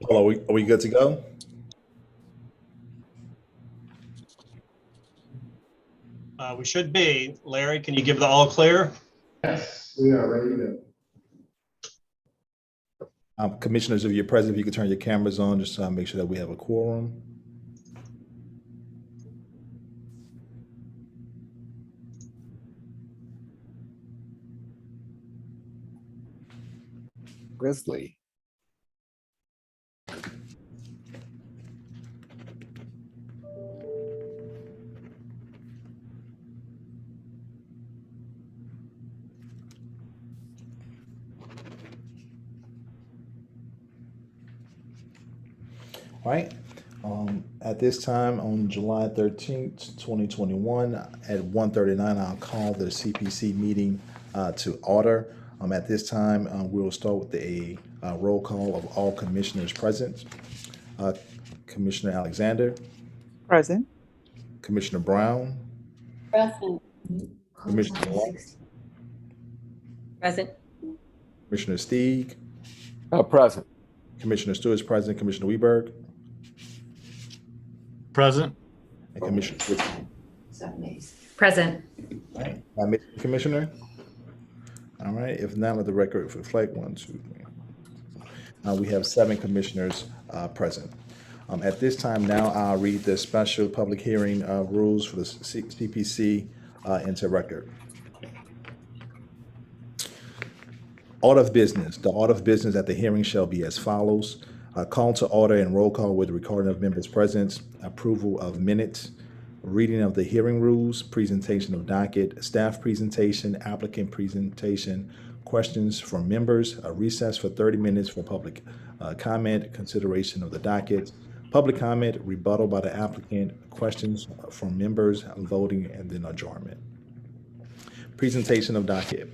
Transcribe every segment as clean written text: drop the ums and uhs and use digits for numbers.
Paul, are we good to go? We should be. Larry, can you give the all clear? Yes, we are ready to go. Commissioners, if you're present, if you could turn your cameras on, just to make sure that we have a quorum. Grizzly. All right. At this time, on July 13th, 2021, at 1:39, I'll call the CPC meeting to order. At this time, we'll start with a roll call of all commissioners present. Commissioner Alexander, Present. Commissioner Brown, Present. Commissioner Long, Present. Commissioner Steeg, Present. Commissioner Stewart is present, Commissioner Weberg, Present. and Commissioner Whitney. Present. All right. Am I missing a commissioner? All right, if not, let the record reflect 1, 2, 3. We have 7 commissioners present. At this time now, I'll read the special public hearing rules for the CPC into record. Order of business. The order of business at the hearing shall be as follows. Call to order and roll call with recording of members' presence, approval of minutes, reading of the hearing rules, presentation of docket, staff presentation, applicant presentation, questions from members, a recess for 30 minutes for public comment, consideration of the docket, public comment, rebuttal by the applicant, questions from members, voting, and then adjournment. Presentation of docket.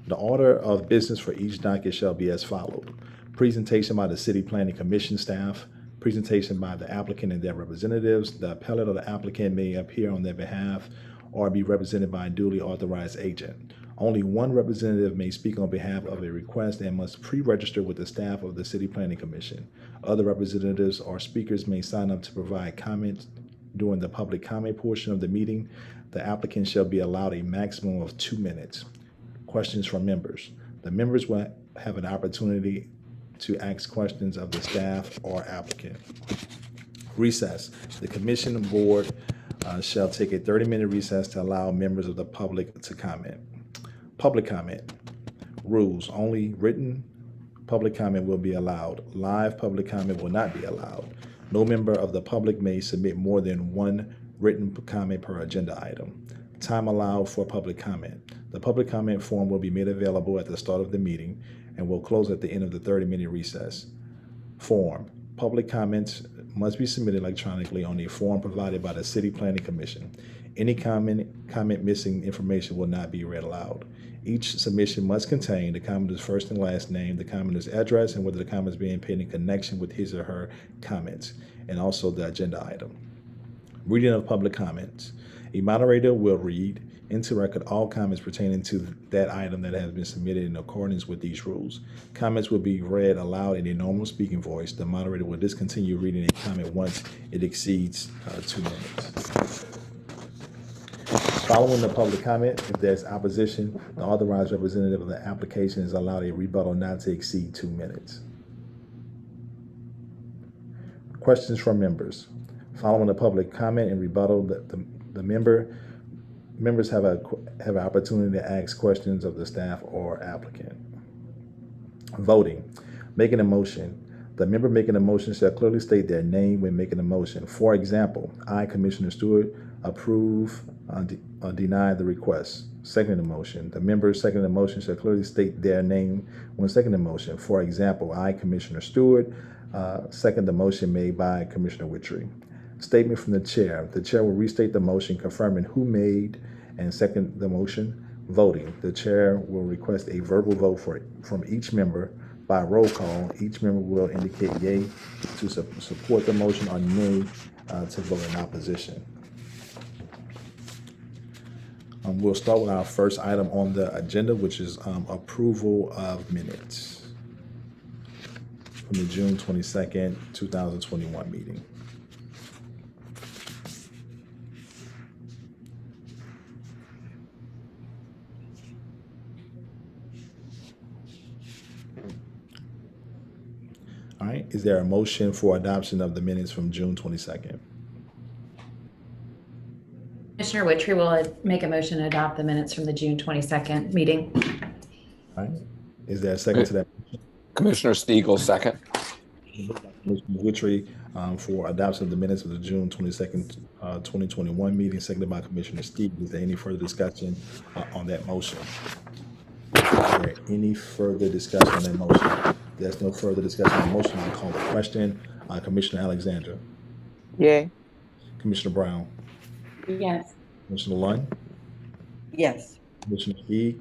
The order of business for each docket shall be as follows. Presentation by the City Planning Commission staff, presentation by the applicant and their representatives. The appellate or the applicant may appear on their behalf or be represented by a duly authorized agent. Only one representative may speak on behalf of a request and must pre-register with the staff of the City Planning Commission. Other representatives or speakers may sign up to provide comments during the public comment portion of the meeting. The applicant shall be allowed a maximum of 2 minutes. Questions from members. The members will have an opportunity to ask questions of the staff or applicant. Recess. The commission board shall take a 30-minute recess to allow members of the public to comment. Public comment. Rules. Only written public comment will be allowed. Live public comment will not be allowed. No member of the public may submit more than one written comment per agenda item. Time allowed for public comment. The public comment form will be made available at the start of the meeting and will close at the end of the 30-minute recess. Form. Public comments must be submitted electronically on a form provided by the City Planning Commission. Any comment missing information will not be read aloud. Each submission must contain the commenter's first and last name, the commenter's address, and whether the comment is being paid in connection with his or her comments, and also the agenda item. Reading of public comments. A moderator will read into record all comments pertaining to that item that has been submitted in accordance with these rules. Comments will be read aloud in a normal speaking voice. The moderator will discontinue reading a comment once it exceeds 2 minutes. Following the public comment, if there's opposition, the authorized representative of the application is allowed a rebuttal not to exceed 2 minutes. Questions from members. Following the public comment and rebuttal, the members have an opportunity to ask questions of the staff or applicant. Voting. Making a motion. The member making a motion shall clearly state their name when making a motion. For example, I, Commissioner Stewart, approve or deny the request. Second the motion. The member seconding the motion shall clearly state their name when seconding the motion. For example, I, Commissioner Stewart, second the motion made by Commissioner Whittree. Statement from the chair. The chair will restate the motion confirming who made and second the motion. Voting. The chair will request a verbal vote from each member by roll call. Each member will indicate yea to support the motion or nay to vote in opposition. We'll start with our first item on the agenda, which is approval of minutes from the June 22nd, 2021 meeting. All right, is there a motion for adoption of the minutes from June 22nd? Commissioner Witry will make a motion to adopt the minutes from the June 22nd meeting. All right, is there a second to that? Commissioner Stiegel, second. Commissioner Witry for adoption of the minutes of the June 22nd, 2021 meeting, seconded by Commissioner Steve. Is there any further discussion on that motion? Is there any further discussion on that motion? There's no further discussion on the motion. I'll call the question. Commissioner Alexandra. Yay. Commissioner Brown. Yes. Commissioner Lund. Yes. Commissioner E.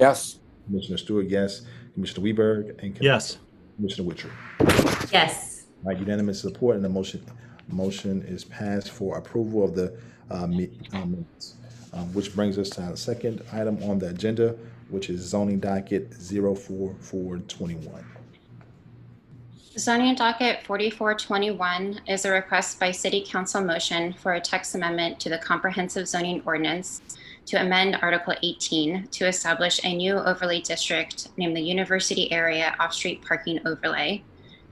Yes. Commissioner Stewart, yes. Commissioner Weberg and Yes. Commissioner Witry. Yes. All right, unanimous support, and the motion is passed for approval of the minutes. Which brings us to our second item on the agenda, which is zoning docket 04421. Zoning docket 4421 is a request by City Council motion for a text amendment to the comprehensive zoning ordinance to amend Article 18 to establish a new overlay district named the University Area Off-Street Parking Overlay,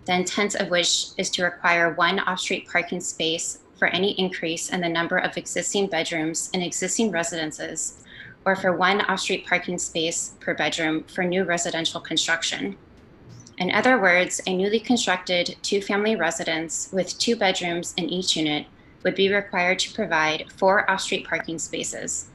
the intent of which is to require one off-street parking space for any increase in the number of existing bedrooms in existing residences, or for one off-street parking space per bedroom for new residential construction. In other words, a newly constructed two-family residence with 2 bedrooms in each unit would be required to provide 4 off-street parking spaces.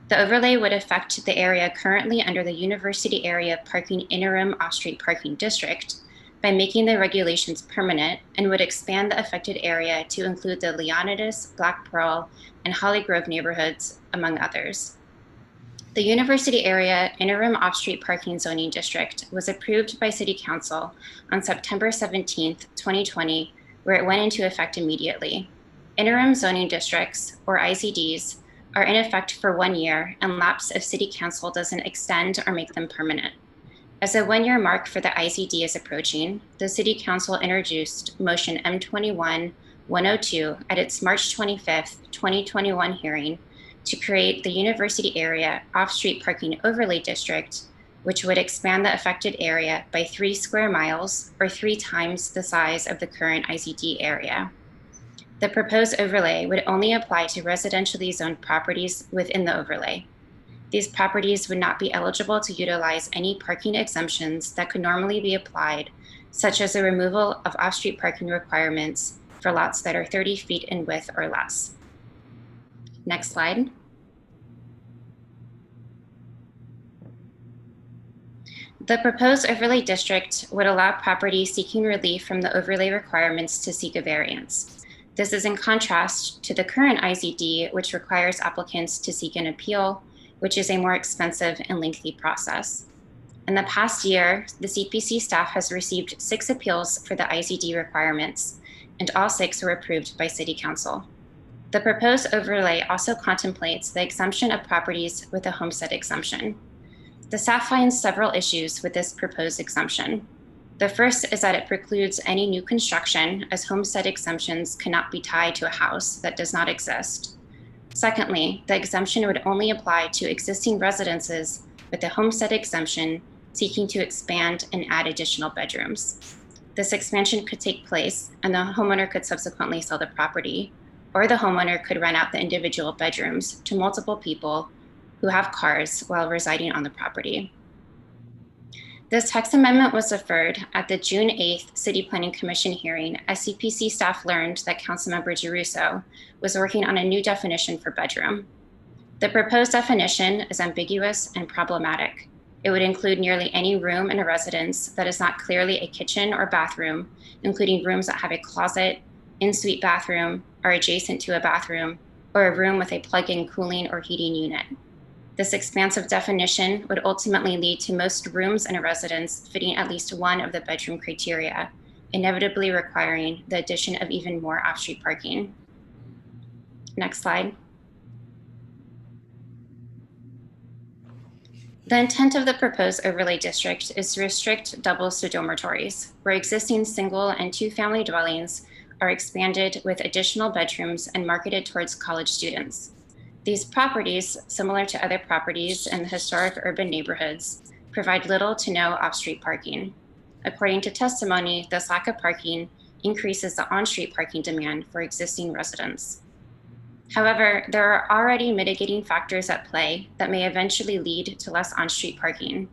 The overlay would affect the area currently under the University Area Parking Interim Off-Street Parking District by making the regulations permanent, and would expand the affected area to include the Leonidas, Black Pearl, and Holly Grove neighborhoods, among others. The University Area Interim Off-Street Parking Zoning District was approved by City Council on September 17, 2020, where it went into effect immediately. Interim zoning districts, or IZDs, are in effect for 1 year and lapse if City Council doesn't extend or make them permanent. As a 1-year mark for the IZD is approaching, the City Council introduced Motion M21-102 at its March 25, 2021 hearing to create the University Area Off-Street Parking Overlay District, which would expand the affected area by 3 square miles, or 3 times the size of the current IZD area. The proposed overlay would only apply to residentially zoned properties within the overlay. These properties would not be eligible to utilize any parking exemptions that could normally be applied, such as the removal of off-street parking requirements for lots that are 30 feet in width or less. Next slide. The proposed overlay district would allow properties seeking relief from the overlay requirements to seek a variance. This is in contrast to the current IZD, which requires applicants to seek an appeal, which is a more expensive and lengthy process. In the past year, the CPC staff has received 6 appeals for the IZD requirements, and all 6 were approved by City Council. The proposed overlay also contemplates the exemption of properties with a homestead exemption. The staff finds several issues with this proposed exemption. The first is that it precludes any new construction, as homestead exemptions cannot be tied to a house that does not exist. Secondly, the exemption would only apply to existing residences with a homestead exemption seeking to expand and add additional bedrooms. This expansion could take place, and the homeowner could subsequently sell the property, or the homeowner could rent out the individual bedrooms to multiple people who have cars while residing on the property. This text amendment was deferred at the June 8th City Planning Commission hearing as CPC staff learned that Councilmember Giarrusso was working on a new definition for bedroom. The proposed definition is ambiguous and problematic. It would include nearly any room in a residence that is not clearly a kitchen or bathroom, including rooms that have a closet, in-suite bathroom, are adjacent to a bathroom, or a room with a plug-in cooling or heating unit. This expansive definition would ultimately lead to most rooms in a residence fitting at least one of the bedroom criteria, inevitably requiring the addition of even more off-street parking. Next slide. The intent of the proposed overlay district is to restrict doubles to dormitories, where existing single and two-family dwellings are expanded with additional bedrooms and marketed towards college students. These properties, similar to other properties in the historic urban neighborhoods, provide little to no off-street parking. According to testimony, this lack of parking increases the on-street parking demand for existing residents. However, there are already mitigating factors at play that may eventually lead to less on-street parking.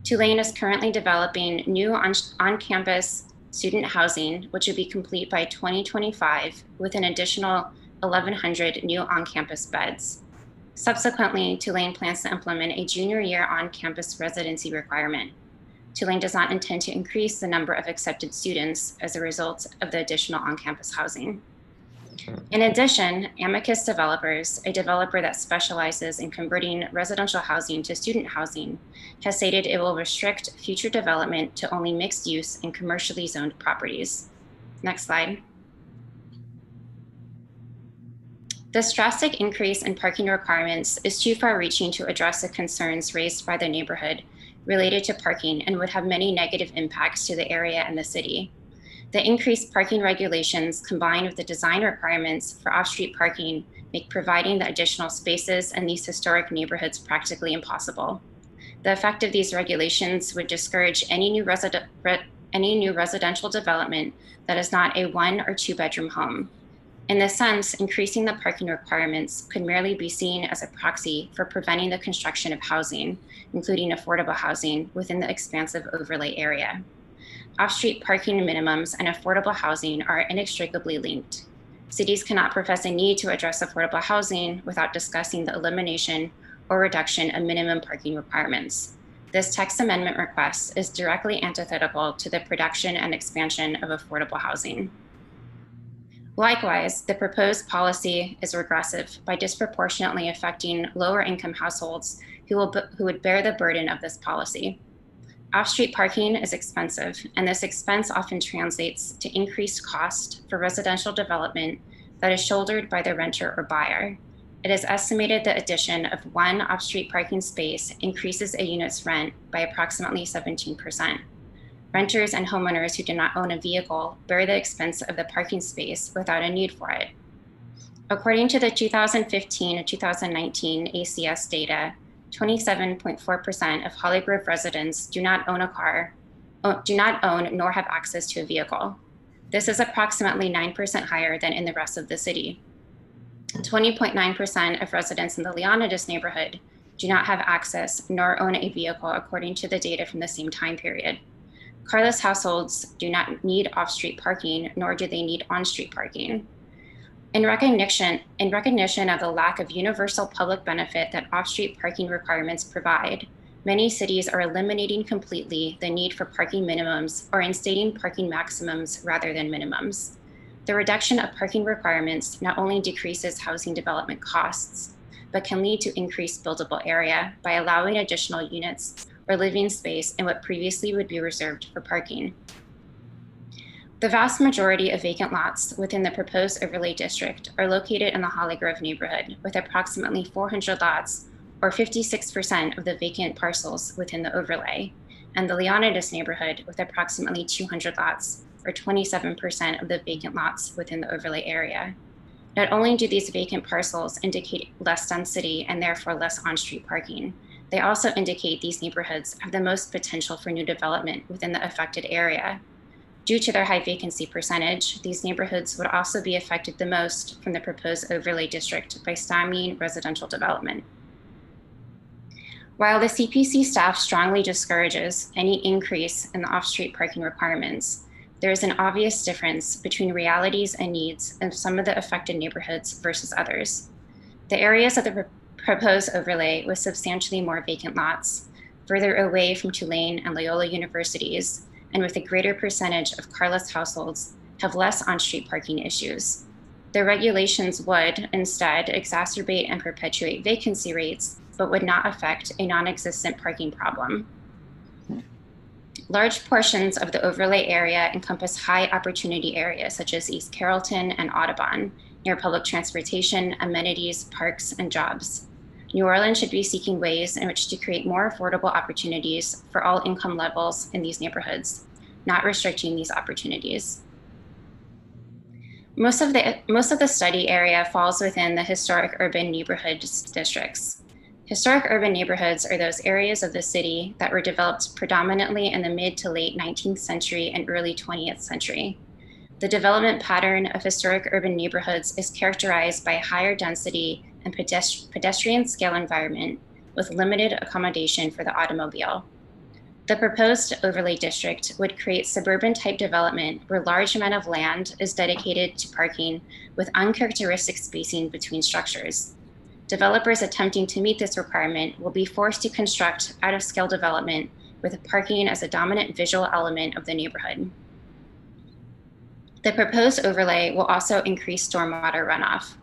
Tulane is currently developing new on-campus student housing, which would be complete by 2025 with an additional 1,100 new on-campus beds. Subsequently, Tulane plans to implement a junior year on-campus residency requirement. Tulane does not intend to increase the number of accepted students as a result of the additional on-campus housing. In addition, Amicus Developers, a developer that specializes in converting residential housing to student housing, has stated it will restrict future development to only mixed use and commercially zoned properties. Next slide. This drastic increase in parking requirements is too far-reaching to address the concerns raised by the neighborhood related to parking and would have many negative impacts to the area and the city. The increased parking regulations combined with the design requirements for off-street parking make providing the additional spaces in these historic neighborhoods practically impossible. The effect of these regulations would discourage any new residential development that is not a 1 or 2 bedroom home. In this sense, increasing the parking requirements could merely be seen as a proxy for preventing the construction of housing, including affordable housing, within the expansive overlay area. Off-street parking minimums and affordable housing are inextricably linked. Cities cannot profess a need to address affordable housing without discussing the elimination or reduction of minimum parking requirements. This text amendment request is directly antithetical to the production and expansion of affordable housing. Likewise, the proposed policy is regressive by disproportionately affecting lower income households who would bear the burden of this policy. Off-street parking is expensive, and this expense often translates to increased cost for residential development that is shouldered by the renter or buyer. It is estimated the addition of 1 off-street parking space increases a unit's rent by approximately 17%. Renters and homeowners who do not own a vehicle bear the expense of the parking space without a need for it. According to the 2015 and 2019 ACS data, 27.4% of Holly Grove residents do not own nor have access to a vehicle. This is approximately 9% higher than in the rest of the city. 20.9% of residents in the Leonidas neighborhood do not have access nor own a vehicle, according to the data from the same time period. Carless households do not need off-street parking, nor do they need on-street parking. In recognition of the lack of universal public benefit that off-street parking requirements provide, many cities are eliminating completely the need for parking minimums or instating parking maximums rather than minimums. The reduction of parking requirements not only decreases housing development costs, but can lead to increased buildable area by allowing additional units or living space in what previously would be reserved for parking. The vast majority of vacant lots within the proposed overlay district are located in the Holly Grove neighborhood, with approximately 400 lots, or 56% of the vacant parcels within the overlay, and the Leonidas neighborhood with approximately 200 lots, or 27% of the vacant lots within the overlay area. Not only do these vacant parcels indicate less density and therefore less on-street parking, they also indicate these neighborhoods have the most potential for new development within the affected area. Due to their high vacancy percentage, these neighborhoods would also be affected the most from the proposed overlay district by stymieing residential development. While the CPC staff strongly discourages any increase in the off-street parking requirements, there is an obvious difference between realities and needs of some of the affected neighborhoods versus others. The areas of the proposed overlay with substantially more vacant lots, further away from Tulane and Loyola universities, and with a greater percentage of carless households, have less on-street parking issues. The regulations would instead exacerbate and perpetuate vacancy rates but would not affect a non-existent parking problem. Large portions of the overlay area encompass high opportunity areas such as East Carrollton and Audubon, near public transportation, amenities, parks, and jobs. New Orleans should be seeking ways in which to create more affordable opportunities for all income levels in these neighborhoods, not restricting these opportunities. Most of the study area falls within the historic urban neighborhoods districts. Historic urban neighborhoods are those areas of the city that were developed predominantly in the mid to late 19th century and early 20th century. The development pattern of historic urban neighborhoods is characterized by a higher density and pedestrian scale environment with limited accommodation for the automobile. The proposed overlay district would create suburban type development where large amount of land is dedicated to parking with uncharacteristic spacing between structures. Developers attempting to meet this requirement will be forced to construct out-of-scale development with parking as a dominant visual element of the neighborhood. The proposed overlay will also increase stormwater runoff.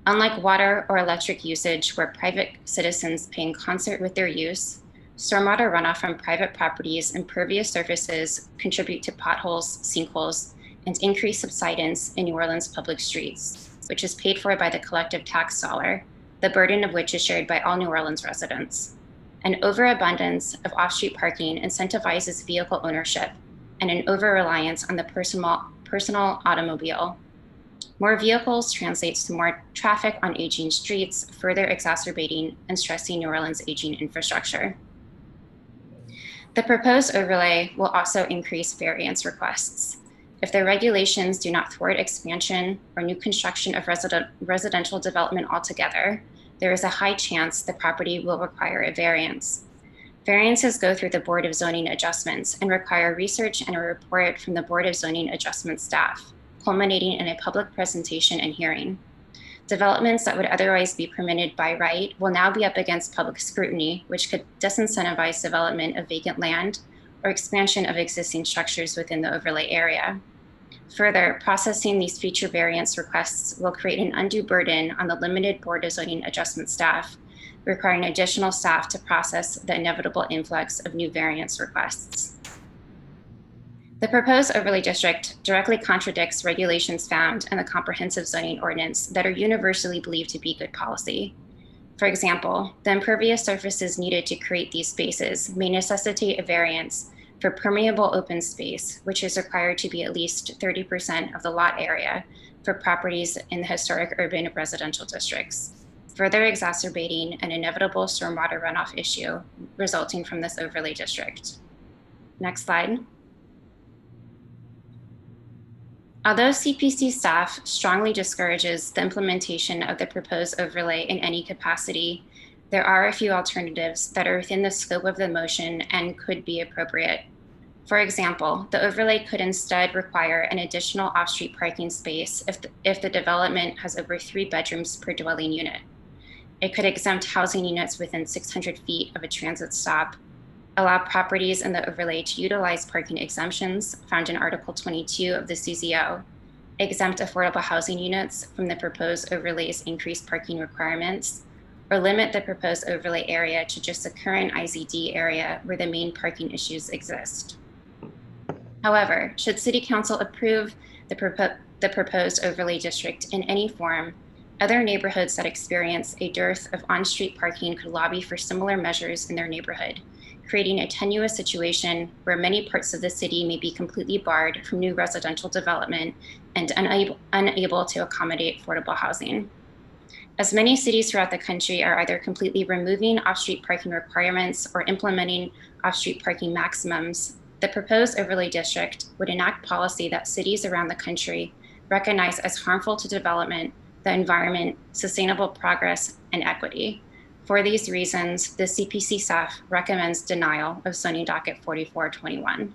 Unlike water or electric usage where private citizens pay in concert with their use, stormwater runoff from private properties' impervious surfaces contribute to potholes, sinkholes, and increased subsidence in New Orleans public streets, which is paid for by the collective tax dollar, the burden of which is shared by all New Orleans residents. An overabundance of off-street parking incentivizes vehicle ownership and an over-reliance on the personal automobile. More vehicles translates to more traffic on aging streets, further exacerbating and stressing New Orleans' aging infrastructure. The proposed overlay will also increase variance requests. If the regulations do not thwart expansion or new construction of residential development altogether, there is a high chance the property will require a variance. Variances go through the Board of Zoning Adjustments and require research and a report from the Board of Zoning Adjustment staff, culminating in a public presentation and hearing. Developments that would otherwise be permitted by right will now be up against public scrutiny, which could disincentivize development of vacant land or expansion of existing structures within the overlay area. Further, processing these future variance requests will create an undue burden on the limited Board of Zoning Adjustment staff, requiring additional staff to process the inevitable influx of new variance requests. The proposed overlay district directly contradicts regulations found in the comprehensive zoning ordinance that are universally believed to be good policy. For example, the impervious surfaces needed to create these spaces may necessitate a variance for permeable open space, which is required to be at least 30% of the lot area for properties in the historic urban residential districts, further exacerbating an inevitable stormwater runoff issue resulting from this overlay district. Next slide. Although CPC staff strongly discourages the implementation of the proposed overlay in any capacity, there are a few alternatives that are within the scope of the motion and could be appropriate. For example, the overlay could instead require an additional off-street parking space if the development has over 3 bedrooms per dwelling unit. It could exempt housing units within 600 feet of a transit stop, allow properties in the overlay to utilize parking exemptions found in Article 22 of the CZO, exempt affordable housing units from the proposed overlay's increased parking requirements, or limit the proposed overlay area to just the current IZD area where the main parking issues exist. However, should City Council approve the proposed overlay district in any form, other neighborhoods that experience a dearth of on-street parking could lobby for similar measures in their neighborhood, creating a tenuous situation where many parts of the city may be completely barred from new residential development and unable to accommodate affordable housing. As many cities throughout the country are either completely removing off-street parking requirements or implementing off-street parking maximums, the proposed overlay district would enact policy that cities around the country recognize as harmful to development, the environment, sustainable progress, and equity. For these reasons, the CPC staff recommends denial of zoning docket 4421.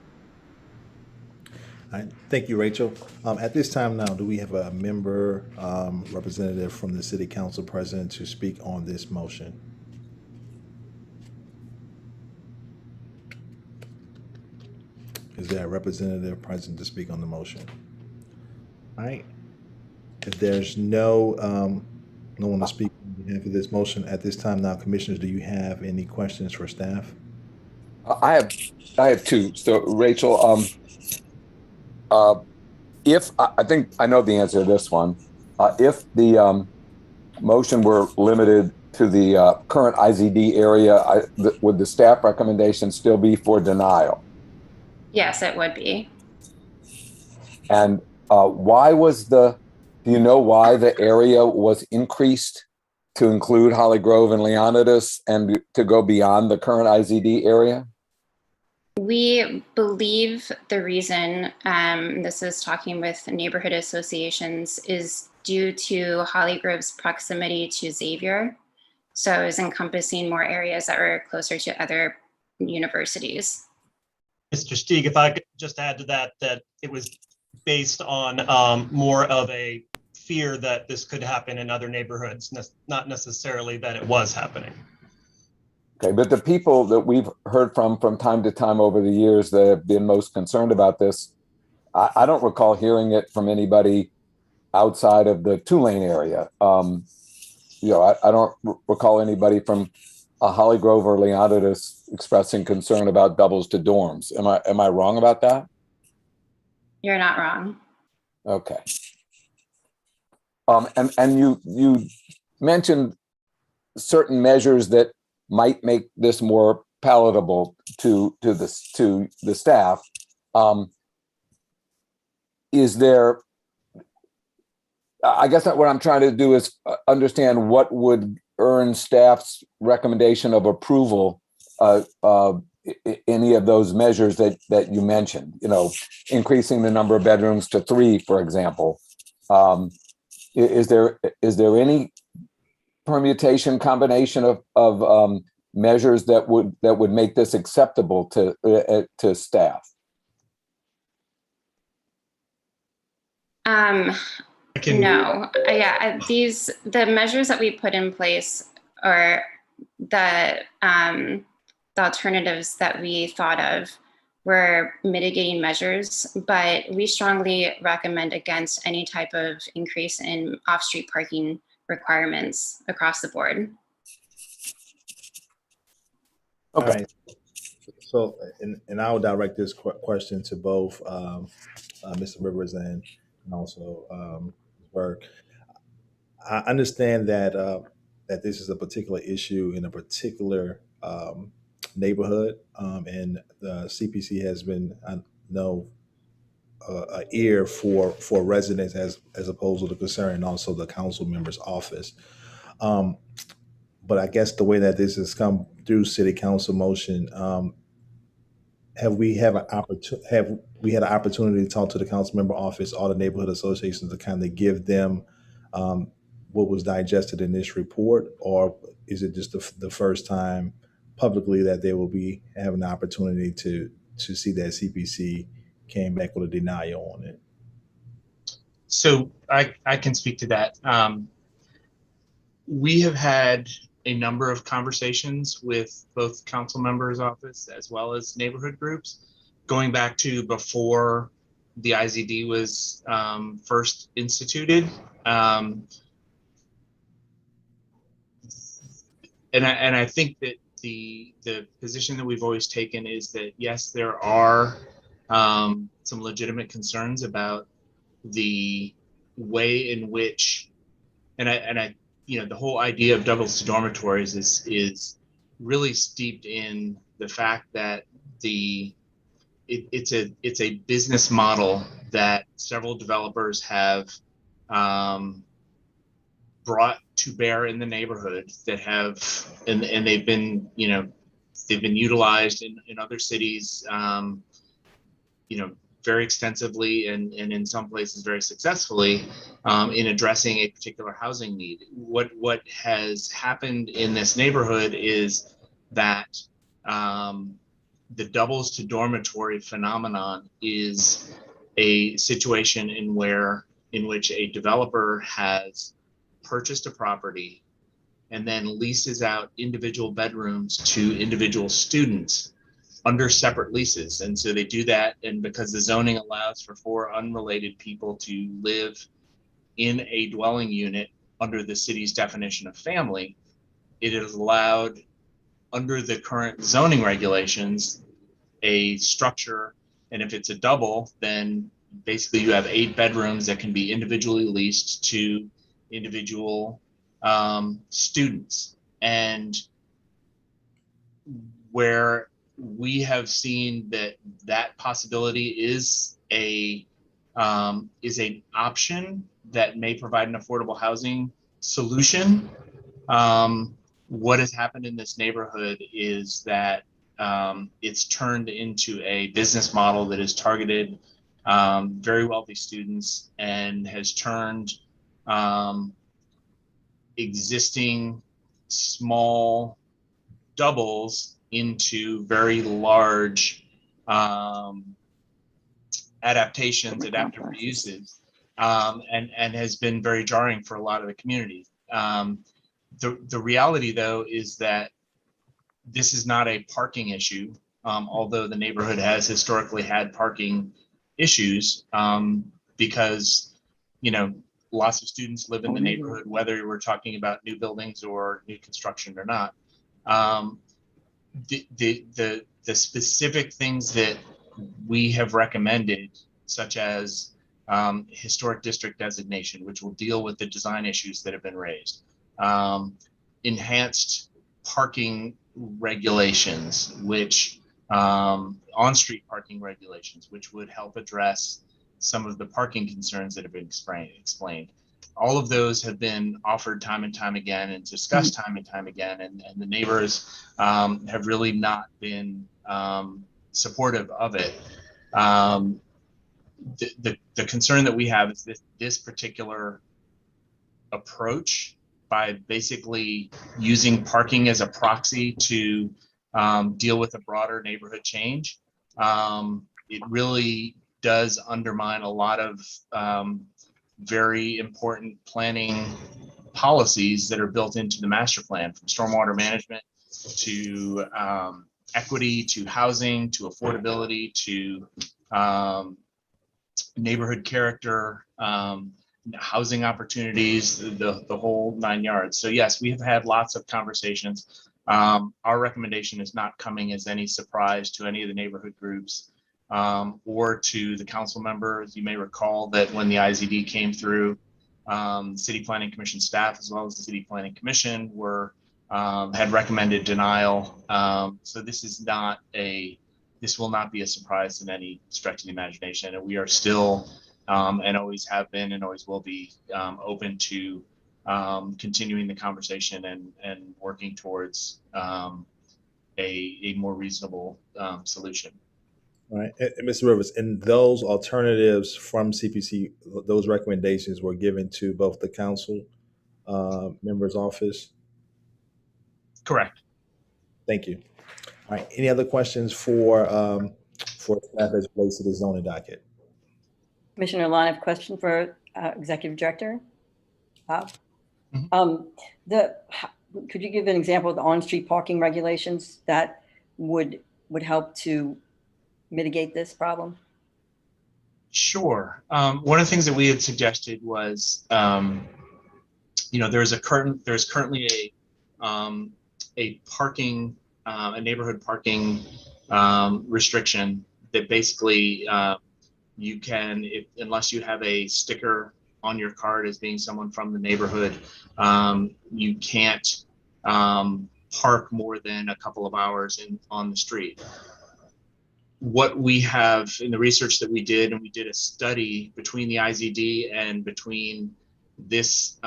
All right, thank you, Rachel. At this time now, do we have a member representative from the City Council present to speak on this motion? Is there a representative present to speak on the motion? All right. If there's no one to speak on And for this motion at this time now, Commissioners, do you have any questions for staff? I have two. So Rachel, if I think I know the answer to this one, if the motion were limited to the current IZD area, would the staff recommendation still be for denial? Yes, it would be. And why was do you know why the area was increased to include Holly Grove and Leonidas and to go beyond the current IZD area? We believe the reason, this is talking with neighborhood associations, is due to Holly Grove's proximity to Xavier. So it was encompassing more areas that were closer to other universities. Mr. Stieg, if I could just add to that, that it was based on more of a fear that this could happen in other neighborhoods, not necessarily that it was happening. Okay, but the people that we've heard from time to time over the years that have been most concerned about this, I don't recall hearing it from anybody outside of the two-lane area. I don't recall anybody from Holly Grove or Leonidas expressing concern about doubles to dorms. Am I wrong about that? You're not wrong. Okay. And you mentioned certain measures that might make this more palatable to the staff. Is there? I guess what I'm trying to do is understand what would earn staff's recommendation of approval. Any of those measures that you mentioned, increasing the number of bedrooms to 3, for example. Is there any permutation combination of measures that would make this acceptable to staff? No, yeah, the measures that we put in place are the alternatives that we thought of were mitigating measures, but we strongly recommend against any type of increase in off-street parking requirements across the board. Okay. All right. So, and I will direct this question to both Mr. Rivers and also Ms. Burke. I understand that that this is a particular issue in a particular neighborhood, and the CPC has been, I know, an ear for residents as opposed to the concern, and also the council member's office. But I guess the way that this has come through city council motion, have we had an opportunity to talk to the council member office, all the neighborhood associations, to kind of give them what was digested in this report, or is it just the first time publicly that they will be having the opportunity to see that CPC came back with a denial on it? So I can speak to that. We have had a number of conversations with both council members' office as well as neighborhood groups, going back to before the IZD was first instituted. And I think that the position that we've always taken is that, yes, there are some legitimate concerns about the way in which, and I the whole idea of doubles to dormitories is really steeped in the fact that it's a business model that several developers have brought to bear in the neighborhood that have, and they've been utilized in other cities, very extensively and in some places very successfully in addressing a particular housing need. What has happened in this neighborhood is that the doubles to dormitory phenomenon is a situation in which a developer has purchased a property and then leases out individual bedrooms to individual students under separate leases. And so they do that, and because the zoning allows for 4 unrelated people to live in a dwelling unit under the city's definition of family, it is allowed under the current zoning regulations, a structure, and if it's a double, then basically you have 8 bedrooms that can be individually leased to individual students. And where we have seen that possibility is an option that may provide an affordable housing solution. What has happened in this neighborhood is that it's turned into a business model that is targeted very wealthy students and has turned existing small doubles into very large adaptations, adaptive reuses, and has been very jarring for a lot of the community. The reality, though, is that this is not a parking issue, although the neighborhood has historically had parking issues because, lots of students live in the neighborhood, whether we're talking about new buildings or new construction or not. The specific things that we have recommended, such as historic district designation, which will deal with the design issues that have been raised, enhanced parking regulations, which on-street parking regulations, which would help address some of the parking concerns that have been explained. All of those have been offered time and time again and discussed time and time again, and the neighbors have really not been supportive of it. The concern that we have is this particular approach, by basically using parking as a proxy to deal with a broader neighborhood change. It really does undermine a lot of very important planning policies that are built into the master plan, from stormwater management to equity, to housing, to affordability, to neighborhood character, housing opportunities, the whole 9 yards. So yes, we have had lots of conversations. Our recommendation is not coming as any surprise to any of the neighborhood groups or to the council members. You may recall that when the IZD came through, City Planning Commission staff, as well as the City Planning Commission, had recommended denial. So this will not be a surprise in any stretch of the imagination. And we are still, and always have been and always will be, open to continuing the conversation and working towards a more reasonable solution. All right, and Mr. Rivers, and those alternatives from CPC, those recommendations were given to both the council member's office? Correct. Thank you. All right, any other questions for staff as it relates to the zoning docket? Commissioner Lyon, I have a question for Executive Director. Mhm. Could you give an example of the on-street parking regulations that would help to mitigate this problem? Sure. One of the things that we had suggested was, there's currently a parking, a neighborhood parking restriction that basically you can, unless you have a sticker on your card as being someone from the neighborhood, you can't park more than a couple of hours on the street. What we have in the research that we did, and we did a study between the IZD and between this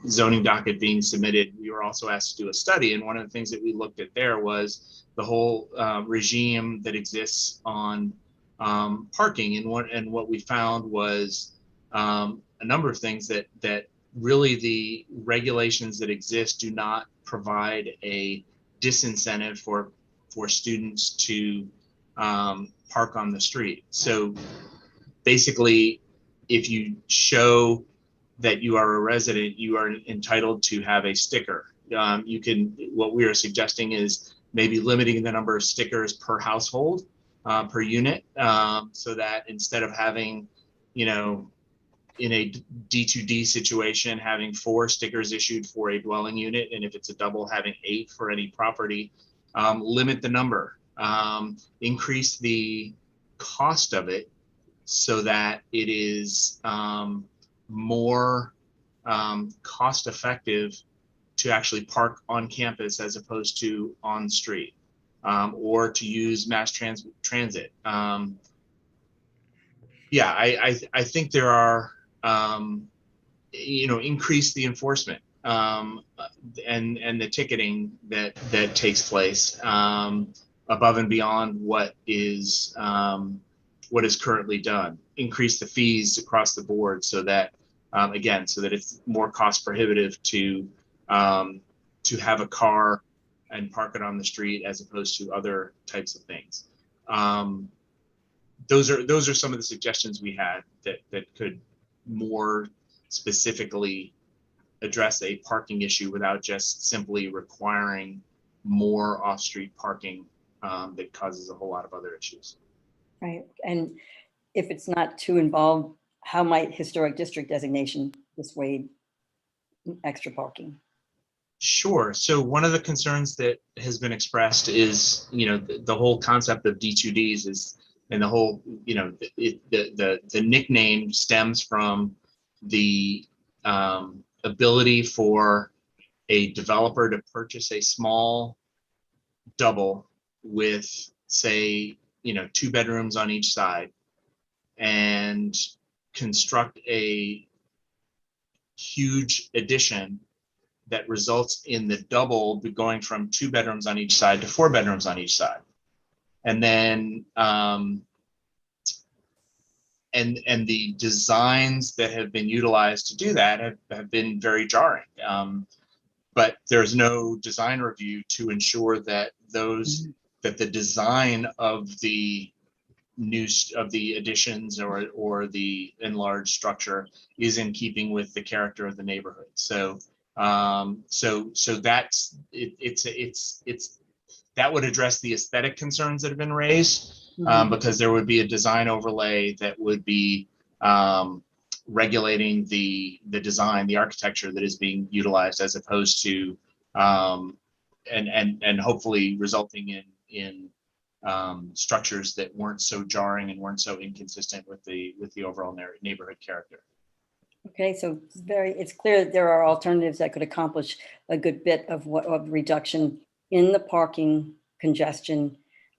zoning docket being submitted, we were also asked to do a study. And one of the things that we looked at there was the whole regime that exists on parking. And what we found was a number of things that really the regulations that exist do not provide a disincentive for students to park on the street. So basically, if you show that you are a resident, you are entitled to have a sticker. What we are suggesting is maybe limiting the number of stickers per household, per unit, so that instead of having, in a D2D situation, having 4 stickers issued for a dwelling unit, and if it's a double, having 8 for any property. Limit the number, increase the cost of it so that it is more cost effective to actually park on campus as opposed to on street, or to use mass transit. Yeah, I think there are, increase the enforcement and the ticketing that takes place above and beyond what is currently done. Increase the fees across the board so that again, so that it's more cost prohibitive to have a car and park it on the street as opposed to other types of things. Those are some of the suggestions we had that could more specifically address a parking issue without just simply requiring more off-street parking that causes a whole lot of other issues. Right. And if it's not too involved, how might historic district designation dissuade extra parking? Sure. So one of the concerns that has been expressed is, the whole concept of D2Ds is, and the whole, the nickname stems from the ability for a developer to purchase a small double with, say, 2 bedrooms on each side and construct a huge addition that results in the double going from 2 bedrooms on each side to 4 bedrooms on each side. And then and the designs that have been utilized to do that have been very jarring. But there's no design review to ensure that that the design of the additions or the enlarged structure is in keeping with the character of the neighborhood. So that's it's that would address the aesthetic concerns that have been raised, because there would be a design overlay that would be regulating the design, the architecture that is being utilized, as opposed to and hopefully resulting in structures that weren't so jarring and weren't so inconsistent with the overall neighborhood character. Okay, so it's clear that there are alternatives that could accomplish a good bit of reduction in the parking congestion,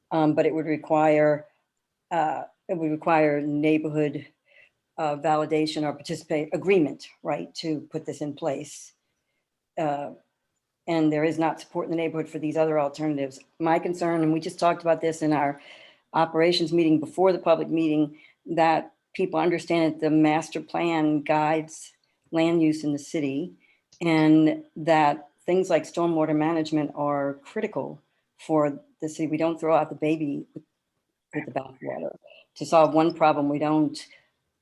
but it would require neighborhood validation or agreement, right, to put this in place. And there is not support in the neighborhood for these other alternatives. My concern, and we just talked about this in our operations meeting before the public meeting, that people understand that the master plan guides land use in the city, and that things like stormwater management are critical for the city. We don't throw out the baby with the bathwater. To solve one problem, we don't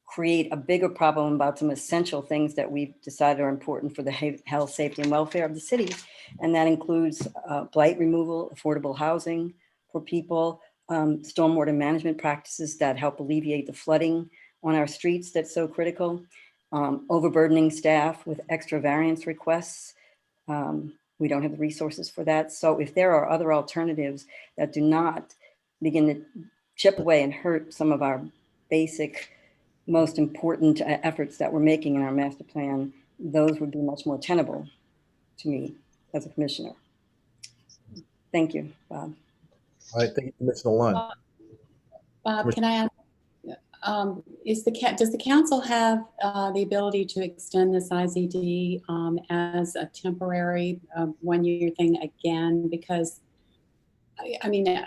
create a bigger problem about some essential things that we've decided are important for the health, safety, and welfare of the city. And that includes blight removal, affordable housing for people, stormwater management practices that help alleviate the flooding on our streets that's so critical, overburdening staff with extra variance requests. We don't have the resources for that. So if there are other alternatives that do not begin to chip away and hurt some of our basic, most important efforts that we're making in our master plan, those would be much more tenable to me as a commissioner. Thank you, Bob. All right, thank you, Commissioner Lund. Bob, can I ask, does the council have the ability to extend this IZD as a temporary 1-year thing again? Because I mean,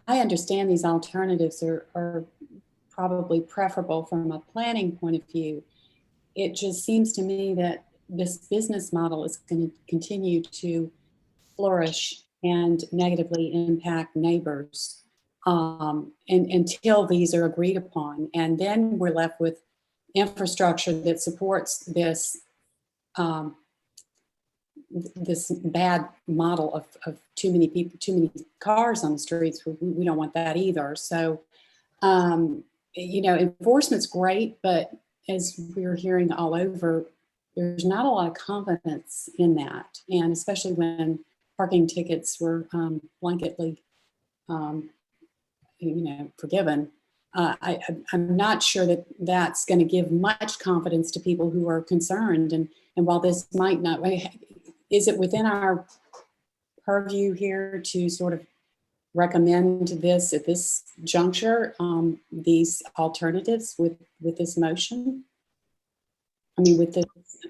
I understand these alternatives are probably preferable from a planning point of view. It just seems to me that this business model is going to continue to flourish and negatively impact neighbors until these are agreed upon. And then we're left with infrastructure that supports this this bad model of too many people, too many cars on the streets. We don't want that either. So, enforcement's great, but as we're hearing all over, there's not a lot of confidence in that. And especially when parking tickets were blanketly, forgiven. I'm not sure that that's going to give much confidence to people who are concerned. And while this might not, is it within our purview here to sort of recommend this at this juncture, these alternatives with this motion? I mean, with this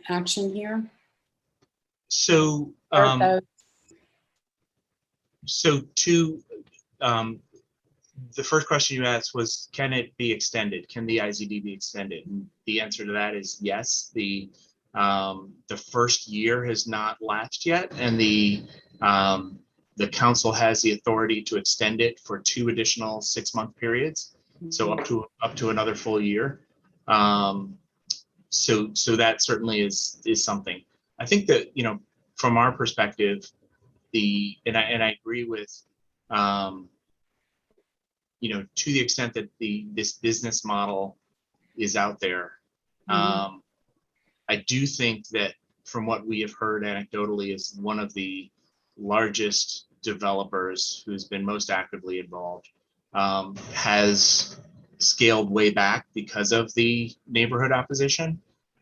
action here? So, the first question you asked was, can it be extended? Can the IZD be extended? And the answer to that is yes. The first year has not lapsed yet, and the council has the authority to extend it for 2 additional 6-month periods, so up to another full year. So that certainly is something. I think that, from our perspective, and I agree with, to the extent that this business model is out there, I do think that from what we have heard anecdotally is one of the largest developers who's been most actively involved has scaled way back because of the neighborhood opposition.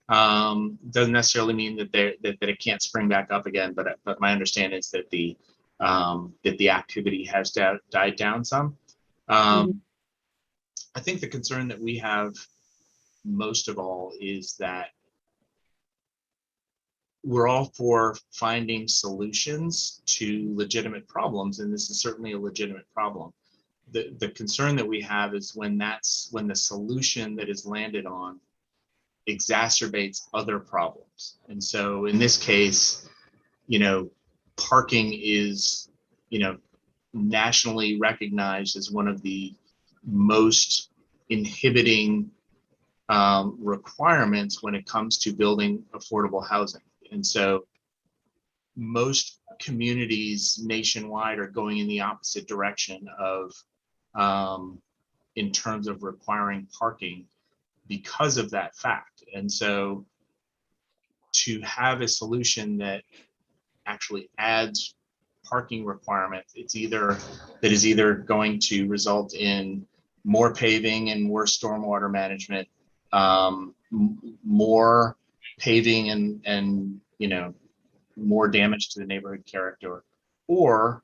Doesn't necessarily mean that it can't spring back up again, but my understanding is that the activity has died down some. I think the concern that we have most of all is that we're all for finding solutions to legitimate problems, and this is certainly a legitimate problem. The concern that we have is when the solution that is landed on exacerbates other problems. And so in this case, parking is, nationally recognized as one of the most inhibiting requirements when it comes to building affordable housing. And so most communities nationwide are going in the opposite direction of, in terms of requiring parking because of that fact. And so to have a solution that actually adds parking requirements, that is either going to result in more paving and worse stormwater management, more paving and more damage to the neighborhood character, or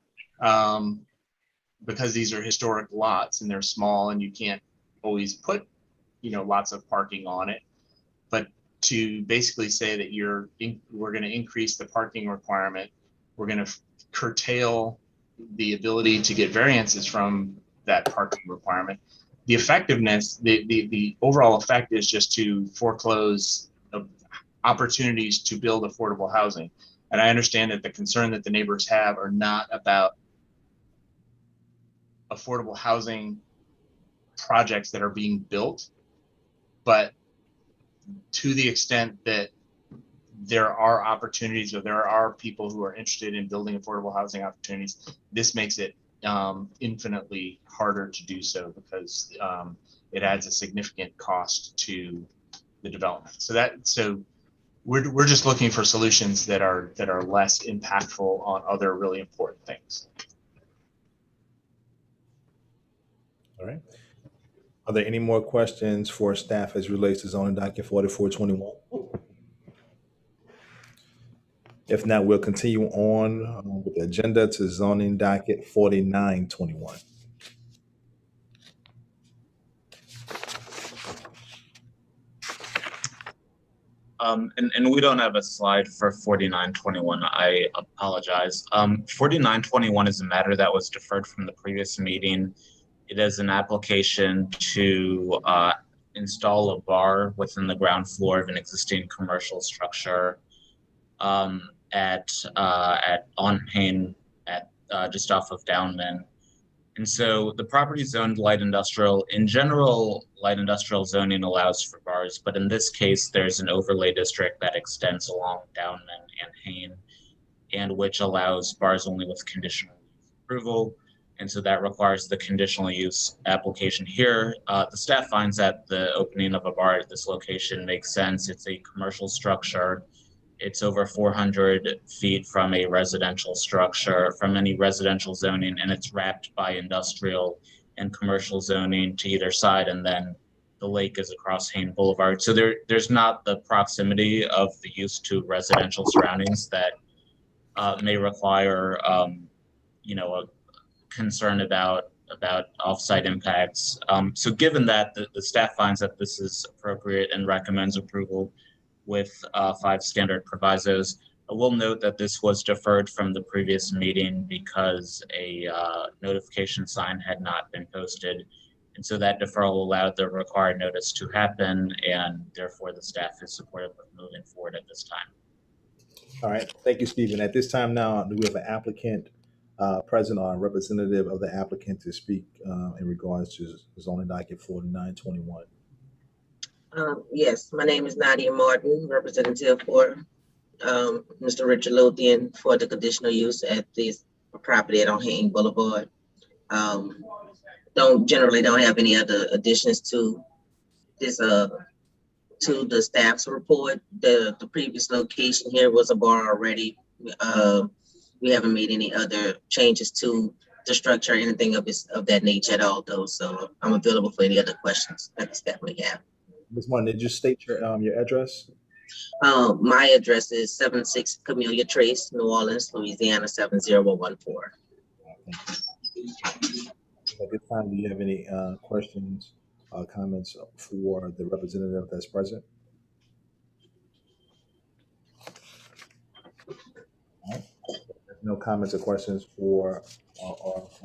because these are historic lots and they're small and you can't always put lots of parking on it, but to basically say that we're going to increase the parking requirement, we're going to curtail the ability to get variances from that parking requirement. The effectiveness, the overall effect is just to foreclose opportunities to build affordable housing. And I understand that the concern that the neighbors have are not about affordable housing projects that are being built, but to the extent that there are opportunities or there are people who are interested in building affordable housing opportunities, this makes it infinitely harder to do so because it adds a significant cost to the development. So we're just looking for solutions that are less impactful on other really important things. All right. Are there any more questions for staff as relates to zoning docket 4421? If not, we'll continue on with the agenda to zoning docket 4921. And we don't have a slide for 4921. I apologize. 4921 is a matter that was deferred from the previous meeting. It is an application to install a bar within the ground floor of an existing commercial structure at on Payne at just off of Downman. And so the property is zoned light industrial. In general, light industrial zoning allows for bars, but in this case, there's an overlay district that extends along Downman and Payne, and which allows bars only with conditional approval. And so that requires the conditional use application here. The staff finds that the opening of a bar at this location makes sense. It's a commercial structure. It's over 400 feet from a residential structure, from any residential zoning, and it's wrapped by industrial and commercial zoning to either side, and then the lake is across Hain Boulevard. So there's not the proximity of the use to residential surroundings that may require, a concern about offsite impacts. So given that, the staff finds that this is appropriate and recommends approval with 5 standard provisos. I will note that this was deferred from the previous meeting because a notification sign had not been posted. And so that deferral allowed the required notice to happen, and therefore the staff is supportive of moving forward at this time. All right, thank you, Stephen. At this time now, do we have an applicant present or a representative of the applicant to speak in regards to zoning docket 4921? Yes, my name is Nadia Martin, representative for Mr. Richard Lothian for the conditional use at this property on Hain Boulevard. Don't have any other additions to this to the staff's report. The previous location here was a bar already. We haven't made any other changes to the structure or anything of that nature at all, though. So I'm available for any other questions that the staff may have. Ms. Martin, did you state your address? My address is 76 Camellia Trace, New Orleans, Louisiana 70114. At this time, do you have any questions, comments for the representative that's present? All right. No comments or questions for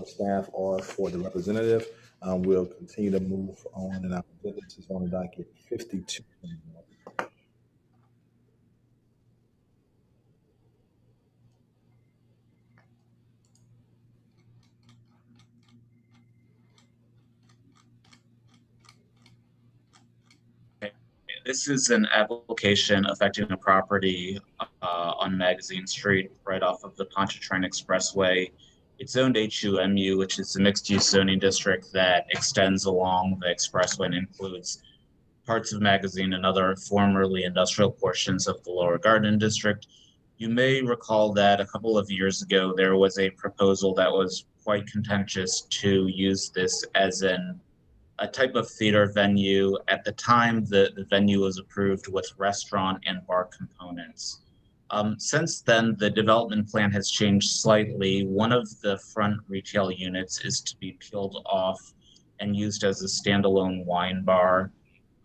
staff or for the representative. We'll continue to move on in our agenda to zoning docket 52. This is an application affecting a property on Magazine Street, right off of the Pontchartrain Expressway. It's zoned HUMU, which is a mixed-use zoning district that extends along the expressway and includes parts of Magazine and other formerly industrial portions of the Lower Garden District. You may recall that a couple of years ago, there was a proposal that was quite contentious to use this as a type of theater venue. At the time, the venue was approved with restaurant and bar components. Since then, the development plan has changed slightly. One of the front retail units is to be peeled off and used as a standalone wine bar,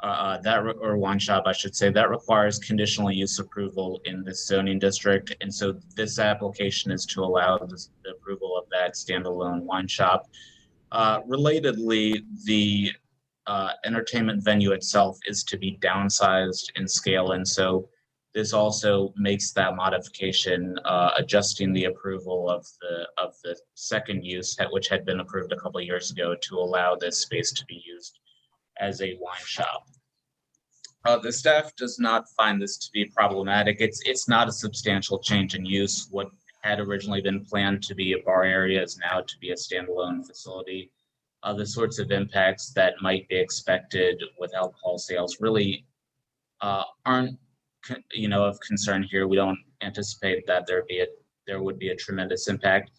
or wine shop, I should say. That requires conditional use approval in this zoning district. And so this application is to allow the approval of that standalone wine shop. Relatedly, the entertainment venue itself is to be downsized in scale, and so this also makes that modification, adjusting the approval of the second use, which had been approved a couple of years ago, to allow this space to be used as a wine shop. The staff does not find this to be problematic. It's not a substantial change in use. What had originally been planned to be a bar area is now to be a standalone facility. The sorts of impacts that might be expected with alcohol sales really aren't, of concern here. We don't anticipate that there would be a tremendous impact.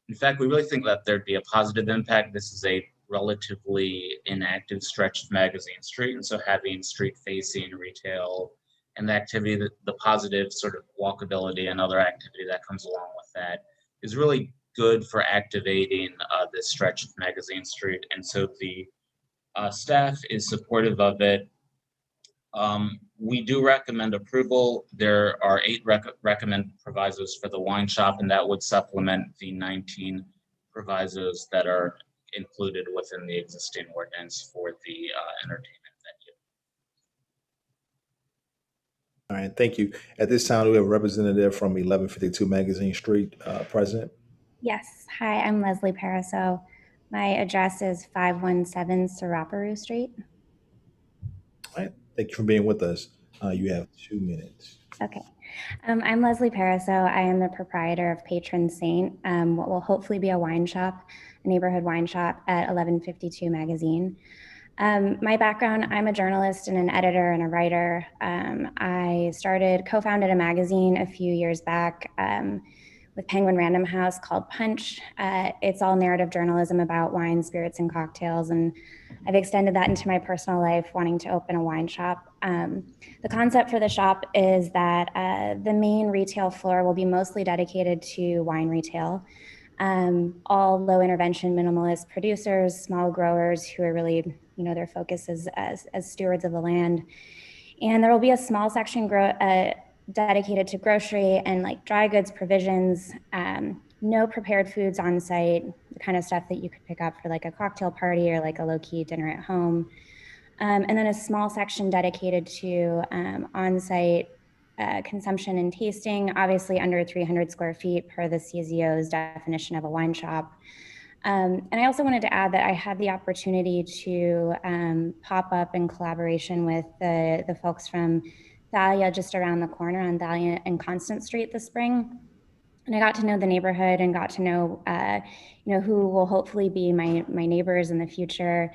In fact, we really think that there'd be a positive impact. This is a relatively inactive stretch of Magazine Street, and so having street-facing retail and the activity, the positive sort of walkability and other activity that comes along with that is really good for activating this stretch of Magazine Street. And so the staff is supportive of it. We do recommend approval. There are 8 recommended provisos for the wine shop, and that would supplement the 19 provisos that are included within the existing ordinance for the entertainment venue. All right, thank you. At this time, we have a representative from 1152 Magazine Street present. Yes. Hi, I'm Leslie Paraso. My address is 517 Saraparu Street. All right. Thank you for being with us. You have 2 minutes. Okay. I'm Leslie Pariseau. I am the proprietor of Patron Saint, what will hopefully be a wine shop, a neighborhood wine shop at 1152 Magazine. My background, I'm a journalist and an editor and a writer. I co-founded a magazine a few years back with Penguin Random House called Punch. It's all narrative journalism about wine, spirits, and cocktails. And I've extended that into my personal life, wanting to open a wine shop. The concept for the shop is that the main retail floor will be mostly dedicated to wine retail. All low intervention minimalist producers, small growers who are really, their focus is as stewards of the land. And there will be a small section dedicated to grocery and like dry goods provisions, no prepared foods on site, the kind of stuff that you could pick up for like a cocktail party or like a low-key dinner at home. And then a small section dedicated to on-site consumption and tasting, obviously under 300 square feet per the CZO's definition of a wine shop. And I also wanted to add that I had the opportunity to pop up in collaboration with the folks from Thalia just around the corner on Thalia and Constant Street this spring. And I got to know the neighborhood and got to know, who will hopefully be my neighbors in the future.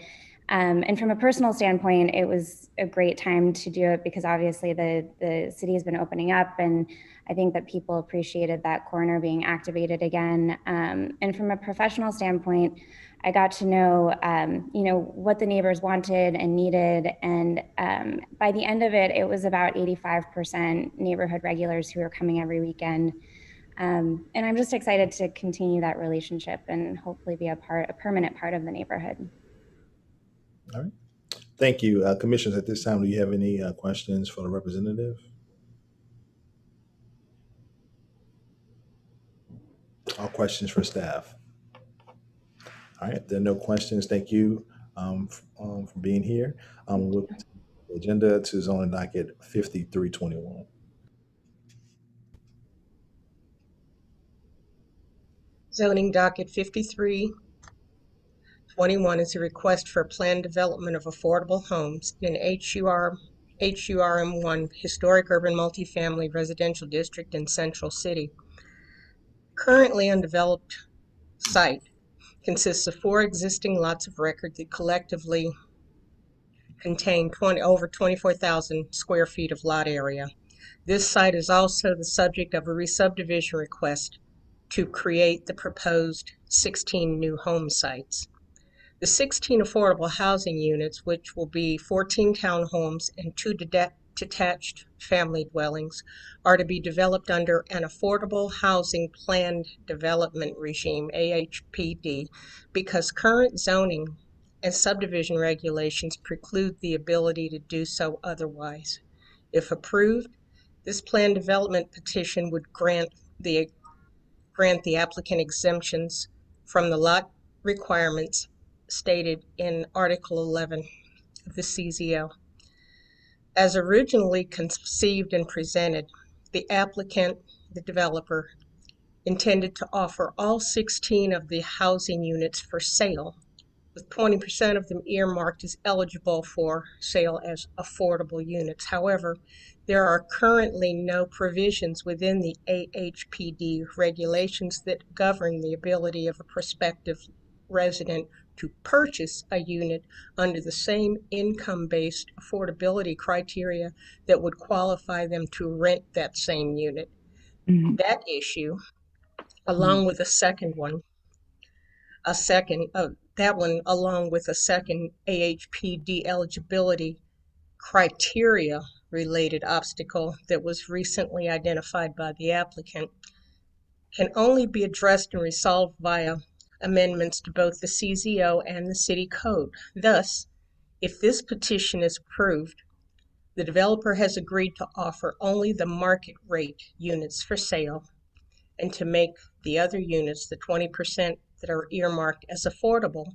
And from a personal standpoint, it was a great time to do it because obviously the city has been opening up, and I think that people appreciated that corner being activated again. And from a professional standpoint, I got to know, what the neighbors wanted and needed. And by the end of it, it was about 85% neighborhood regulars who are coming every weekend. And I'm just excited to continue that relationship and hopefully be a permanent part of the neighborhood. All right. Thank you. Commissioners, at this time, do you have any questions for the representative? All questions for staff? All right, there are no questions. Thank you for being here. We'll continue the agenda to zoning docket 5321. Zoning docket 5321 is a request for planned development of affordable homes in HURM1 Historic Urban Multifamily Residential District in Central City. Currently undeveloped site consists of 4 existing lots of record that collectively contain over 24,000 square feet of lot area. This site is also the subject of a re-subdivision request to create the proposed 16 new home sites. The 16 affordable housing units, which will be 14 townhomes and 2 detached family dwellings, are to be developed under an Affordable Housing Planned Development Regime, AHPD, because current zoning and subdivision regulations preclude the ability to do so otherwise. If approved, this planned development petition would grant the applicant exemptions from the lot requirements stated in Article 11 of the CZO. As originally conceived and presented, the applicant, the developer, intended to offer all 16 of the housing units for sale, with 20% of them earmarked as eligible for sale as affordable units. However, there are currently no provisions within the AHPD regulations that govern the ability of a prospective resident to purchase a unit under the same income-based affordability criteria that would qualify them to rent that same unit. Mm-hmm. That issue, along with a second AHPD eligibility criteria related obstacle that was recently identified by the applicant, can only be addressed and resolved via amendments to both the CZO and the city code. Thus, if this petition is approved, the developer has agreed to offer only the market rate units for sale and to make the other units, the 20% that are earmarked as affordable,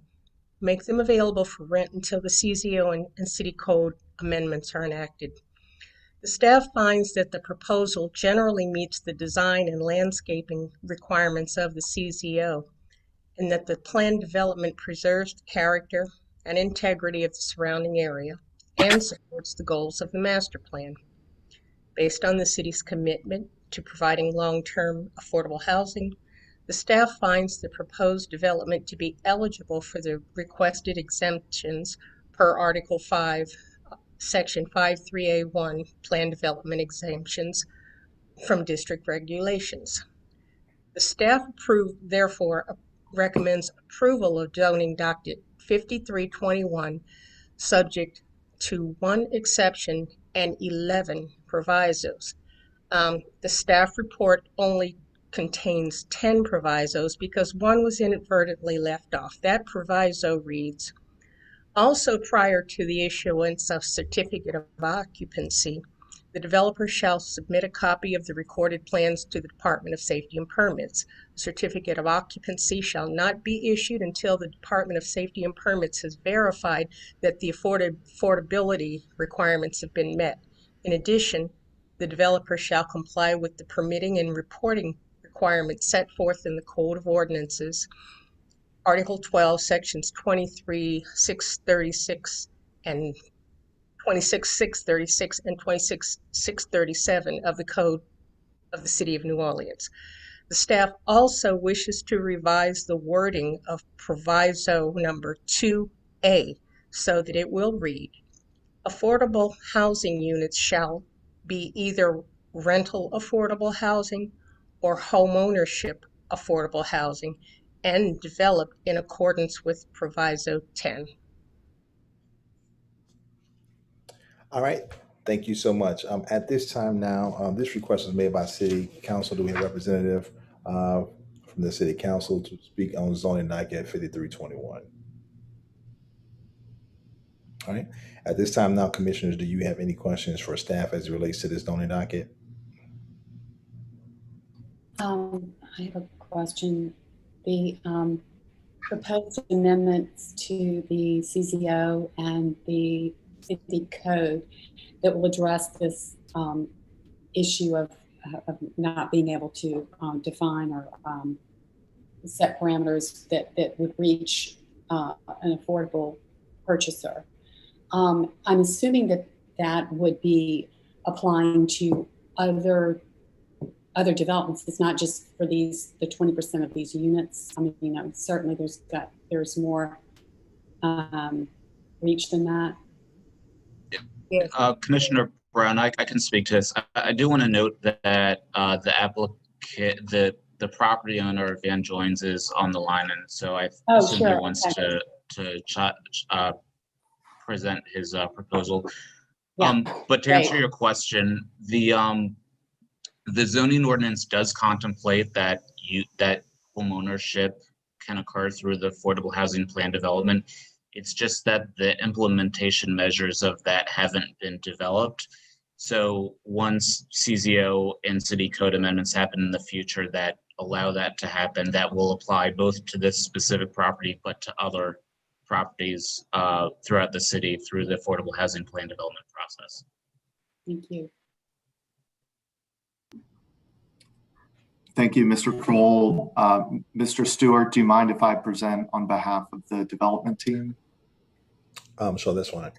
make them available for rent until the CZO and city code amendments are enacted. The staff finds that the proposal generally meets the design and landscaping requirements of the CZO, and that the planned development preserves the character and integrity of the surrounding area and supports the goals of the master plan. Based on the city's commitment to providing long-term affordable housing, the staff finds the proposed development to be eligible for the requested exemptions per Article 5, Section 53A1, Plan Development Exemptions from district regulations. The staff therefore recommends approval of zoning docket 5321, subject to 1 exception and 11 provisos. The staff report only contains 10 provisos because one was inadvertently left off. That proviso reads, also prior to the issuance of certificate of occupancy, the developer shall submit a copy of the recorded plans to the Department of Safety and Permits. The certificate of occupancy shall not be issued until the Department of Safety and Permits has verified that the affordability requirements have been met. In addition, the developer shall comply with the permitting and reporting requirements set forth in the Code of Ordinances, Article 12, Sections 23,636 and 26,636 and 26,637 of the Code of the City of New Orleans. The staff also wishes to revise the wording of proviso number 2A so that it will read, affordable housing units shall be either rental affordable housing or homeownership affordable housing and developed in accordance with proviso 10. All right, thank you so much. At this time now, this request was made by City Council. Do we have a representative from the City Council to speak on zoning docket 5321? All right, at this time now, Commissioners, do you have any questions for staff as it relates to this zoning docket? I have a question. The proposed amendments to the CZO and the city code that will address this issue of not being able to define or set parameters that would reach an affordable purchaser. I'm assuming that would be applying to other developments. It's not just for the 20% of these units. I mean, certainly there's more reach than that. Yes. Commissioner Brown, I can speak to this. I do want to note that the applicant, the property owner Van Joins is on the line, and so I assume he wants to present his proposal. Yeah. But to answer your question, the zoning ordinance does contemplate that home ownership can occur through the affordable housing plan development. It's just that the implementation measures of that haven't been developed. So once CZO and city code amendments happen in the future that allow that to happen, that will apply both to this specific property, but to other properties throughout the city through the affordable housing plan development process. Thank you. Thank you, Mr. Kroll. Mr. Stewart, do you mind if I present on behalf of the development team? Sure, that's fine.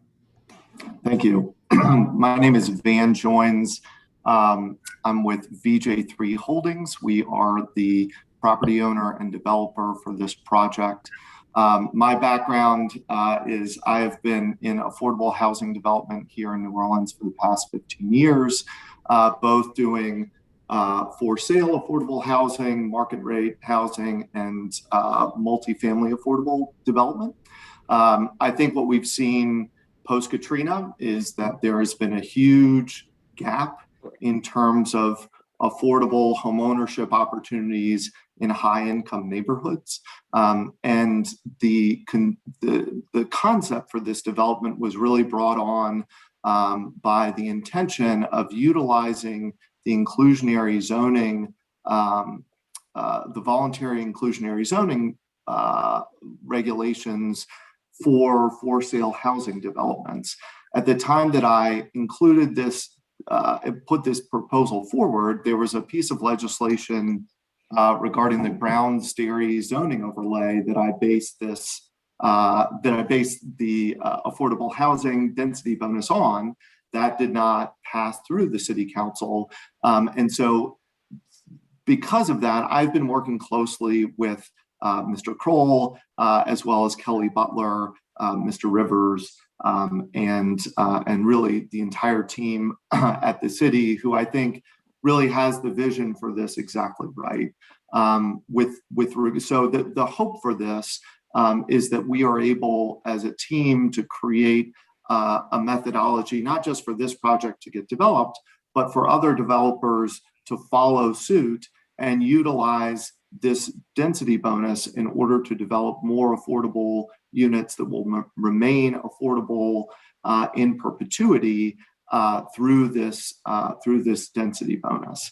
Thank you. My name is Van Joins. I'm with VJ3 Holdings. We are the property owner and developer for this project. My background is I have been in affordable housing development here in New Orleans for the past 15 years, both doing for sale affordable housing, market rate housing, and multifamily affordable development. I think what we've seen post-Katrina is that there has been a huge gap in terms of affordable homeownership opportunities in high-income neighborhoods. And the concept for this development was really brought on by the intention of utilizing the inclusionary zoning, the voluntary inclusionary zoning regulations for sale housing developments. At the time that I included this, put this proposal forward, there was a piece of legislation regarding the Browns Dairy zoning overlay that I based this, the affordable housing density bonus on. that did not pass through the city council. And so because of that, I've been working closely with Mr. Kroll, as well as Kelly Butler, Mr. Rivers, and really the entire team at the city, who I think really has the vision for this exactly right. So the hope for this is that we are able as a team to create a methodology, not just for this project to get developed, but for other developers to follow suit and utilize this density bonus in order to develop more affordable units that will remain affordable in perpetuity through this density bonus.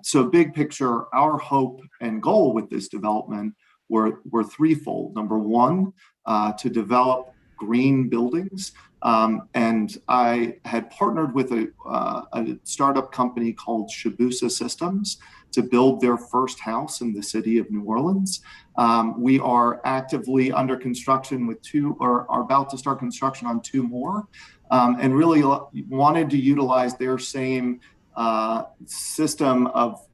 So big picture, our hope and goal with this development were threefold. Number one, to develop green buildings. And I had partnered with a startup company called Shibuya Systems to build their first house in the city of New Orleans. We are actively under construction with two, or are about to start construction on two more, and really wanted to utilize their same system of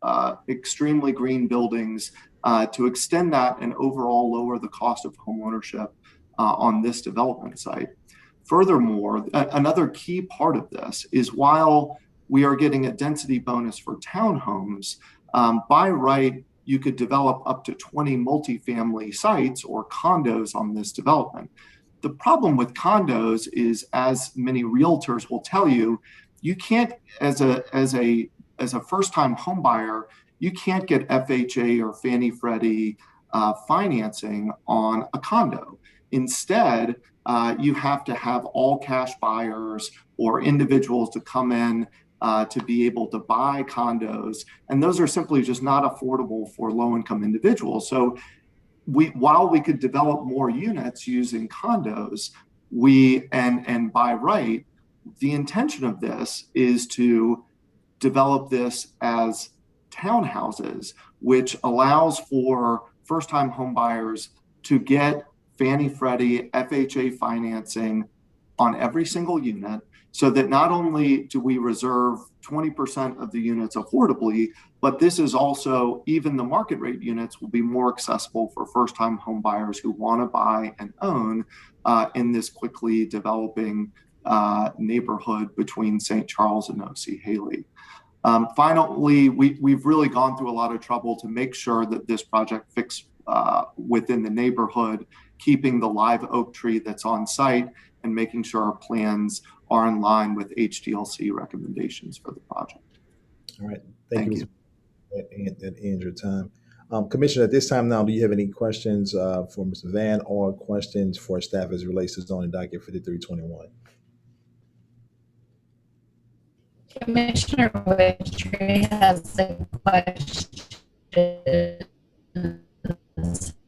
extremely green buildings to extend that and overall lower the cost of homeownership on this development site. Furthermore, another key part of this is while we are getting a density bonus for townhomes, by right, you could develop up to 20 multifamily sites or condos on this development. The problem with condos is, as many realtors will tell you, you can't, as a first-time home buyer, you can't get FHA or Fannie Freddie financing on a condo. Instead, you have to have all cash buyers or individuals to come in to be able to buy condos. And those are simply just not affordable for low-income individuals. So while we could develop more units using condos, and by right, the intention of this is to develop this as townhouses, which allows for first-time home buyers to get Fannie Freddie FHA financing on every single unit, so that not only do we reserve 20% of the units affordably, but this is also, even the market rate units will be more accessible for first-time home buyers who want to buy and own in this quickly developing neighborhood between St. Charles and O.C. Haley. Finally, we've really gone through a lot of trouble to make sure that this project fits within the neighborhood, keeping the live oak tree that's on site and making sure our plans are in line with HDLC recommendations for the project. All right, thank you. That ends your time. Commissioner, at this time now, do you have any questions for Mr. Van or questions for staff as it relates to zoning docket 5321? Commissioner Witry has a question.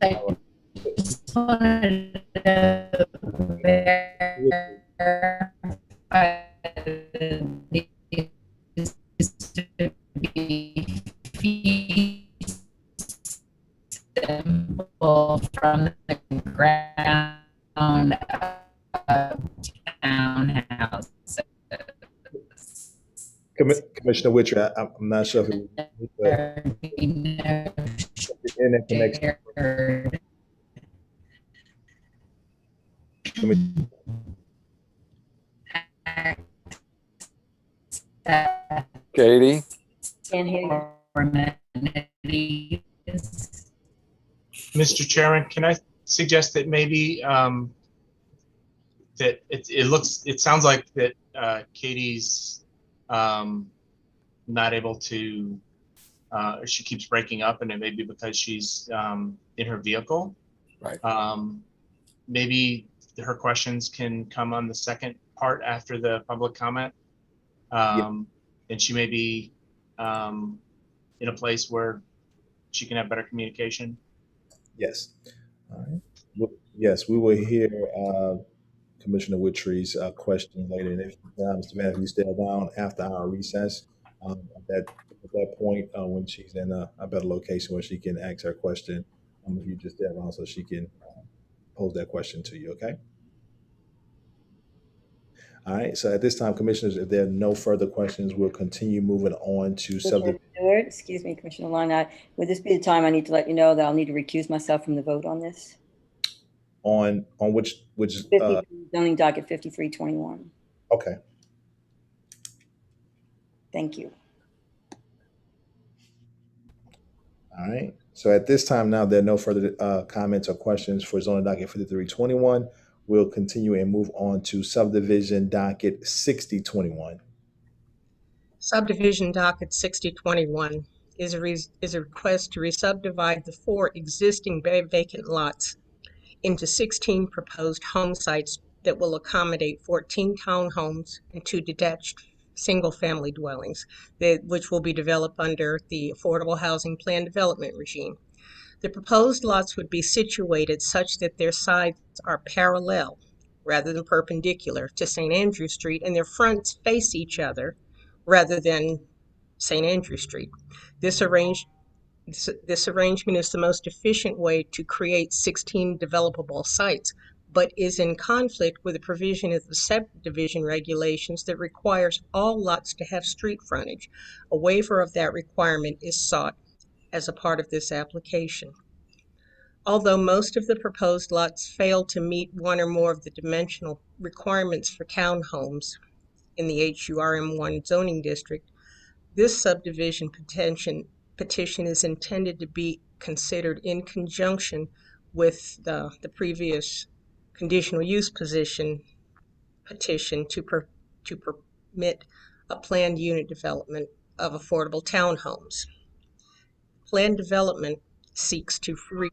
I just wanted to verify these to be feasible from the ground of townhouses. Commissioner Witcher, I'm not sure if the internet connection. Katie? Can't hear you. Mr. Chairman, can I suggest that maybe that it sounds like that Katie's not able to, she keeps breaking up, and it may be because she's in her vehicle. Right. Maybe her questions can come on the second part after the public comment. And she may be in a place where she can have better communication. Yes. All right. Yes, we will hear Commissioner Witry's question later. And if Mr. Van, if you stay down after our recess, at that point, when she's in a better location where she can ask her question, if you just stay around so she can pose that question to you, okay? All right, so at this time, commissioners, if there are no further questions, we'll continue moving on to subdivision. Stewart, excuse me, Commissioner Long, would this be the time I need to let you know that I'll need to recuse myself from the vote on this? On which Zoning docket 5321. okay. Thank you. All right. So at this time now, there are no further comments or questions for zoning docket 5321. We'll continue and move on to subdivision docket 6021. Subdivision docket 6021 is a request to re-subdivide the 4 existing vacant lots into 16 proposed home sites that will accommodate 14 townhomes and 2 detached single-family dwellings, which will be developed under the Affordable Housing Plan Development regime. The proposed lots would be situated such that their sides are parallel rather than perpendicular to St. Andrew Street, and their fronts face each other rather than St. Andrew Street. This arrangement is the most efficient way to create 16 developable sites, but is in conflict with the provision of the subdivision regulations that requires all lots to have street frontage. A waiver of that requirement is sought as a part of this application. Although most of the proposed lots fail to meet one or more of the dimensional requirements for townhomes in the HURM1 zoning district, this subdivision petition is intended to be considered in conjunction with the previous conditional use petition to permit a planned unit development of affordable townhomes. Planned development seeks to create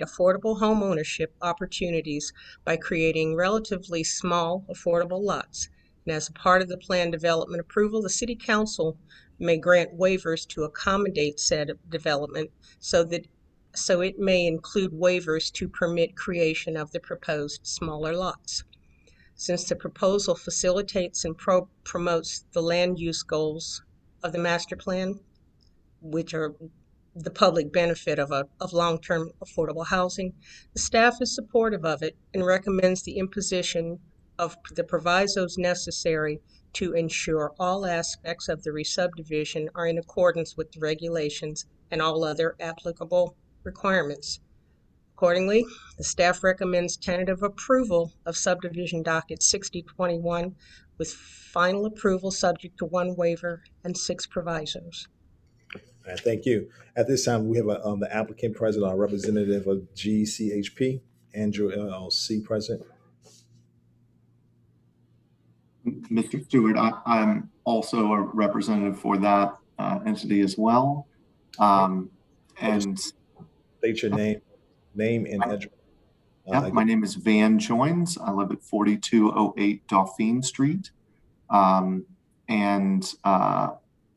affordable home ownership opportunities by creating relatively small affordable lots. And as a part of the planned development approval, the City Council may grant waivers to accommodate said development so it may include waivers to permit creation of the proposed smaller lots. Since the proposal facilitates and promotes the land use goals of the master plan, which are the public benefit of long-term affordable housing, the staff is supportive of it and recommends the imposition of the provisos necessary to ensure all aspects of the re-subdivision are in accordance with the regulations and all other applicable requirements. Accordingly, the staff recommends tentative approval of subdivision docket 6021 with final approval subject to 1 waiver and 6 provisos. All right, thank you. At this time, we have the applicant present, our representative of GCHP, Andrew LLC present. Mr. Stewart, I'm also a representative for that entity as well. And state your name and address. My name is Van Joins. I live at 4208 Dauphine Street, and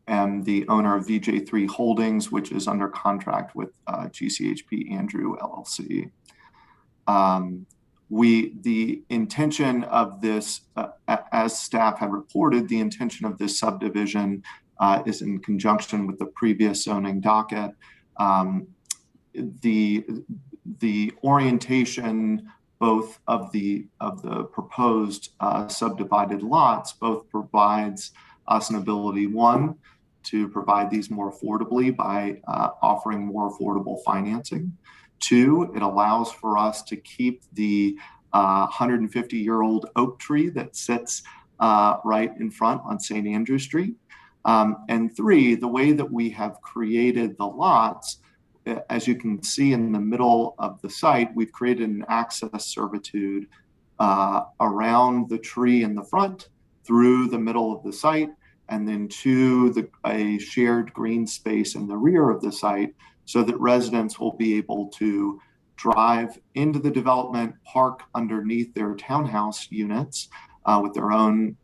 am the owner of VJ3 Holdings, which is under contract with GCHP Andrew LLC. The intention of this, as staff have reported, the intention of this subdivision is in conjunction with the previous zoning docket. The orientation both of the proposed subdivided lots both provides us an ability, 1, to provide these more affordably by offering more affordable financing. 2, it allows for us to keep the 150-year-old oak tree that sits right in front on St. Andrew Street. And 3, the way that we have created the lots, as you can see in the middle of the site, we've created an access servitude around the tree in the front, through the middle of the site, and then to a shared green space in the rear of the site, so that residents will be able to drive into the development, park underneath their townhouse units with their own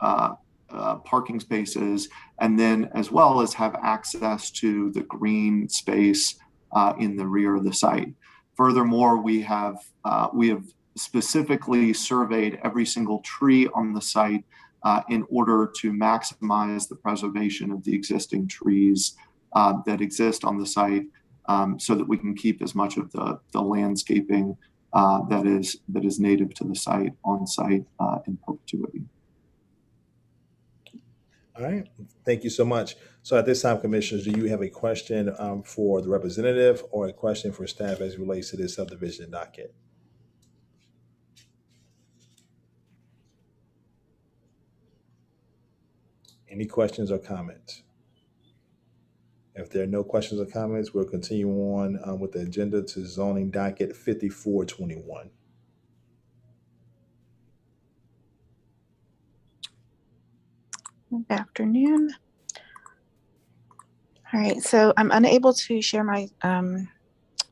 parking spaces, and then as well as have access to the green space in the rear of the site. Furthermore, we have specifically surveyed every single tree on the site in order to maximize the preservation of the existing trees that exist on the site, so that we can keep as much of the landscaping that is native to the site, on site in perpetuity. All right, thank you so much. So at this time, commissioners, do you have a question for the representative or a question for staff as it relates to this subdivision docket? Any questions or comments? If there are no questions or comments, we'll continue on with the agenda to zoning docket 5421. Good afternoon. All right, so I'm unable to share my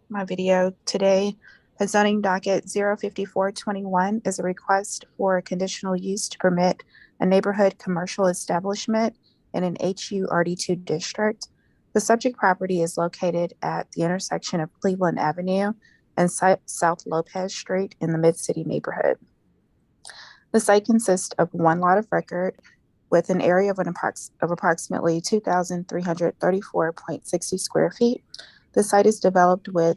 my video today. The zoning docket 05421 is a request for a conditional use to permit a neighborhood commercial establishment in an HURD2 district. The subject property is located at the intersection of Cleveland Avenue and South Lopez Street in the Mid-City neighborhood. The site consists of one lot of record with an area of approximately 2,334.60 square feet. The site is developed with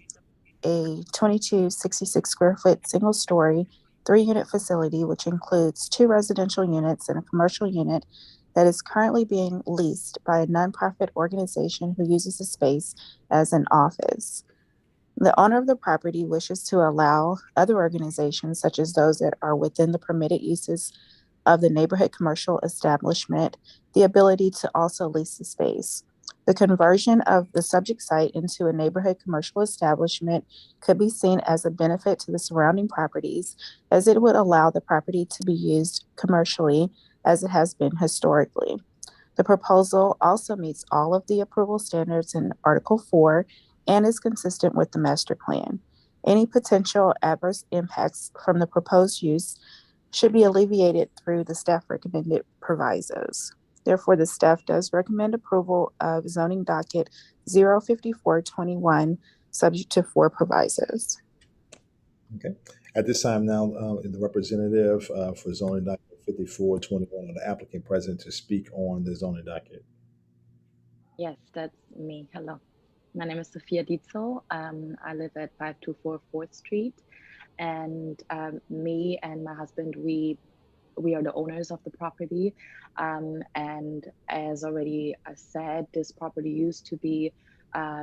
a 2266 square foot single story, 3-unit facility, which includes 2 residential units and a commercial unit that is currently being leased by a nonprofit organization who uses the space as an office. The owner of the property wishes to allow other organizations, such as those that are within the permitted uses of the neighborhood commercial establishment, the ability to also lease the space. The conversion of the subject site into a neighborhood commercial establishment could be seen as a benefit to the surrounding properties, as it would allow the property to be used commercially as it has been historically. The proposal also meets all of the approval standards in Article 4 and is consistent with the master plan. Any potential adverse impacts from the proposed use should be alleviated through the staff recommended provisos. Therefore, the staff does recommend approval of zoning docket 05421, subject to 4 provisos. Okay. At this time now, the representative for zoning docket 5421, the applicant present to speak on the zoning docket. Yes, that's me. Hello. My name is Sophia Dietzel. I live at 524 4th Street. And me and my husband, we are the owners of the property. And as already said, this property used to be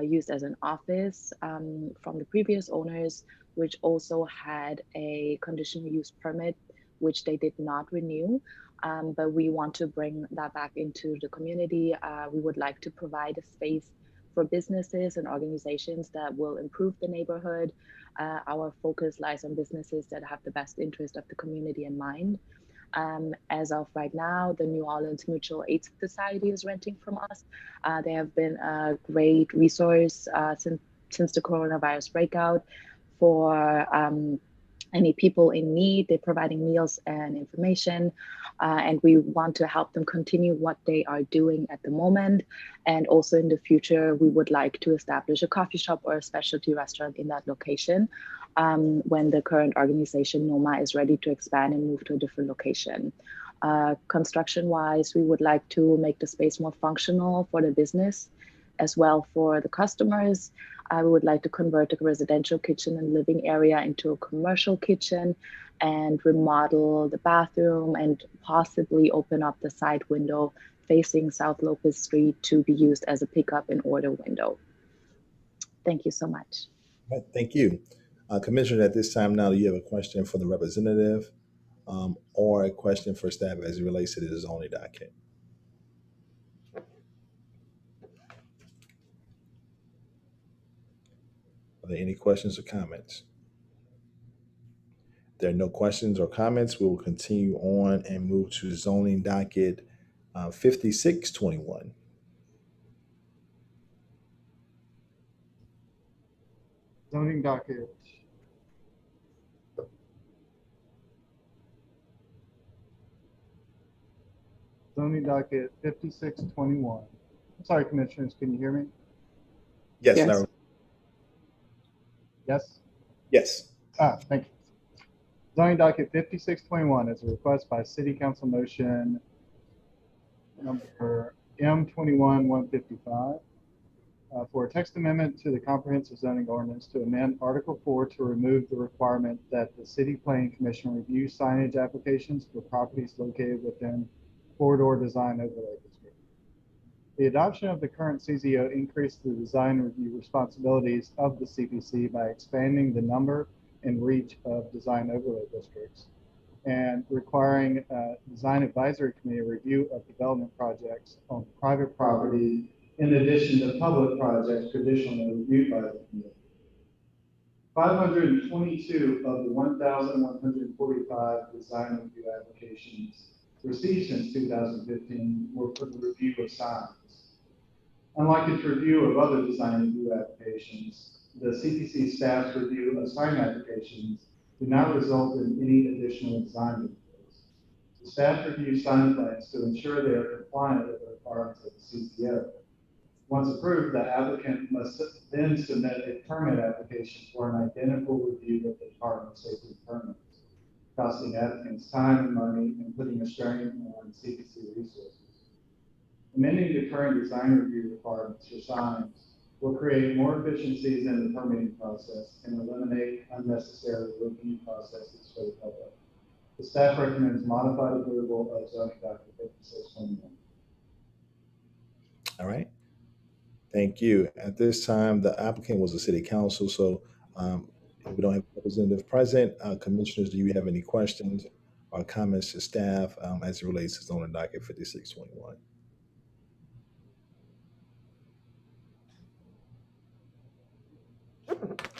used as an office from the previous owners, which also had a conditional use permit, which they did not renew. But we want to bring that back into the community. We would like to provide a space for businesses and organizations that will improve the neighborhood. Our focus lies on businesses that have the best interest of the community in mind. As of right now, the New Orleans Mutual Aid Society is renting from us. They have been a great resource since the coronavirus breakout for any people in need. They're providing meals and information, and we want to help them continue what they are doing at the moment. And also in the future, we would like to establish a coffee shop or a specialty restaurant in that location when the current organization, NOMA, is ready to expand and move to a different location. Construction-wise, we would like to make the space more functional for the business as well for the customers. I would like to convert the residential kitchen and living area into a commercial kitchen and remodel the bathroom and possibly open up the side window facing South Lopez Street to be used as a pickup and order window. Thank you so much. All right, thank you. Commissioner, at this time now, do you have a question for the representative or a question for staff as it relates to the zoning docket? Are there any questions or comments? If there are no questions or comments, we will continue on and move to zoning docket 5621. Zoning docket. Zoning docket 5621. I'm sorry, commissioners, can you hear me? Yes. Yes. Larry. Yes? Yes. Thank you. Zoning docket 5621 is a request by City Council motion number M21-155 for a text amendment to the comprehensive zoning ordinance to amend Article 4 to remove the requirement that the City Planning Commission review signage applications for properties located within corridor design overlay district. The adoption of the current CZO increased the design review responsibilities of the CPC by expanding the number and reach of design overlay districts and requiring design advisory committee review of development projects on private property in addition to public projects traditionally reviewed by the committee. 522 of the 1,145 design review applications received since 2015 were for the review of signs. Unlike its review of other design review applications, the CPC staff's review of sign applications do not result in any additional design reviews. The staff reviews sign plans to ensure they are compliant with the requirements of the CZO. Once approved, the applicant must then submit a permit application for an identical review with the Department of Safety permits, costing applicants time and money and putting a strain on CPC resources. Amending the current design review requirements for signs will create more efficiencies in the permitting process and eliminate unnecessary review processes for the public. The staff recommends modified approval of zoning document 5621. All right. Thank you. At this time, the applicant was the city council, so if we don't have a representative present, commissioners, do you have any questions or comments to staff as it relates to zoning docket 5621?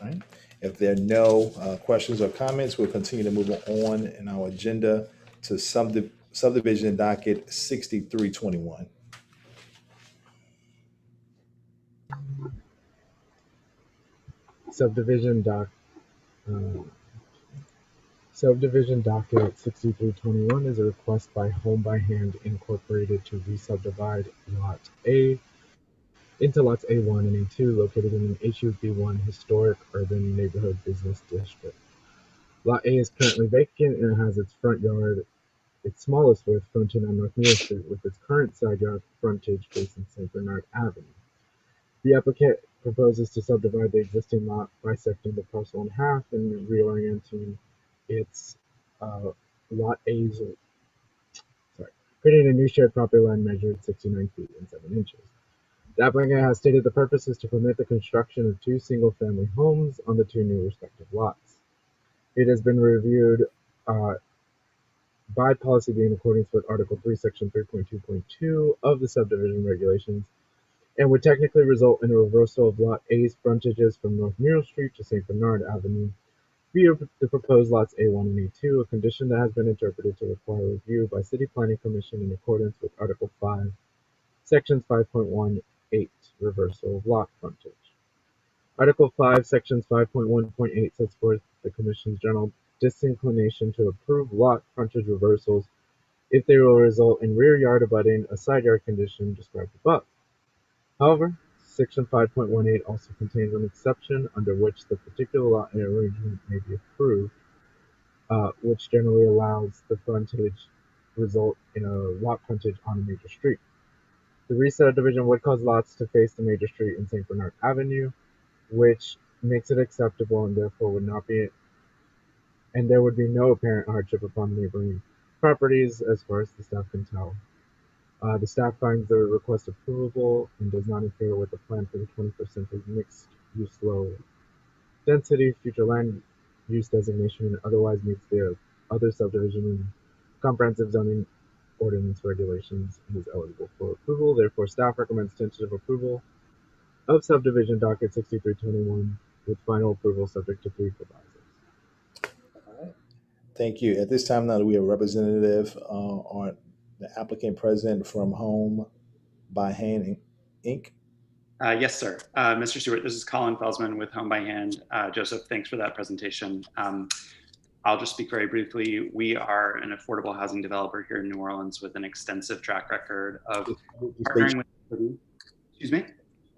All right. If there are no questions or comments, we'll continue to move on in our agenda to subdivision docket 6321. Subdivision Docket 6321 is a request by Home by Hand Incorporated to re-subdivide Lot A into lots A1 and A2 located in an HUB1 historic urban neighborhood business district. Lot A is currently vacant and it has its front yard, its smallest width, fronting on North Neal Street with its current side yard frontage facing St. Bernard Avenue. The applicant proposes to subdivide the existing lot, bisecting the parcel in half and reorienting its lot A's, creating a new shared property line measured 69 feet and 7 inches. The applicant has stated the purpose is to permit the construction of 2 single-family homes on the 2 new respective lots. It has been reviewed by Policy B in accordance with Article 3, Section 3.2.2 of the subdivision regulations, and would technically result in a reversal of Lot A's frontages from North Neal Street to St. Bernard Avenue via the proposed lots A1 and A2, a condition that has been interpreted to require review by City Planning Commission in accordance with Article 5, Sections 5.18, reversal of lot frontage. Article 5, Sections 5.1.8 sets forth the Commission's general disinclination to approve lot frontage reversals if they will result in rear yard abutting a side yard condition described above. However, Section 5.18 also contains an exception under which the particular lot arrangement may be approved, which generally allows the frontage result in a lot frontage on a major street. The re-subdivision would cause lots to face the major street in St. Bernard Avenue, which makes it acceptable and therefore would not be, and there would be no apparent hardship upon neighboring properties as far as the staff can tell. The staff finds the request approvable and does not interfere with the plan for the 20% of mixed-use low density future land use designation and otherwise meets the other subdivision and comprehensive zoning ordinance regulations and is eligible for approval. Therefore, staff recommends tentative approval of subdivision docket 6321 with final approval subject to 3 provisos. Thank you. At this time, now that we have a representative or the applicant present from Home by Hand Inc. Yes, sir. Mr. Stewart, this is Colin Felsman with Home by Hand. Joseph, thanks for that presentation. I'll just speak very briefly. We are an affordable housing developer here in New Orleans with an extensive track record of partnering with, excuse me?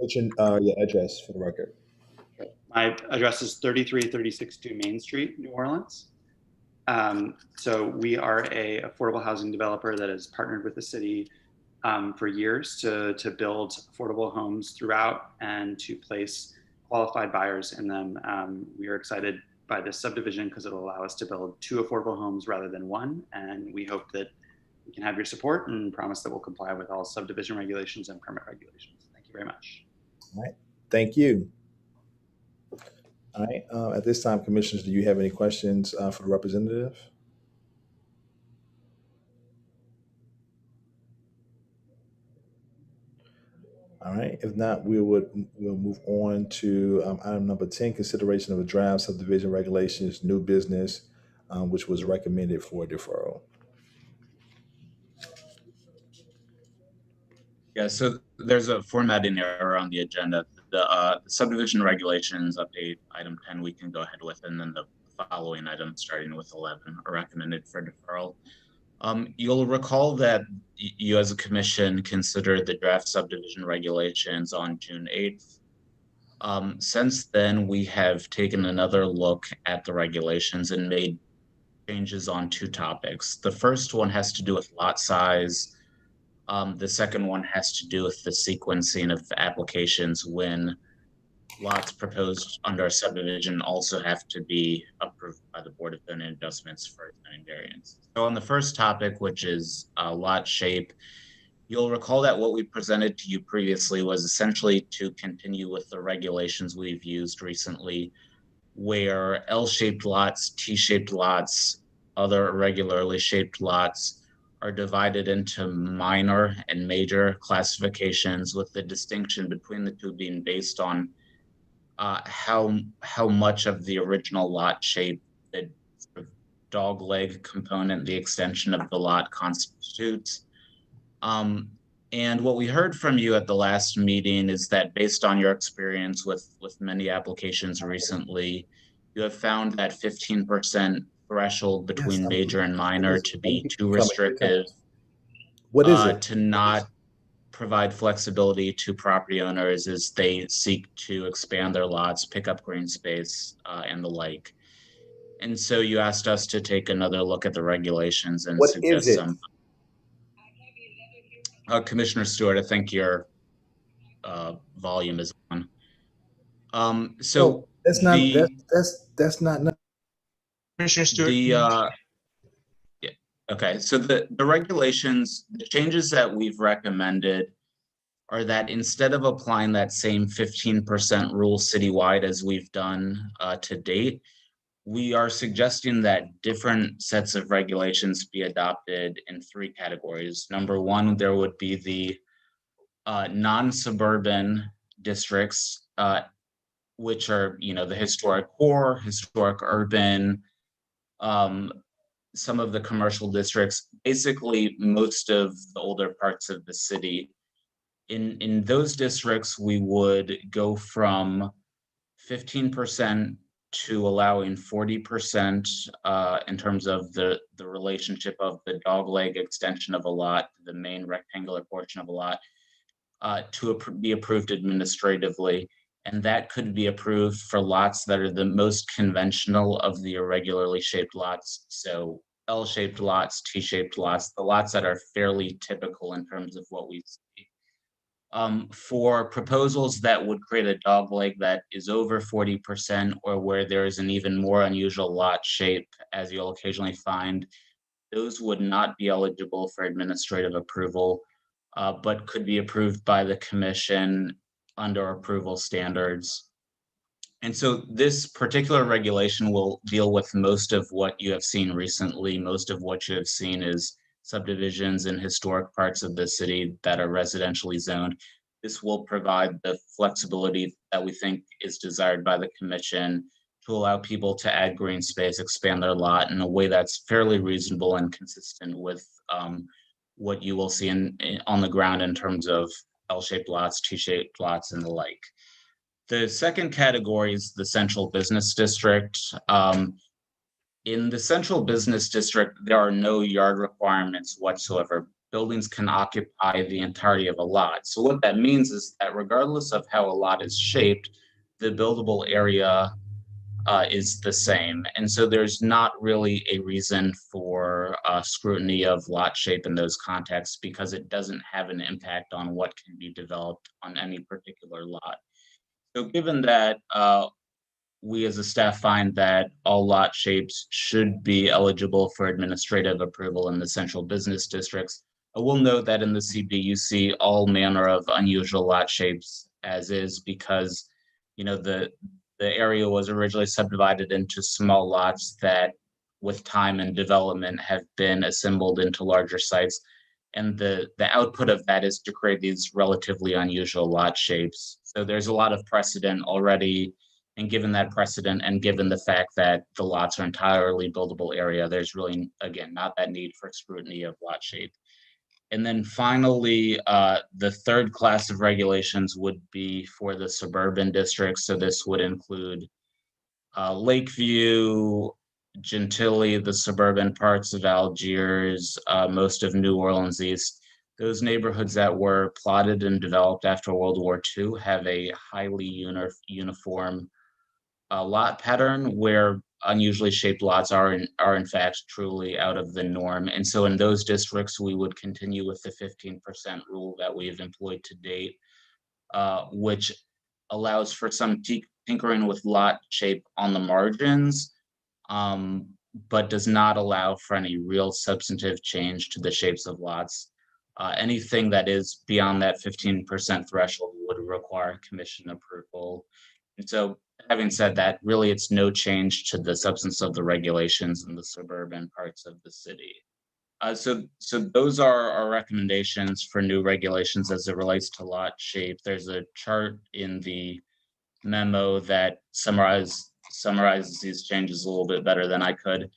Your address for the record. My address is 3332 Main Street, New Orleans. So we are a affordable housing developer that has partnered with the city for years to build affordable homes throughout and to place qualified buyers in them. We are excited by this subdivision because it'll allow us to build 2 affordable homes rather than 1. And we hope that we can have your support and promise that we'll comply with all subdivision regulations and permit regulations. Thank you very much. All right, thank you. All right, at this time, commissioners, do you have any questions for the representative? All right, if not, we'll move on to item number 10, consideration of a draft subdivision regulations, new business, which was recommended for deferral. Yeah, so there's a formatting error on the agenda. The subdivision regulations update item 10 we can go ahead with, and then the following items starting with 11 are recommended for deferral. You'll recall that you as a commission considered the draft subdivision regulations on June 8th. Since then, we have taken another look at the regulations and made changes on 2 topics. The first one has to do with lot size. The second one has to do with the sequencing of applications when lots proposed under a subdivision also have to be approved by the Board of Zoning Adjustments for zoning variance. So on the first topic, which is lot shape, you'll recall that what we presented to you previously was essentially to continue with the regulations we've used recently, where L-shaped lots, T-shaped lots, other irregularly shaped lots are divided into minor and major classifications, with the distinction between the 2 being based on how much of the original lot shape, the sort of dog leg component, the extension of the lot constitutes. And what we heard from you at the last meeting is that based on your experience with many applications recently, you have found that 15% threshold between major and minor to be too restrictive. What is it? To not provide flexibility to property owners as they seek to expand their lots, pick up green space, and the like. And so you asked us to take another look at the regulations and suggest some. Commissioner Stewart, I think your volume is on. So that's not that's not. Commissioner Stewart. Yeah. Okay. So the regulations, the changes that we've recommended are that instead of applying that same 15% rule citywide as we've done to date, we are suggesting that different sets of regulations be adopted in 3 categories. Number 1, there would be the non-suburban districts, which are, the historic core, historic urban, some of the commercial districts, basically most of the older parts of the city. In those districts, we would go from 15% to allowing 40% in terms of the relationship of the dogleg extension of a lot, the main rectangular portion of a lot, to be approved administratively. And that could be approved for lots that are the most conventional of the irregularly shaped lots. So L-shaped lots, T-shaped lots, the lots that are fairly typical in terms of what we see. For proposals that would create a dogleg that is over 40% or where there is an even more unusual lot shape, as you'll occasionally find, those would not be eligible for administrative approval, but could be approved by the commission under approval standards. And so this particular regulation will deal with most of what you have seen recently. Most of what you have seen is subdivisions in historic parts of the city that are residentially zoned. This will provide the flexibility that we think is desired by the commission to allow people to add green space, expand their lot in a way that's fairly reasonable and consistent with what you will see on the ground in terms of L-shaped lots, T-shaped lots, and the like. The second category is the central business district. In the central business district, there are no yard requirements whatsoever. Buildings can occupy the entirety of a lot. So what that means is that regardless of how a lot is shaped, the buildable area is the same. And so there's not really a reason for scrutiny of lot shape in those contexts because it doesn't have an impact on what can be developed on any particular lot. So given that we as a staff find that all lot shapes should be eligible for administrative approval in the central business districts, I will note that in the CB you see all manner of unusual lot shapes as is because, you know, the area was originally subdivided into small lots that with time and development have been assembled into larger sites. And the output of that is to create these relatively unusual lot shapes. So there's a lot of precedent already. And given that precedent and given the fact that the lots are entirely buildable area, there's really, again, not that need for scrutiny of lot shape. And then finally, the third class of regulations would be for the suburban districts. So this would include Lakeview, Gentilly, the suburban parts of Algiers, most of New Orleans East. Those neighborhoods that were plotted and developed after World War II have a highly uniform lot pattern where unusually shaped lots are in fact truly out of the norm. And so in those districts, we would continue with the 15% rule that we've employed to date, which allows for some tinkering with lot shape on the margins, but does not allow for any real substantive change to the shapes of lots. Anything that is beyond that 15% threshold would require commission approval. And so having said that, really it's no change to the substance of the regulations in the suburban parts of the city. So those are our recommendations for new regulations as it relates to lot shape. There's a chart in the memo that summarizes these changes a little bit better than I could.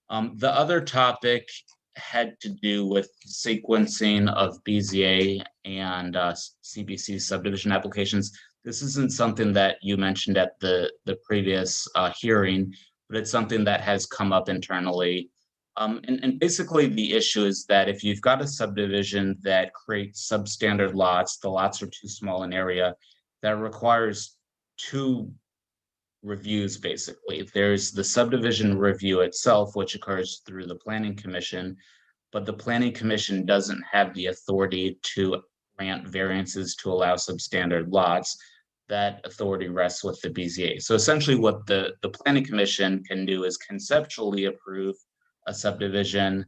The other topic had to do with sequencing of BZA and CBC subdivision applications. This isn't something that you mentioned at the previous hearing, but it's something that has come up internally. And basically the issue is that if you've got a subdivision that creates substandard lots, the lots are too small in area, that requires two reviews basically. There's the subdivision review itself, which occurs through the Planning Commission, but the Planning Commission doesn't have the authority to grant variances to allow substandard lots. That authority rests with the BZA. So essentially what the Planning Commission can do is conceptually approve a subdivision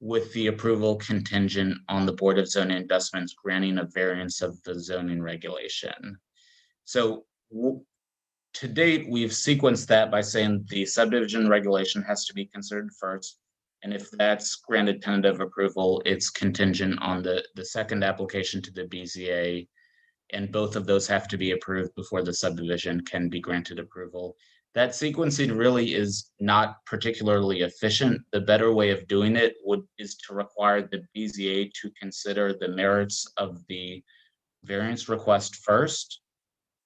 with the approval contingent on the Board of Zoning Adjustments granting a variance of the zoning regulation. So to date, we've sequenced that by saying the subdivision regulation has to be considered first. And if that's granted tentative approval, it's contingent on the second application to the BZA. And both of those have to be approved before the subdivision can be granted approval. That sequencing really is not particularly efficient. The better way of doing it is to require the BZA to consider the merits of the variance request first.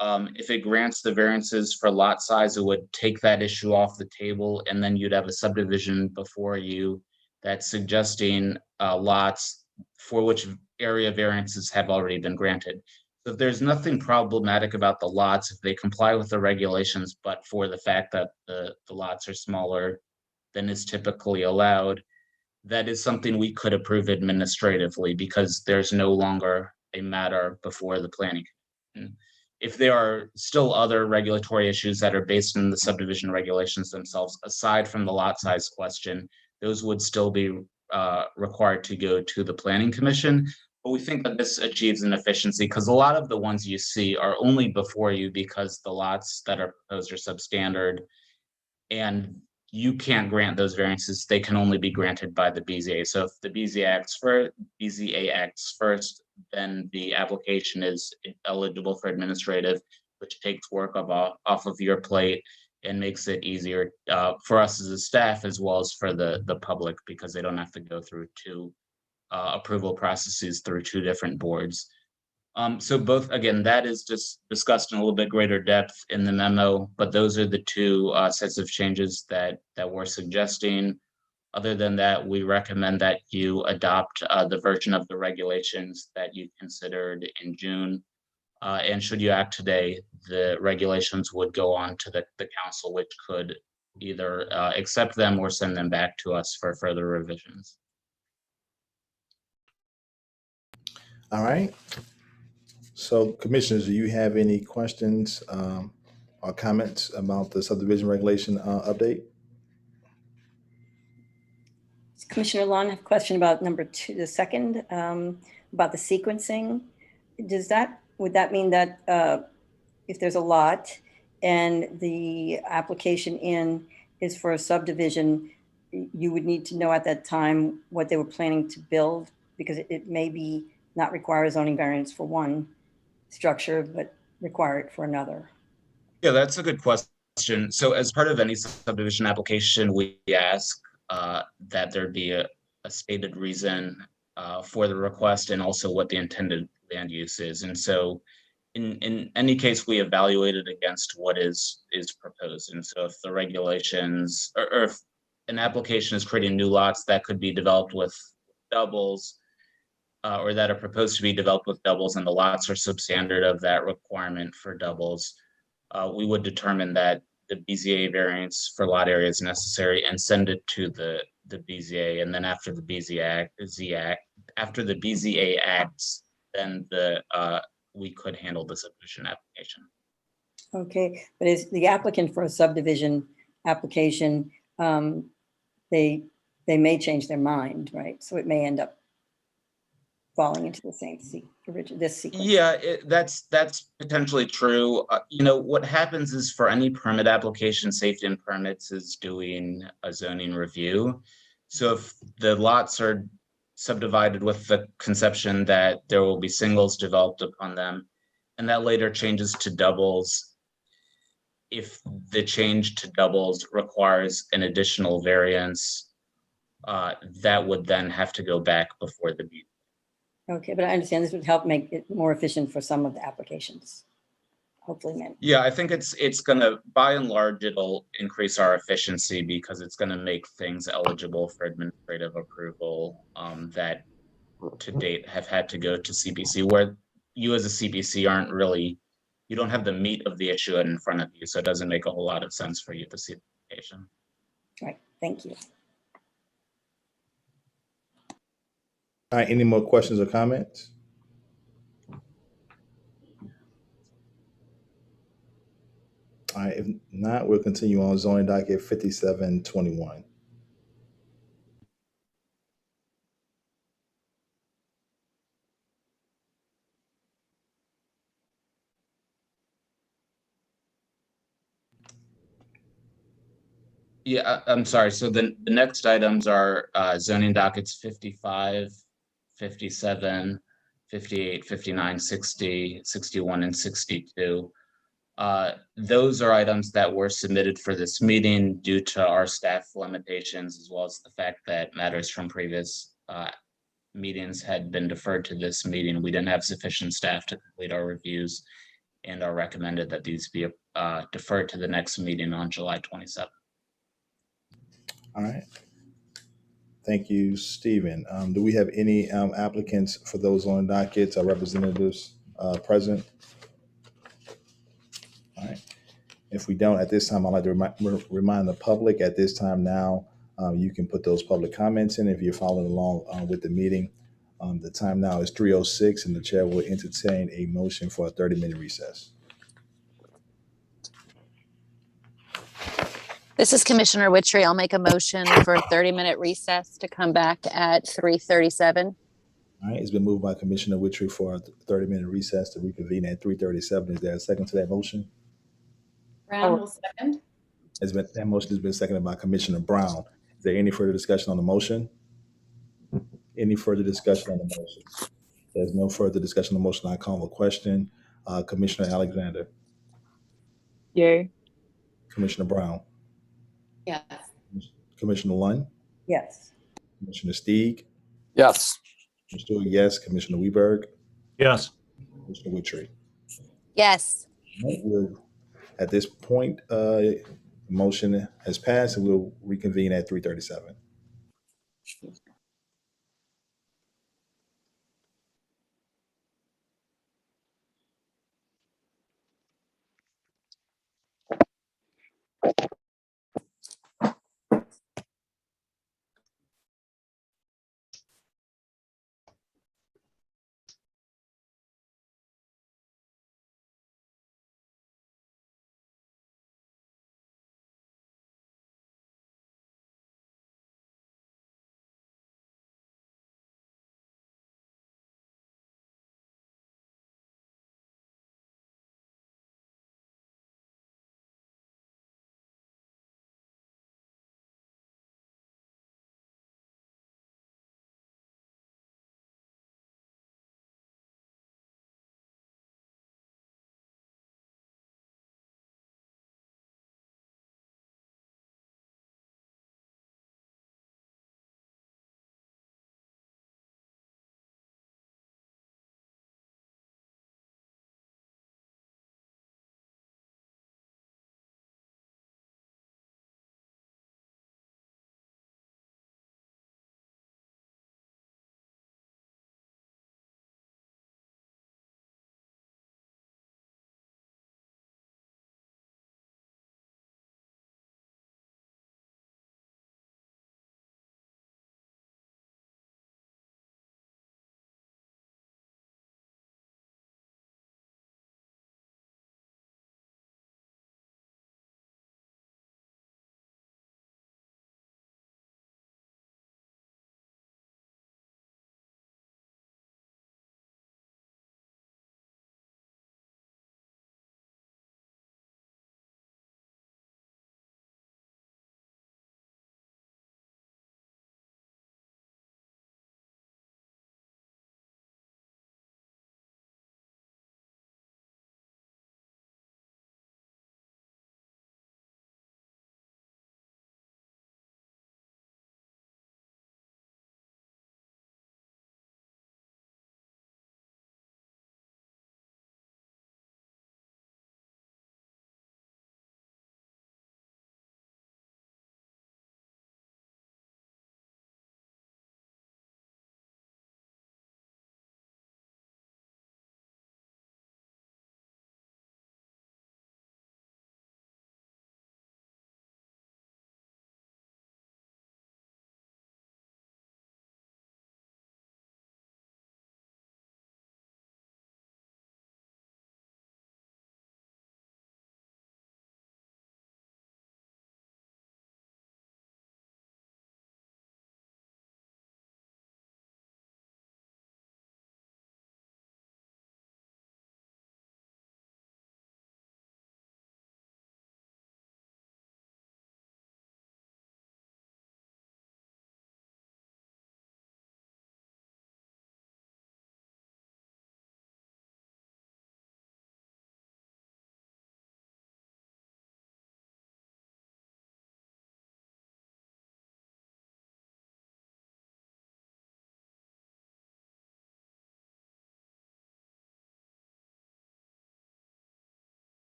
If it grants the variances for lot size, it would take that issue off the table, and then you'd have a subdivision before you that's suggesting lots for which area variances have already been granted. So if there's nothing problematic about the lots, if they comply with the regulations, but for the fact that the lots are smaller than is typically allowed, that is something we could approve administratively because there's no longer a matter before the Planning Commission. If there are still other regulatory issues that are based in the subdivision regulations themselves, aside from the lot size question, those would still be required to go to the Planning Commission. But we think that this achieves an efficiency because a lot of the ones you see are only before you because the lots that are proposed are substandard and you can't grant those variances. They can only be granted by the BZA. So if the BZA acts first, then the application is eligible for administrative, which takes work off of your plate and makes it easier for us as a staff as well as for the public because they don't have to go through two approval processes through two different boards. So both, again, that is just discussed in a little bit greater depth in the memo, but those are the two sets of changes that we're suggesting. Other than that, we recommend that you adopt the version of the regulations that you considered in June. And should you act today, the regulations would go on to the council, which could either accept them or send them back to us for further revisions. All right. So commissioners, do you have any questions or comments about the subdivision regulation update? Commissioner Lund, I have a question about number 2, the second, about the sequencing. Would that mean that if there's a lot and the application is for a subdivision, you would need to know at that time what they were planning to build, because it may be not require a zoning variance for one structure, but require it for another? Yeah, that's a good question. So as part of any subdivision application, we ask that there be a stated reason for the request and also what the intended land use is. And so in any case, we evaluate it against what is proposed. And so if the regulations or if an application is creating new lots that could be developed with doubles or that are proposed to be developed with doubles and the lots are substandard of that requirement for doubles, we would determine that the BZA variance for lot area is necessary and send it to the BZA. And then after the BZA acts, then we could handle the subdivision application. Okay, but is the applicant for a subdivision application, they may change their mind, right? So it may end up falling into the same this sequence. Yeah, that's potentially true. What happens is for any permit application, Safety and Permits is doing a zoning review. So if the lots are subdivided with the conception that there will be singles developed upon them, and that later changes to doubles, if the change to doubles requires an additional variance, that would then have to go back before the BZA. Okay, but I understand this would help make it more efficient for some of the applications, hopefully many. Yeah, I think it's gonna, by and large, it'll increase our efficiency because it's gonna make things eligible for administrative approval that to date have had to go to CPC, where you as a CPC you don't have the meat of the issue in front of you, so it doesn't make a whole lot of sense for you to see the application. Right, thank you. All right, any more questions or comments? All right, if not, we'll continue on zoning docket 5721. Yeah, I'm sorry. So the next items are zoning dockets 55, 57, 58, 59, 60, 61, and 62. Those are items that were submitted for this meeting due to our staff limitations, as well as the fact that matters from previous meetings had been deferred to this meeting. We didn't have sufficient staff to complete our reviews and are recommended that these be deferred to the next meeting on July 27th. All right. Thank you, Stephen. Do we have any applicants for those on dockets or representatives present? All right. If we don't at this time, I'd like to remind the public at this time now, you can put those public comments in if you're following along with the meeting. The time now is 3:06 and the chair will entertain a motion for a 30-minute recess. This is Commissioner Witry. I'll make a motion for a 30-minute recess to come back at 3:37. All right, it's been moved by Commissioner Witry for a 30-minute recess to reconvene at 3:37. Is there a second to that motion? Brown will second. That motion has been seconded by Commissioner Brown. Is there any further discussion on the motion? Any further discussion on the motion? There's no further discussion on the motion. I call a question. Commissioner Alexander. Yay. Commissioner Brown. Yes. Commissioner Lund. Yes. Commissioner Stieg. Yes. Mr. Stewart, yes. Commissioner Weberg. Yes. Commissioner Witry. Yes. At this point, the motion has passed and we'll reconvene at 3:37.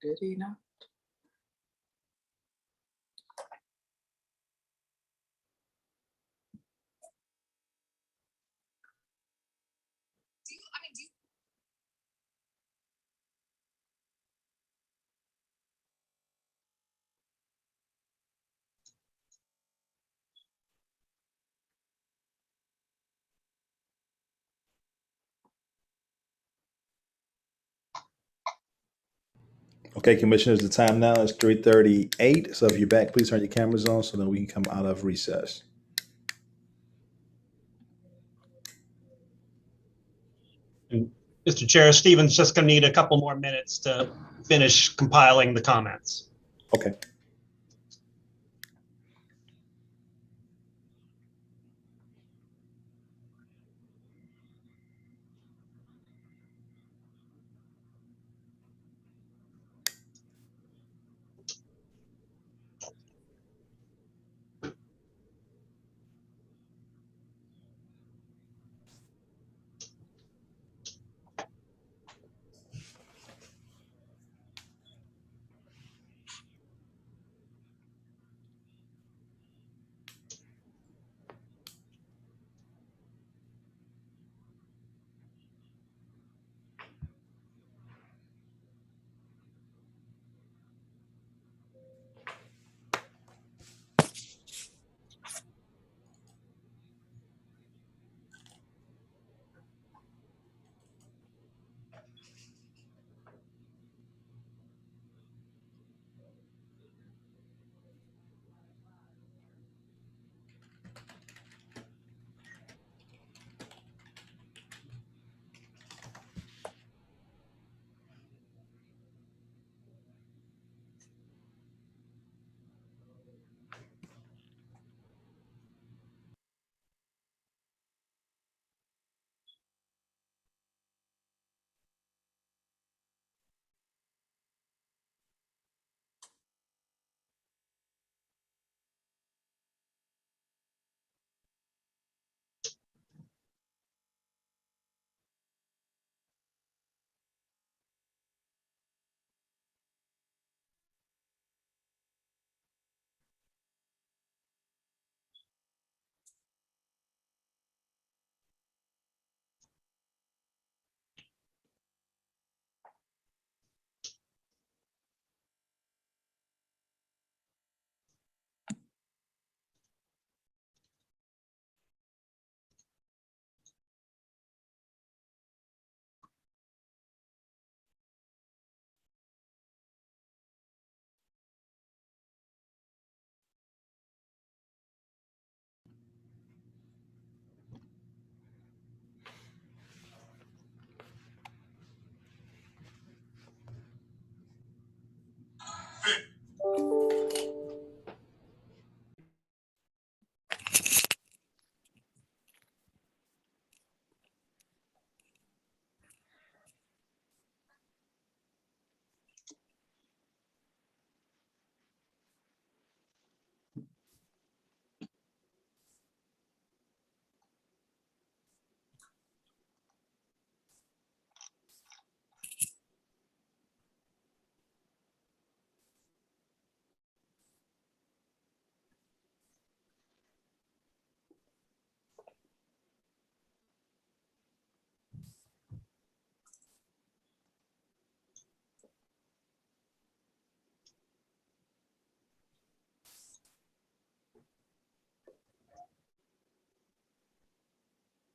Did he not? Okay, commissioners, the time now is 3:38. So if you're back, please turn your cameras on so that we can come out of recess. And Mr. Chair, Stephen's just going to need a couple more minutes to finish compiling the comments. Okay.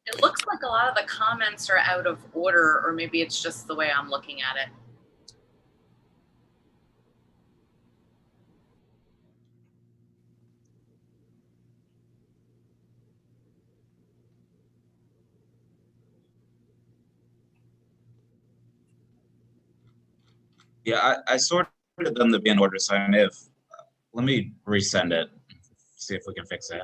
It looks like a lot of the comments are out of order, or maybe it's just the way I'm looking at it. Yeah, I sorted them to be in order, so I may have, let me resend it, see if we can fix it.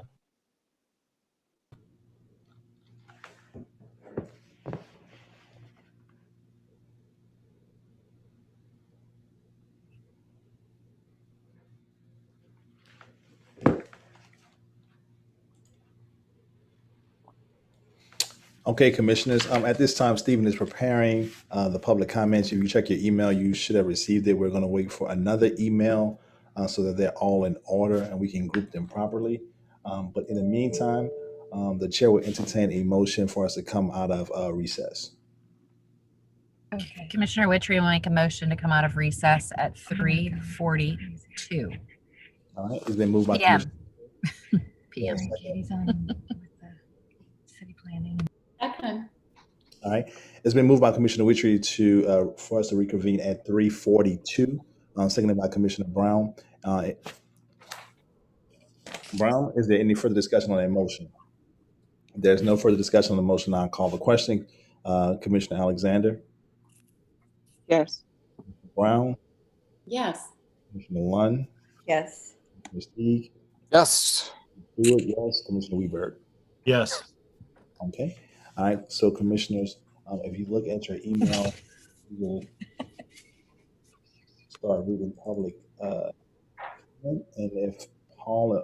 Okay, commissioners, at this time, Stephen is preparing the public comments. If you check your email, you should have received it. We're going to wait for another email so that they're all in order and we can group them properly. But in the meantime, the chair will entertain a motion for us to come out of recess. Okay. Commissioner Witry will make a motion to come out of recess at 3:42. All right, it's been moved by PM. PM. Katie's on with the city planning. Second. All right, it's been moved by Commissioner Witry to for us to reconvene at 3:42. Seconded by Commissioner Brown. Brown, is there any further discussion on that motion? If there's no further discussion on the motion, I'll call the question. Commissioner Alexander? Yes. Brown? Yes. Commissioner Lund? Yes. Commissioner Teague? Yes. Stewart, yes. Commissioner Weberg? Yes. Okay. All right. So, commissioners, if you look at your email, you will start reading public. And if Paula,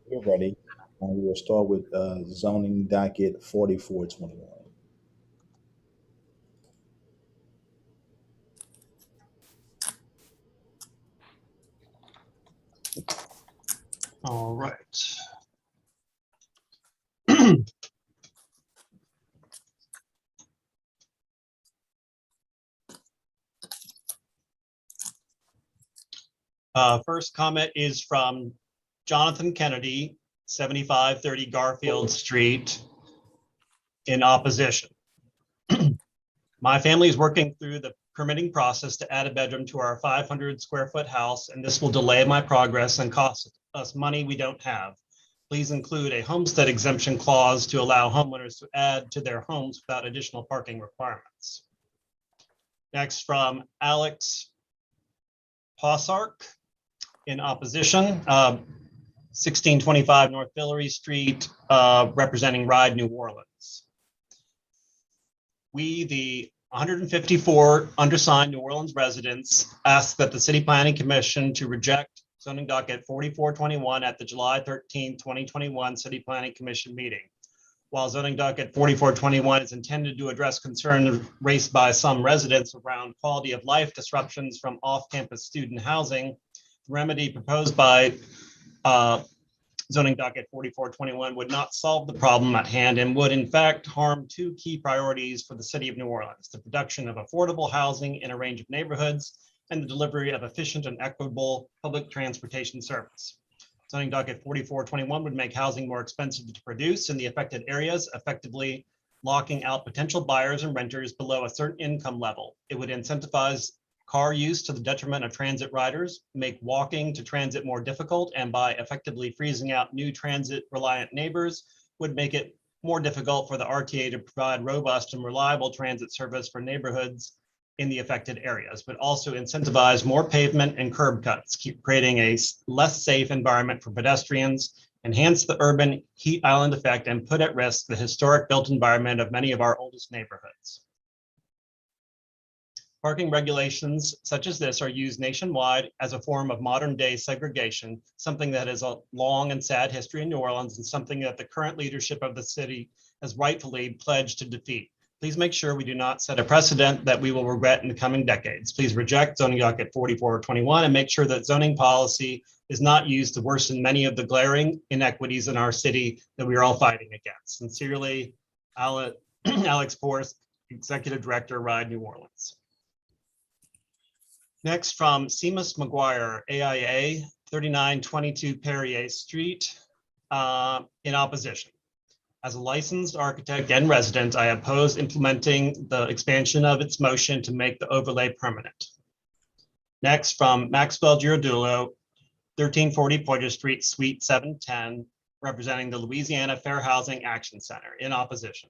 you're ready, we will start with zoning docket 4421. All right. First comment is from Jonathan Kennedy, 7530 Garfield Street, in opposition. My family is working through the permitting process to add a bedroom to our 500 square foot house, and this will delay my progress and cost us money we don't have. Please include a homestead exemption clause to allow homeowners to add to their homes without additional parking requirements. Next, from Alex Possark, in opposition, 1625 North Villery Street, representing Ride New Orleans. We, the 154 undersigned New Orleans residents, ask that the City Planning Commission to reject zoning docket 4421 at the July 13, 2021 City Planning Commission meeting. While zoning docket 4421 is intended to address concerns raised by some residents around quality of life disruptions from off-campus student housing, the remedy proposed by zoning docket 4421 would not solve the problem at hand and would in fact harm two key priorities for the city of New Orleans: the production of affordable housing in a range of neighborhoods and the delivery of efficient and equitable public transportation service. Zoning docket 4421 would make housing more expensive to produce in the affected areas, effectively locking out potential buyers and renters below a certain income level. It would incentivize car use to the detriment of transit riders, make walking to transit more difficult, and by effectively freezing out new transit-reliant neighbors, would make it more difficult for the RTA to provide robust and reliable transit service for neighborhoods in the affected areas, but also incentivize more pavement and curb cuts, creating a less safe environment for pedestrians, enhance the urban heat island effect, and put at risk the historic built environment of many of our oldest neighborhoods. Parking regulations such as this are used nationwide as a form of modern day segregation, something that has a long and sad history in New Orleans and something that the current leadership of the city has rightfully pledged to defeat. Please make sure we do not set a precedent that we will regret in the coming decades. Please reject zoning docket 4421 and make sure that zoning policy is not used to worsen many of the glaring inequities in our city that we are all fighting against. Sincerely, Alex Forrest, Executive Director, Ride New Orleans. Next, from Seamus McGuire, AIA, 3922 Perrier Street, in opposition. As a licensed architect and resident, I oppose implementing the expansion of its motion to make the overlay permanent. Next, from Maxwell Giardulo, 1340 Poydras Street, Suite 710, representing the Louisiana Fair Housing Action Center, in opposition.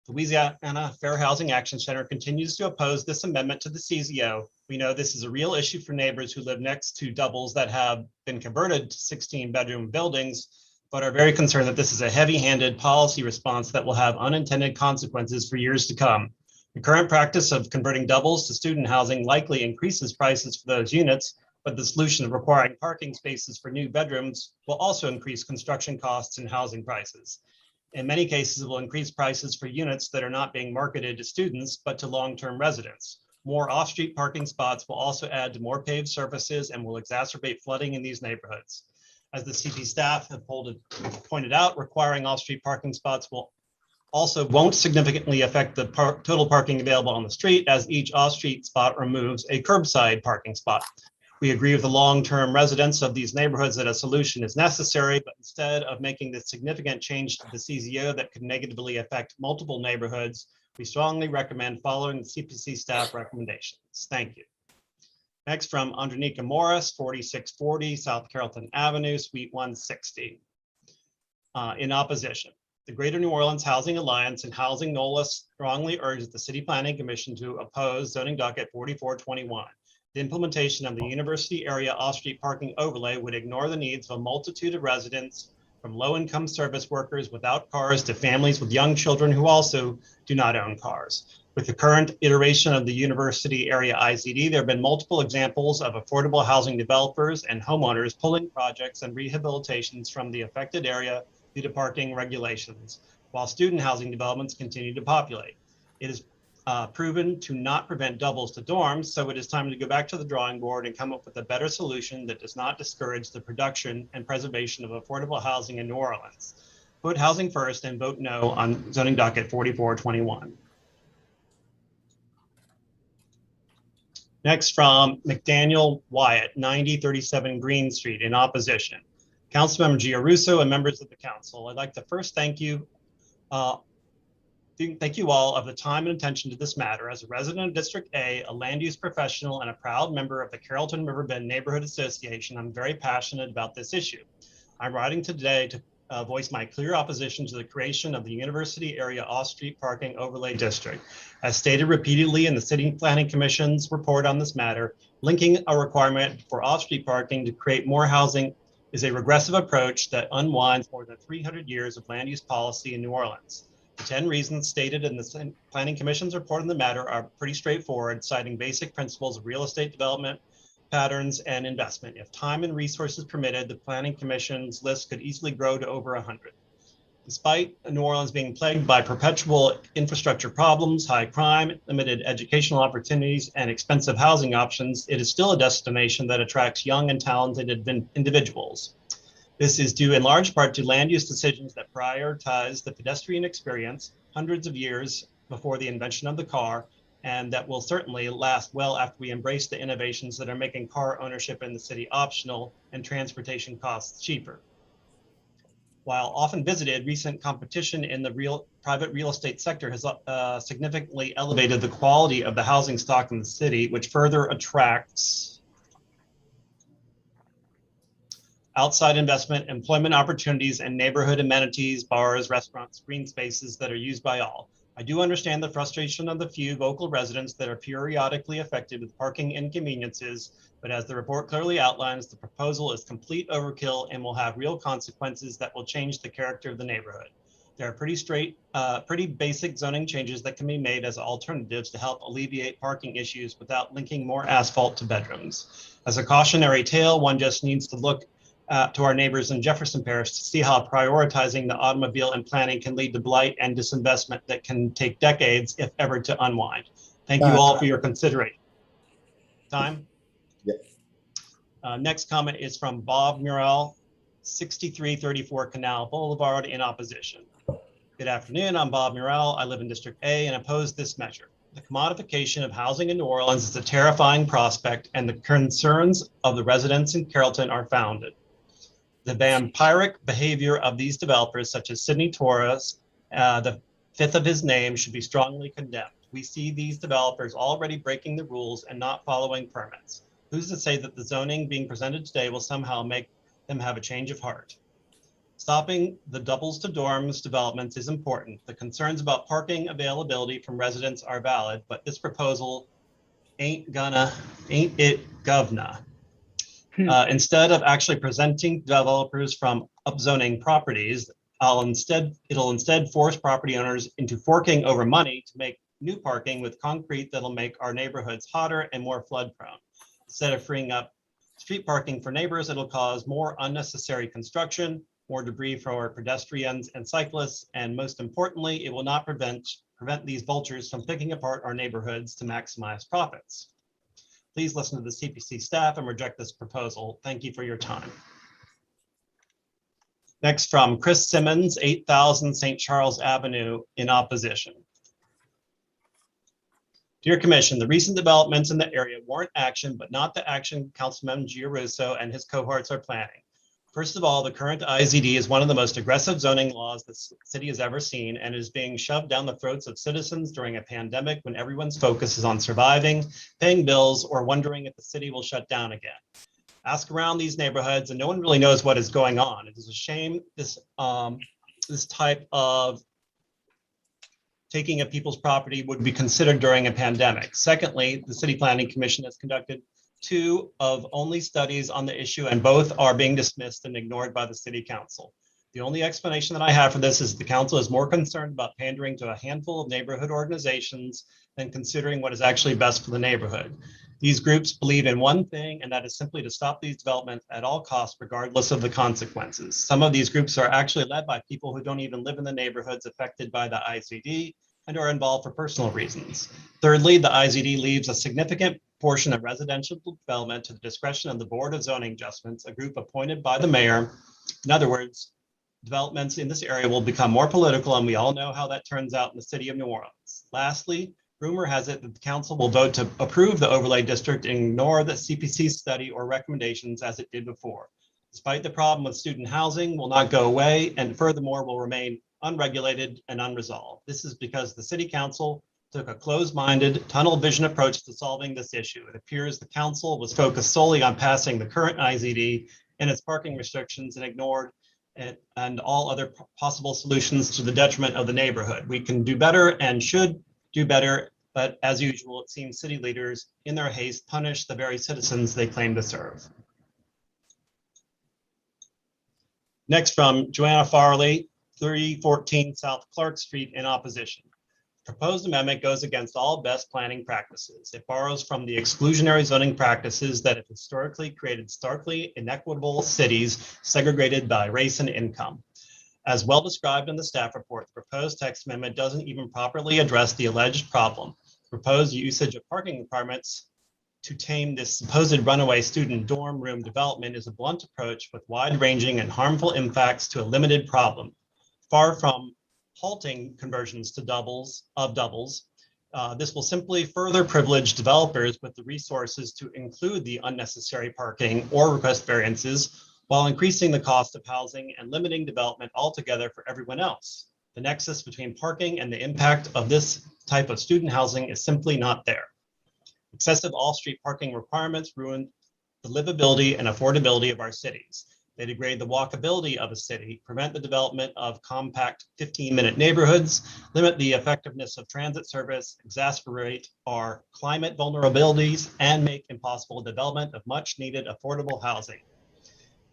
Louisiana Fair Housing Action Center continues to oppose this amendment to the CZO. We know this is a real issue for neighbors who live next to doubles that have been converted to 16-bedroom buildings, but are very concerned that this is a heavy-handed policy response that will have unintended consequences for years to come. The current practice of converting doubles to student housing likely increases prices for those units, but the solution of requiring parking spaces for new bedrooms will also increase construction costs and housing prices. In many cases, it will increase prices for units that are not being marketed to students, but to long-term residents. More off-street parking spots will also add to more paved surfaces and will exacerbate flooding in these neighborhoods. As the CP staff have pointed out, requiring off-street parking spots won't significantly affect the total parking available on the street, as each off-street spot removes a curbside parking spot. We agree with the long-term residents of these neighborhoods that a solution is necessary, but instead of making this significant change to the CZO that could negatively affect multiple neighborhoods, we strongly recommend following the CPC staff recommendations. Thank you. Next, from Andronika Morris, 4640 South Carrollton Avenue, Suite 160. In opposition, the Greater New Orleans Housing Alliance and Housing NOLA strongly urges the City Planning Commission to oppose zoning docket 4421. The implementation of the university area off-street parking overlay would ignore the needs of a multitude of residents, from low-income service workers without cars to families with young children who also do not own cars. With the current iteration of the university area ICD, there have been multiple examples of affordable housing developers and homeowners pulling projects and rehabilitations from the affected area due to parking regulations, while student housing developments continue to populate. It is proven to not prevent doubles to dorms, so it is time to go back to the drawing board and come up with a better solution that does not discourage the production and preservation of affordable housing in New Orleans. Put housing first and vote no on zoning docket 4421. Next, from McDaniel Wyatt, 9037 Green Street, in opposition. Councilmember Giarrusso and members of the council, I'd like to first thank you all of the time and attention to this matter. As a resident of District A, a land use professional, and a proud member of the Carrollton Riverbend Neighborhood Association, I'm very passionate about this issue. I'm writing today to voice my clear opposition to the creation of the University Area Off-Street Parking Overlay District. As stated repeatedly in the City Planning Commission's report on this matter, linking a requirement for off-street parking to create more housing is a regressive approach that unwinds more than 300 years of land use policy in New Orleans. The 10 reasons stated in the Planning Commission's report on the matter are pretty straightforward, citing basic principles of real estate development, patterns, and investment. If time and resources permitted, the Planning Commission's list could easily grow to over 100. Despite New Orleans being plagued by perpetual infrastructure problems, high crime, limited educational opportunities, and expensive housing options, it is still a destination that attracts young and talented individuals. This is due in large part to land use decisions that prioritize the pedestrian experience hundreds of years before the invention of the car, and that will certainly last well after we embrace the innovations that are making car ownership in the city optional and transportation costs cheaper. While often visited, recent competition in the private real estate sector has significantly elevated the quality of the housing stock in the city, which further attracts outside investment, employment opportunities, and neighborhood amenities, bars, restaurants, green spaces that are used by all. I do understand the frustration of the few local residents that are periodically affected with parking inconveniences, but as the report clearly outlines, the proposal is complete overkill and will have real consequences that will change the character of the neighborhood. There are pretty basic zoning changes that can be made as alternatives to help alleviate parking issues without linking more asphalt to bedrooms. As a cautionary tale, one just needs to look to our neighbors in Jefferson Parish to see how prioritizing the automobile and planning can lead to blight and disinvestment that can take decades, if ever, to unwind. Thank you all for your consideration. Time? Yep. Next comment is from Bob Murrell, 6334 Canal Boulevard, in opposition. Good afternoon, I'm Bob Murrell. I live in District A and oppose this measure. The commodification of housing in New Orleans is a terrifying prospect, and the concerns of the residents in Carrollton are founded. The vampiric behavior of these developers, such as Sidney Torres, the fifth of his name, should be strongly condemned. We see these developers already breaking the rules and not following permits. Who's to say that the zoning being presented today will somehow make them have a change of heart? Stopping the doubles to dorms developments is important. The concerns about parking availability from residents are valid, but this proposal ain't it govna. Instead of actually presenting developers from upzoning properties, it'll instead force property owners into forking over money to make new parking with concrete that'll make our neighborhoods hotter and more flood prone. Instead of freeing up street parking for neighbors, it'll cause more unnecessary construction, more debris for pedestrians and cyclists, and most importantly, it will not prevent these vultures from picking apart our neighborhoods to maximize profits. Please listen to the CPC staff and reject this proposal. Thank you for your time. Next, from Chris Simmons, 8000 St. Charles Avenue, in opposition. Dear Commission, the recent developments in the area warrant action, but not the action Councilman Giarrusso and his cohorts are planning. First of all, the current IZD is one of the most aggressive zoning laws the city has ever seen and is being shoved down the throats of citizens during a pandemic when everyone's focus is on surviving, paying bills, or wondering if the city will shut down again. Ask around these neighborhoods and no one really knows what is going on. It is a shame this type of taking of people's property would be considered during a pandemic. Secondly, the City Planning Commission has conducted 2 of only studies on the issue, and both are being dismissed and ignored by the City Council. The only explanation that I have for this is the council is more concerned about pandering to a handful of neighborhood organizations than considering what is actually best for the neighborhood. These groups believe in one thing, and that is simply to stop these developments at all costs, regardless of the consequences. Some of these groups are actually led by people who don't even live in the neighborhoods affected by the IZD and are involved for personal reasons. Thirdly, the IZD leaves a significant portion of residential development to the discretion of the Board of Zoning Adjustments, a group appointed by the mayor. In other words, developments in this area will become more political, and we all know how that turns out in the city of New Orleans. Lastly, rumor has it that the council will vote to approve the overlay district and ignore the CPC study or recommendations as it did before. Despite the problem with student housing will not go away, and furthermore will remain unregulated and unresolved. This is because the city council took a closed-minded, tunnel vision approach to solving this issue. It appears the council was focused solely on passing the current IZD and its parking restrictions and ignored it and all other possible solutions to the detriment of the neighborhood. We can do better and should do better, but as usual, it seems city leaders, in their haste, punish the very citizens they claim to serve. Next, from Joanna Farley, 314 South Clark Street, in opposition. Proposed amendment goes against all best planning practices. It borrows from the exclusionary zoning practices that have historically created starkly inequitable cities segregated by race and income. As well described in the staff report, the proposed text amendment doesn't even properly address the alleged problem. Proposed usage of parking requirements to tame this supposed runaway student dorm room development is a blunt approach with wide-ranging and harmful impacts to a limited problem. Far from halting conversions to doubles, this will simply further privilege developers with the resources to include the unnecessary parking or request variances while increasing the cost of housing and limiting development altogether for everyone else. The nexus between parking and the impact of this type of student housing is simply not there. Excessive off-street parking requirements ruin the livability and affordability of our cities. They degrade the walkability of a city, prevent the development of compact 15-minute neighborhoods, limit the effectiveness of transit service, exacerbate our climate vulnerabilities, and make impossible development of much-needed affordable housing.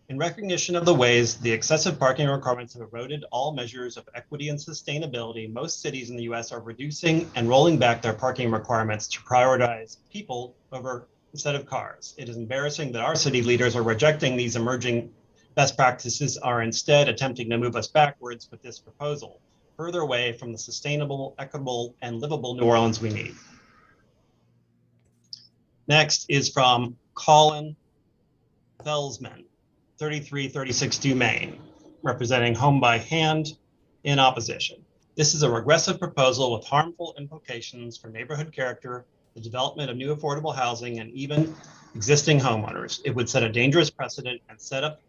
In recognition of the ways the excessive parking requirements have eroded all measures of equity and sustainability, most cities in the US are reducing and rolling back their parking requirements to prioritize people instead of cars. It is embarrassing that our city leaders are rejecting these emerging best practices, are instead attempting to move us backwards with this proposal, further away from the sustainable, equitable, and livable New Orleans we need. Next is from Colin Felsman, 3336 Dumaine, representing Home by Hand, in opposition. This is a regressive proposal with harmful implications for neighborhood character, the development of new affordable housing, and even existing homeowners. It would set a dangerous precedent and set up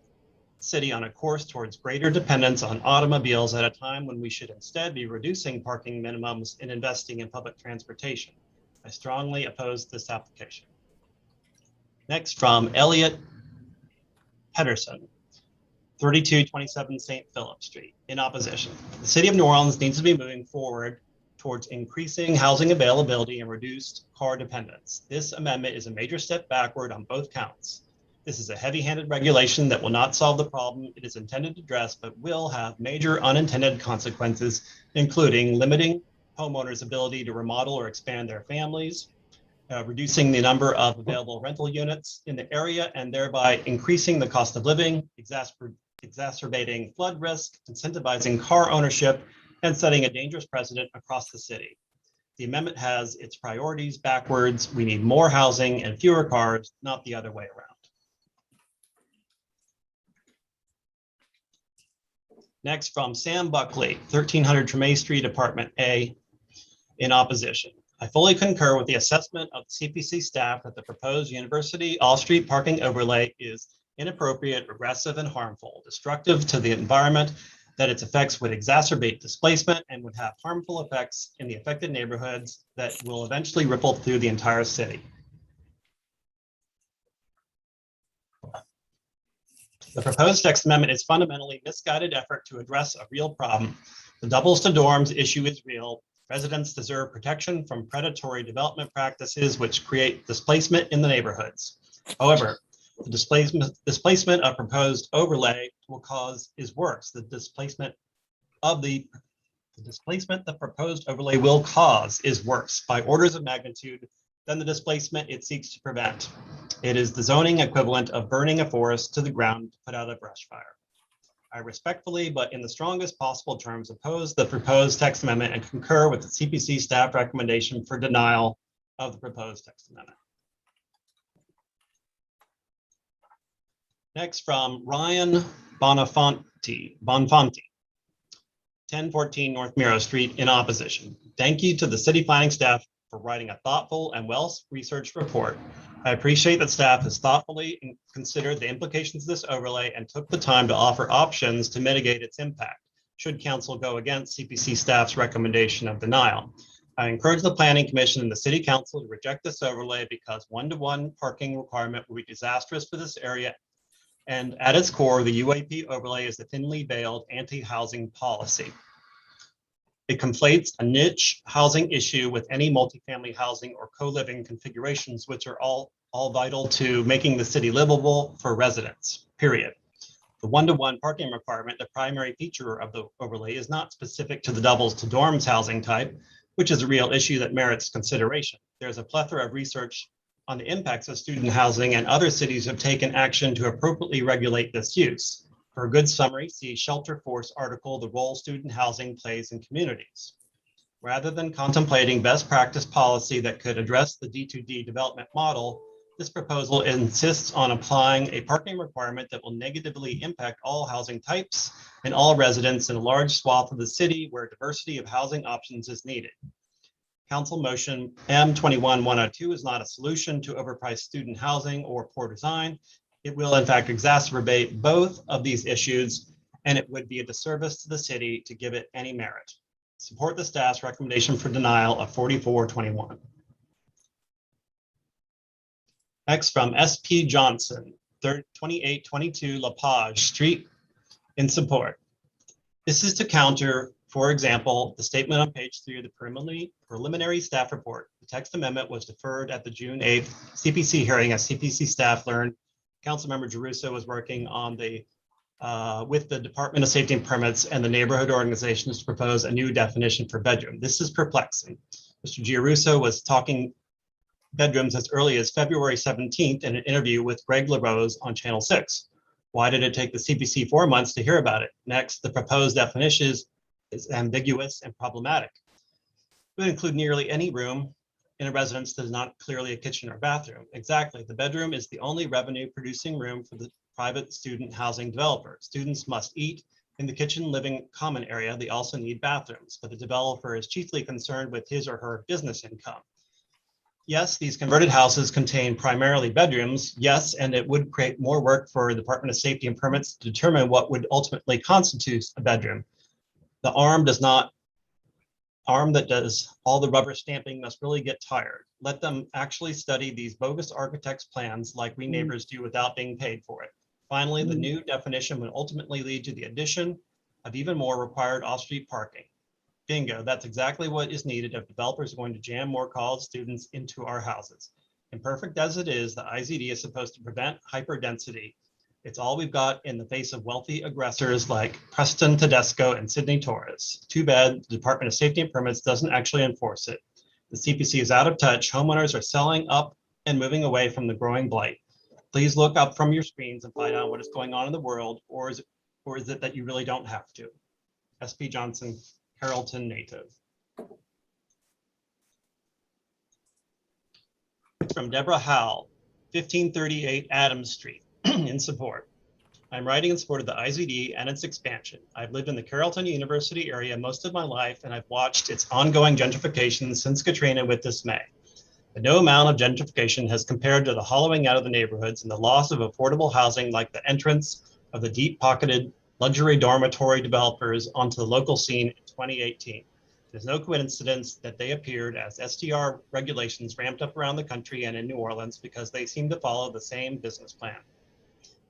the city on a course towards greater dependence on automobiles at a time when we should instead be reducing parking minimums and investing in public transportation. I strongly oppose this application. Next, from Elliot Pedersen, 3227 St. Philip Street, in opposition. The city of New Orleans needs to be moving forward towards increasing housing availability and reduced car dependence. This amendment is a major step backward on both counts. This is a heavy-handed regulation that will not solve the problem it is intended to address, but will have major unintended consequences, including limiting homeowners' ability to remodel or expand their families, reducing the number of available rental units in the area, and thereby increasing the cost of living, exacerbating flood risk, incentivizing car ownership, and setting a dangerous precedent across the city. The amendment has its priorities backwards. We need more housing and fewer cars, not the other way around. Next, from Sam Buckley, 1300 Treme Street, Apartment A, in opposition. I fully concur with the assessment of the CPC staff that the proposed university off-street parking overlay is inappropriate, regressive, and harmful, destructive to the environment, that its effects would exacerbate displacement and would have harmful effects in the affected neighborhoods that will eventually ripple through the entire city. The proposed text amendment is fundamentally a misguided effort to address a real problem. The doubles to dorms issue is real. Residents deserve protection from predatory development practices which create displacement in the neighborhoods. However, the displacement of proposed overlay will cause is worse. The displacement the proposed overlay will cause is worse by orders of magnitude than the displacement it seeks to prevent. It is the zoning equivalent of burning a forest to the ground to put out a brush fire. I respectfully, but in the strongest possible terms, oppose the proposed text amendment and concur with the CPC staff recommendation for denial of the proposed text amendment. Next, from Ryan Bonfanti, 1014 North Miro Street, in opposition. Thank you to the city planning staff for writing a thoughtful and well-researched report. I appreciate that staff has thoughtfully considered the implications of this overlay and took the time to offer options to mitigate its impact, should council go against CPC staff's recommendation of denial. I encourage the Planning Commission and the City Council to reject this overlay because one-to-one parking requirement will be disastrous for this area. And at its core, the UAP overlay is a thinly veiled anti-housing policy. It conflates a niche housing issue with any multifamily housing or co-living configurations, which are all vital to making the city livable for residents, period. The one-to-one parking requirement, the primary feature of the overlay, is not specific to the doubles to dorms housing type, which is a real issue that merits consideration. There's a plethora of research on the impacts of student housing, and other cities have taken action to appropriately regulate this use. For a good summary, see Shelter Force article, The Role Student Housing Plays in Communities. Rather than contemplating best practice policy that could address the D2D development model, this proposal insists on applying a parking requirement that will negatively impact all housing types and all residents in a large swath of the city where diversity of housing options is needed. Council motion M21102 is not a solution to overpriced student housing or poor design. It will in fact exacerbate both of these issues, and it would be a disservice to the city to give it any merit. Support the staff's recommendation for denial of 4421. Next, from SP Johnson, 2822 La Page Street, in support. This is to counter, for example, the statement on page 3 of the preliminary staff report. The text amendment was deferred at the June 8th CPC hearing as CPC staff learned Councilmember Giarrusso was working on with the Department of Safety and Permits and the neighborhood organizations to propose a new definition for bedroom. This is perplexing. Mr. Giarrusso was talking bedrooms as early as February 17th in an interview with Greg LaRose on Channel 6. Why did it take the CPC 4 months to hear about it? Next, the proposed definition is ambiguous and problematic. It would include nearly any room in a residence that is not clearly a kitchen or bathroom. Exactly, the bedroom is the only revenue producing room for the private student housing developer. Students must eat in the kitchen living common area. They also need bathrooms, but the developer is chiefly concerned with his or her business income. Yes, these converted houses contain primarily bedrooms. Yes, and it would create more work for the Department of Safety and Permits to determine what would ultimately constitute a bedroom. The arm that does all the rubber stamping must really get tired. Let them actually study these bogus architects' plans like we neighbors do without being paid for it. Finally, the new definition would ultimately lead to the addition of even more required off-street parking. Bingo, that's exactly what is needed if developers are going to jam more college students into our houses. Imperfect as it is, the IZD is supposed to prevent hyperdensity. It's all we've got in the face of wealthy aggressors like Preston Tedesco and Sidney Torres. Too bad the Department of Safety and Permits doesn't actually enforce it. The CPC is out of touch. Homeowners are selling up and moving away from the growing blight. Please look up from your screens and find out what is going on in the world, or or is it that you really don't have to? SP Johnson, Carrollton native. From Deborah Howell, 1538 Adams Street, in support. I'm writing in support of the IZD and its expansion. I've lived in the Carrollton University area most of my life, and I've watched its ongoing gentrification since Katrina with dismay. But no amount of gentrification has compared to the hollowing out of the neighborhoods and the loss of affordable housing, like the entrance of the deep-pocketed luxury dormitory developers onto the local scene in 2018. There's no coincidence that they appeared as STR regulations ramped up around the country and in New Orleans, because they seem to follow the same business plan.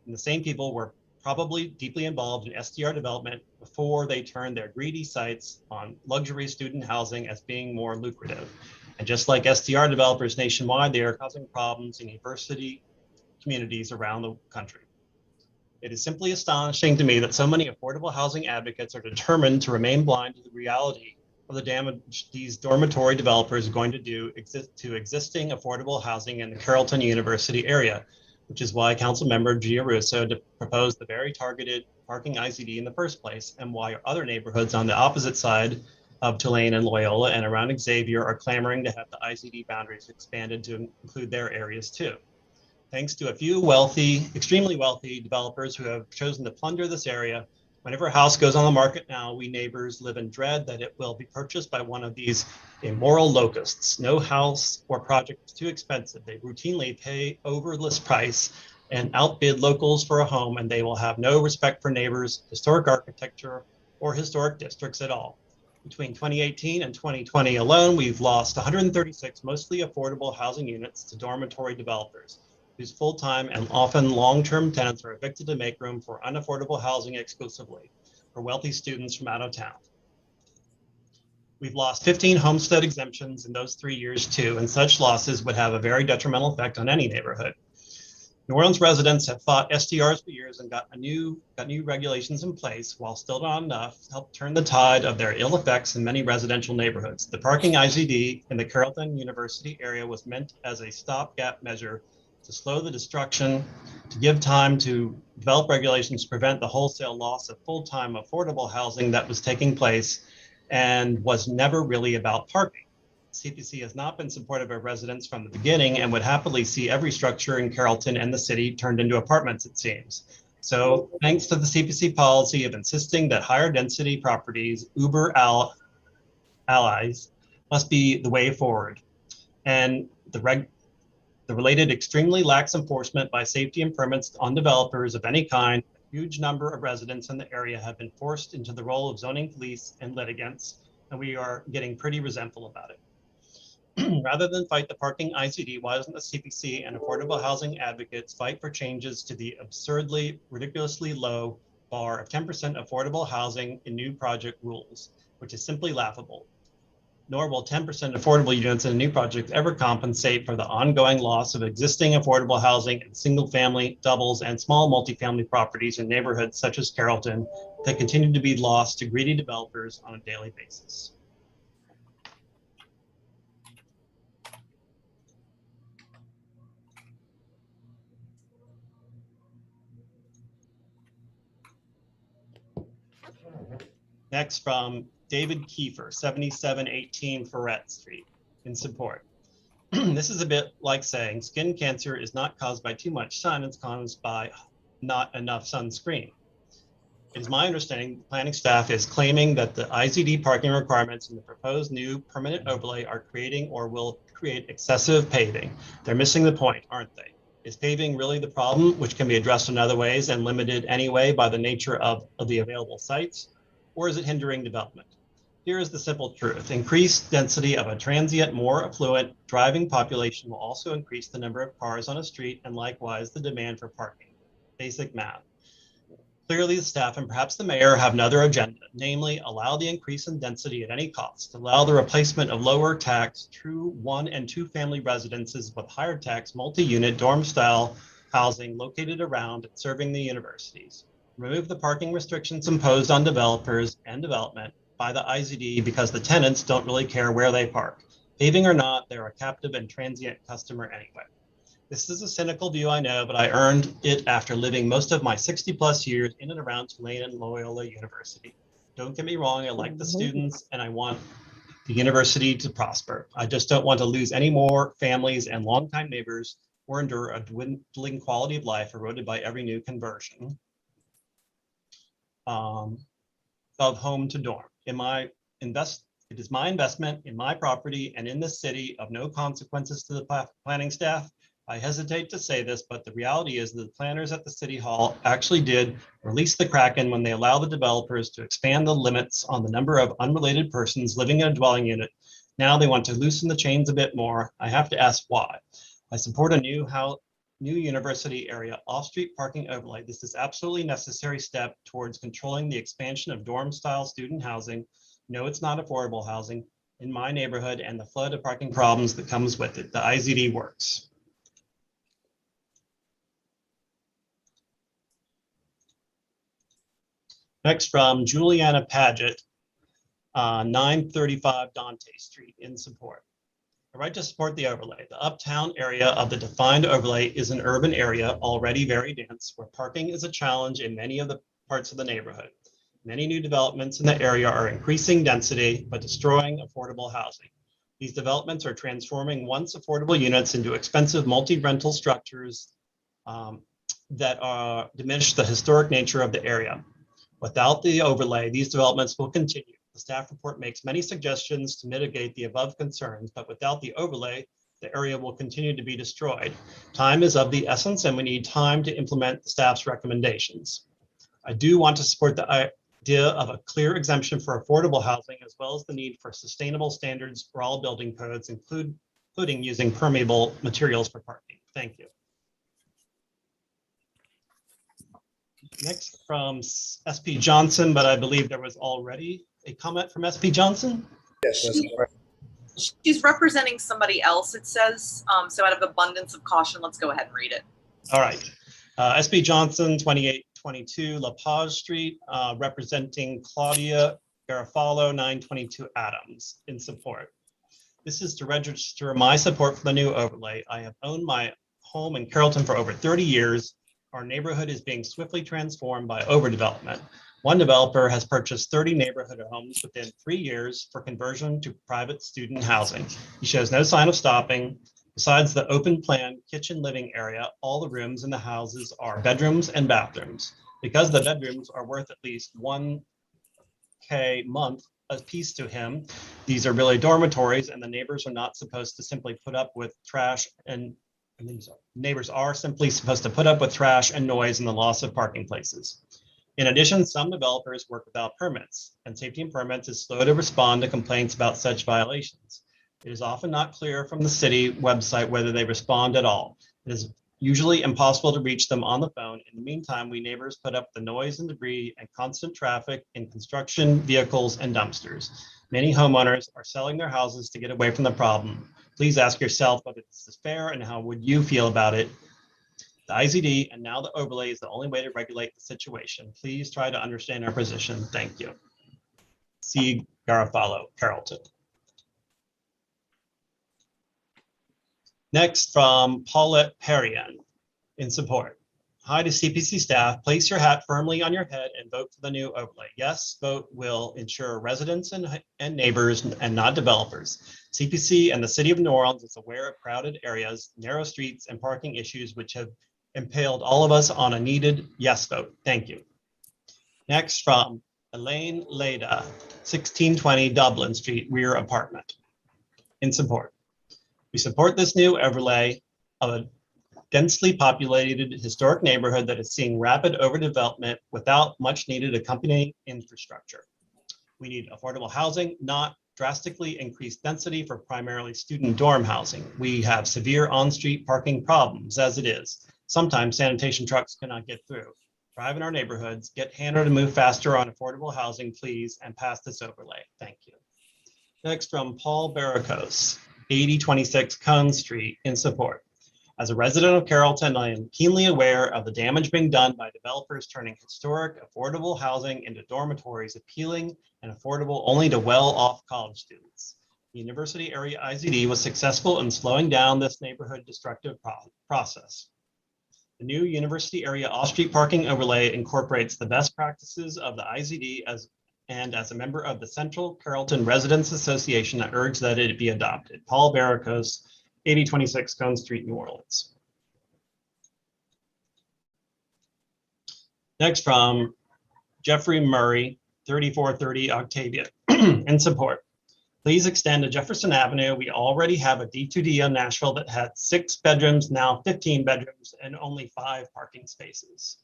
And the same people were probably deeply involved in STR development before they turned their greedy sights on luxury student housing as being more lucrative. And just like STR developers nationwide, they are causing problems in university communities around the country. It is simply astonishing to me that so many affordable housing advocates are determined to remain blind to the reality of the damage these dormitory developers are going to do to existing affordable housing in the Carrollton University area, which is why Councilmember Giarrusso proposed the very targeted parking IZD in the first place, and why other neighborhoods on the opposite side of Tulane and Loyola and around Xavier are clamoring to have the IZD boundaries expanded to include their areas too. Thanks to a few wealthy, extremely wealthy developers who have chosen to plunder this area, whenever a house goes on the market now, we neighbors live in dread that it will be purchased by one of these immoral locusts. No house or project is too expensive. They routinely pay over list price and outbid locals for a home, and they will have no respect for neighbors, historic architecture, or historic districts at all. Between 2018 and 2020 alone, we've lost 136 mostly affordable housing units to dormitory developers, whose full-time and often long-term tenants are evicted to make room for unaffordable housing exclusively for wealthy students from out of town. We've lost 15 homestead exemptions in those 3 years too, and such losses would have a very detrimental effect on any neighborhood. New Orleans residents have fought STRs for years and got new regulations in place, while still not enough to help turn the tide of their ill effects in many residential neighborhoods. The parking IZD in the Carrollton University area was meant as a stopgap measure to slow the destruction, to give time to develop regulations to prevent the wholesale loss of full-time affordable housing that was taking place, and was never really about parking. CPC has not been supportive of residents from the beginning and would happily see every structure in Carrollton and the city turned into apartments, it seems. So thanks to the CPC policy of insisting that higher density properties, Uber allies, must be the way forward. And the related extremely lax enforcement by safety and permits on developers of any kind, a huge number of residents in the area have been forced into the role of zoning police and litigants, and we are getting pretty resentful about it. Rather than fight the parking IZD, why doesn't the CPC and affordable housing advocates fight for changes to the absurdly, ridiculously low bar of 10% affordable housing in new project rules, which is simply laughable? Nor will 10% affordable units in a new project ever compensate for the ongoing loss of existing affordable housing in single family, doubles, and small multifamily properties in neighborhoods such as Carrollton that continue to be lost to greedy developers on a daily basis. Next, from David Kiefer, 7718 Ferret Street, in support. This is a bit like saying skin cancer is not caused by too much sun, it's caused by not enough sunscreen. It is my understanding the planning staff is claiming that the IZD parking requirements in the proposed new permanent overlay are creating or will create excessive paving. They're missing the point, aren't they? Is paving really the problem, which can be addressed in other ways and limited anyway by the nature of the available sites? Or is it hindering development? Here is the simple truth. Increased density of a transient, more affluent driving population will also increase the number of cars on a street and likewise the demand for parking. Basic math. Clearly the staff and perhaps the mayor have another agenda, namely allow the increase in density at any cost, allow the replacement of lower tax, true 1 and 2 family residences with higher tax multi-unit dorm style housing located around and serving the universities. Remove the parking restrictions imposed on developers and development by the IZD because the tenants don't really care where they park. Paving or not, they're a captive and transient customer anyway. This is a cynical view, I know, but I earned it after living most of my 60+ years in and around Tulane and Loyola University. Don't get me wrong, I like the students and I want the university to prosper. I just don't want to lose any more families and longtime neighbors or endure a dwindling quality of life eroded by every new conversion of home to dorm. It is my investment in my property and in this city of no consequences to the planning staff. I hesitate to say this, but the reality is that the planners at the City Hall actually did release the Kraken when they allow the developers to expand the limits on the number of unrelated persons living in a dwelling unit. Now they want to loosen the chains a bit more. I have to ask why. I support a new university area off-street parking overlay. This is absolutely necessary step towards controlling the expansion of dorm-style student housing. No, it's not affordable housing in my neighborhood and the flood of parking problems that comes with it. The IZD works. Next from Juliana Paget, 935 Dante Street, in support. The right to support the overlay. The uptown area of the defined overlay is an urban area already very dense, where parking is a challenge in many of the parts of the neighborhood. Many new developments in the area are increasing density, but destroying affordable housing. These developments are transforming once affordable units into expensive multi-rental structures that diminish the historic nature of the area. Without the overlay, these developments will continue. The staff report makes many suggestions to mitigate the above concerns, but without the overlay, the area will continue to be destroyed. Time is of the essence, and we need time to implement the staff's recommendations. I do want to support the idea of a clear exemption for affordable housing, as well as the need for sustainable standards for all building codes, including using permeable materials for parking. Thank you. Next from SP Johnson, but I believe there was already a comment from SP Johnson. Yes, that's correct. She's representing somebody else, it says. So out of abundance of caution, let's go ahead and read it. All right. SP Johnson, 2822 La Paz Street, representing Claudia Garofalo, 922 Adams, in support. This is to register my support for the new overlay. I have owned my home in Carrollton for over 30 years. Our neighborhood is being swiftly transformed by overdevelopment. One developer has purchased 30 neighborhood homes within 3 years for conversion to private student housing. He shows no sign of stopping. Besides the open plan kitchen living area, all the rooms in the houses are bedrooms and bathrooms. Because the bedrooms are worth at least $1,000 a month a piece to him, these are really dormitories, and the neighbors are not supposed to simply put up with trash and neighbors are simply supposed to put up with trash and noise and the loss of parking places. In addition, some developers work without permits, and Safety and Permits is slow to respond to complaints about such violations. It is often not clear from the city website whether they respond at all. It is usually impossible to reach them on the phone. In the meantime, we neighbors put up the noise and debris and constant traffic in construction, vehicles, and dumpsters. Many homeowners are selling their houses to get away from the problem. Please ask yourself whether this is fair and how would you feel about it. The IZD and now the overlay is the only way to regulate the situation. Please try to understand our position. Thank you. C. Garofalo, Carrollton. Next from Paulette Perrian, in support. Hi to CPC staff, place your hat firmly on your head and vote for the new overlay. Yes, vote will ensure residents and neighbors and not developers. CPC and the city of New Orleans is aware of crowded areas, narrow streets, and parking issues which have impaled all of us on a needed yes vote. Thank you. Next from Elaine Leda, 1620 Dublin Street, rear apartment, in support. We support this new overlay of a densely populated historic neighborhood that is seeing rapid overdevelopment without much needed accompanying infrastructure. We need affordable housing, not drastically increased density for primarily student dorm housing. We have severe on-street parking problems as it is. Sometimes sanitation trucks cannot get through. Drive in our neighborhoods, get Hannah to move faster on affordable housing, please, and pass this overlay. Thank you. Next from Paul Baracos, 8026 Cone Street, in support. As a resident of Carrollton, I am keenly aware of the damage being done by developers turning historic, affordable housing into dormitories, appealing and affordable only to well-off college students. The University Area IZD was successful in slowing down this neighborhood destructive process. The new University Area off-street parking overlay incorporates the best practices of the IZD as a member of the Central Carrollton Residents Association, I urge that it be adopted. Paul Barricos, 8026 Cone Street, New Orleans. Next from Jeffrey Murray, 3430 Octavia, in support. Please extend to Jefferson Avenue. We already have a D2D on Nashville that had 6 bedrooms, now 15 bedrooms, and only 5 parking spaces.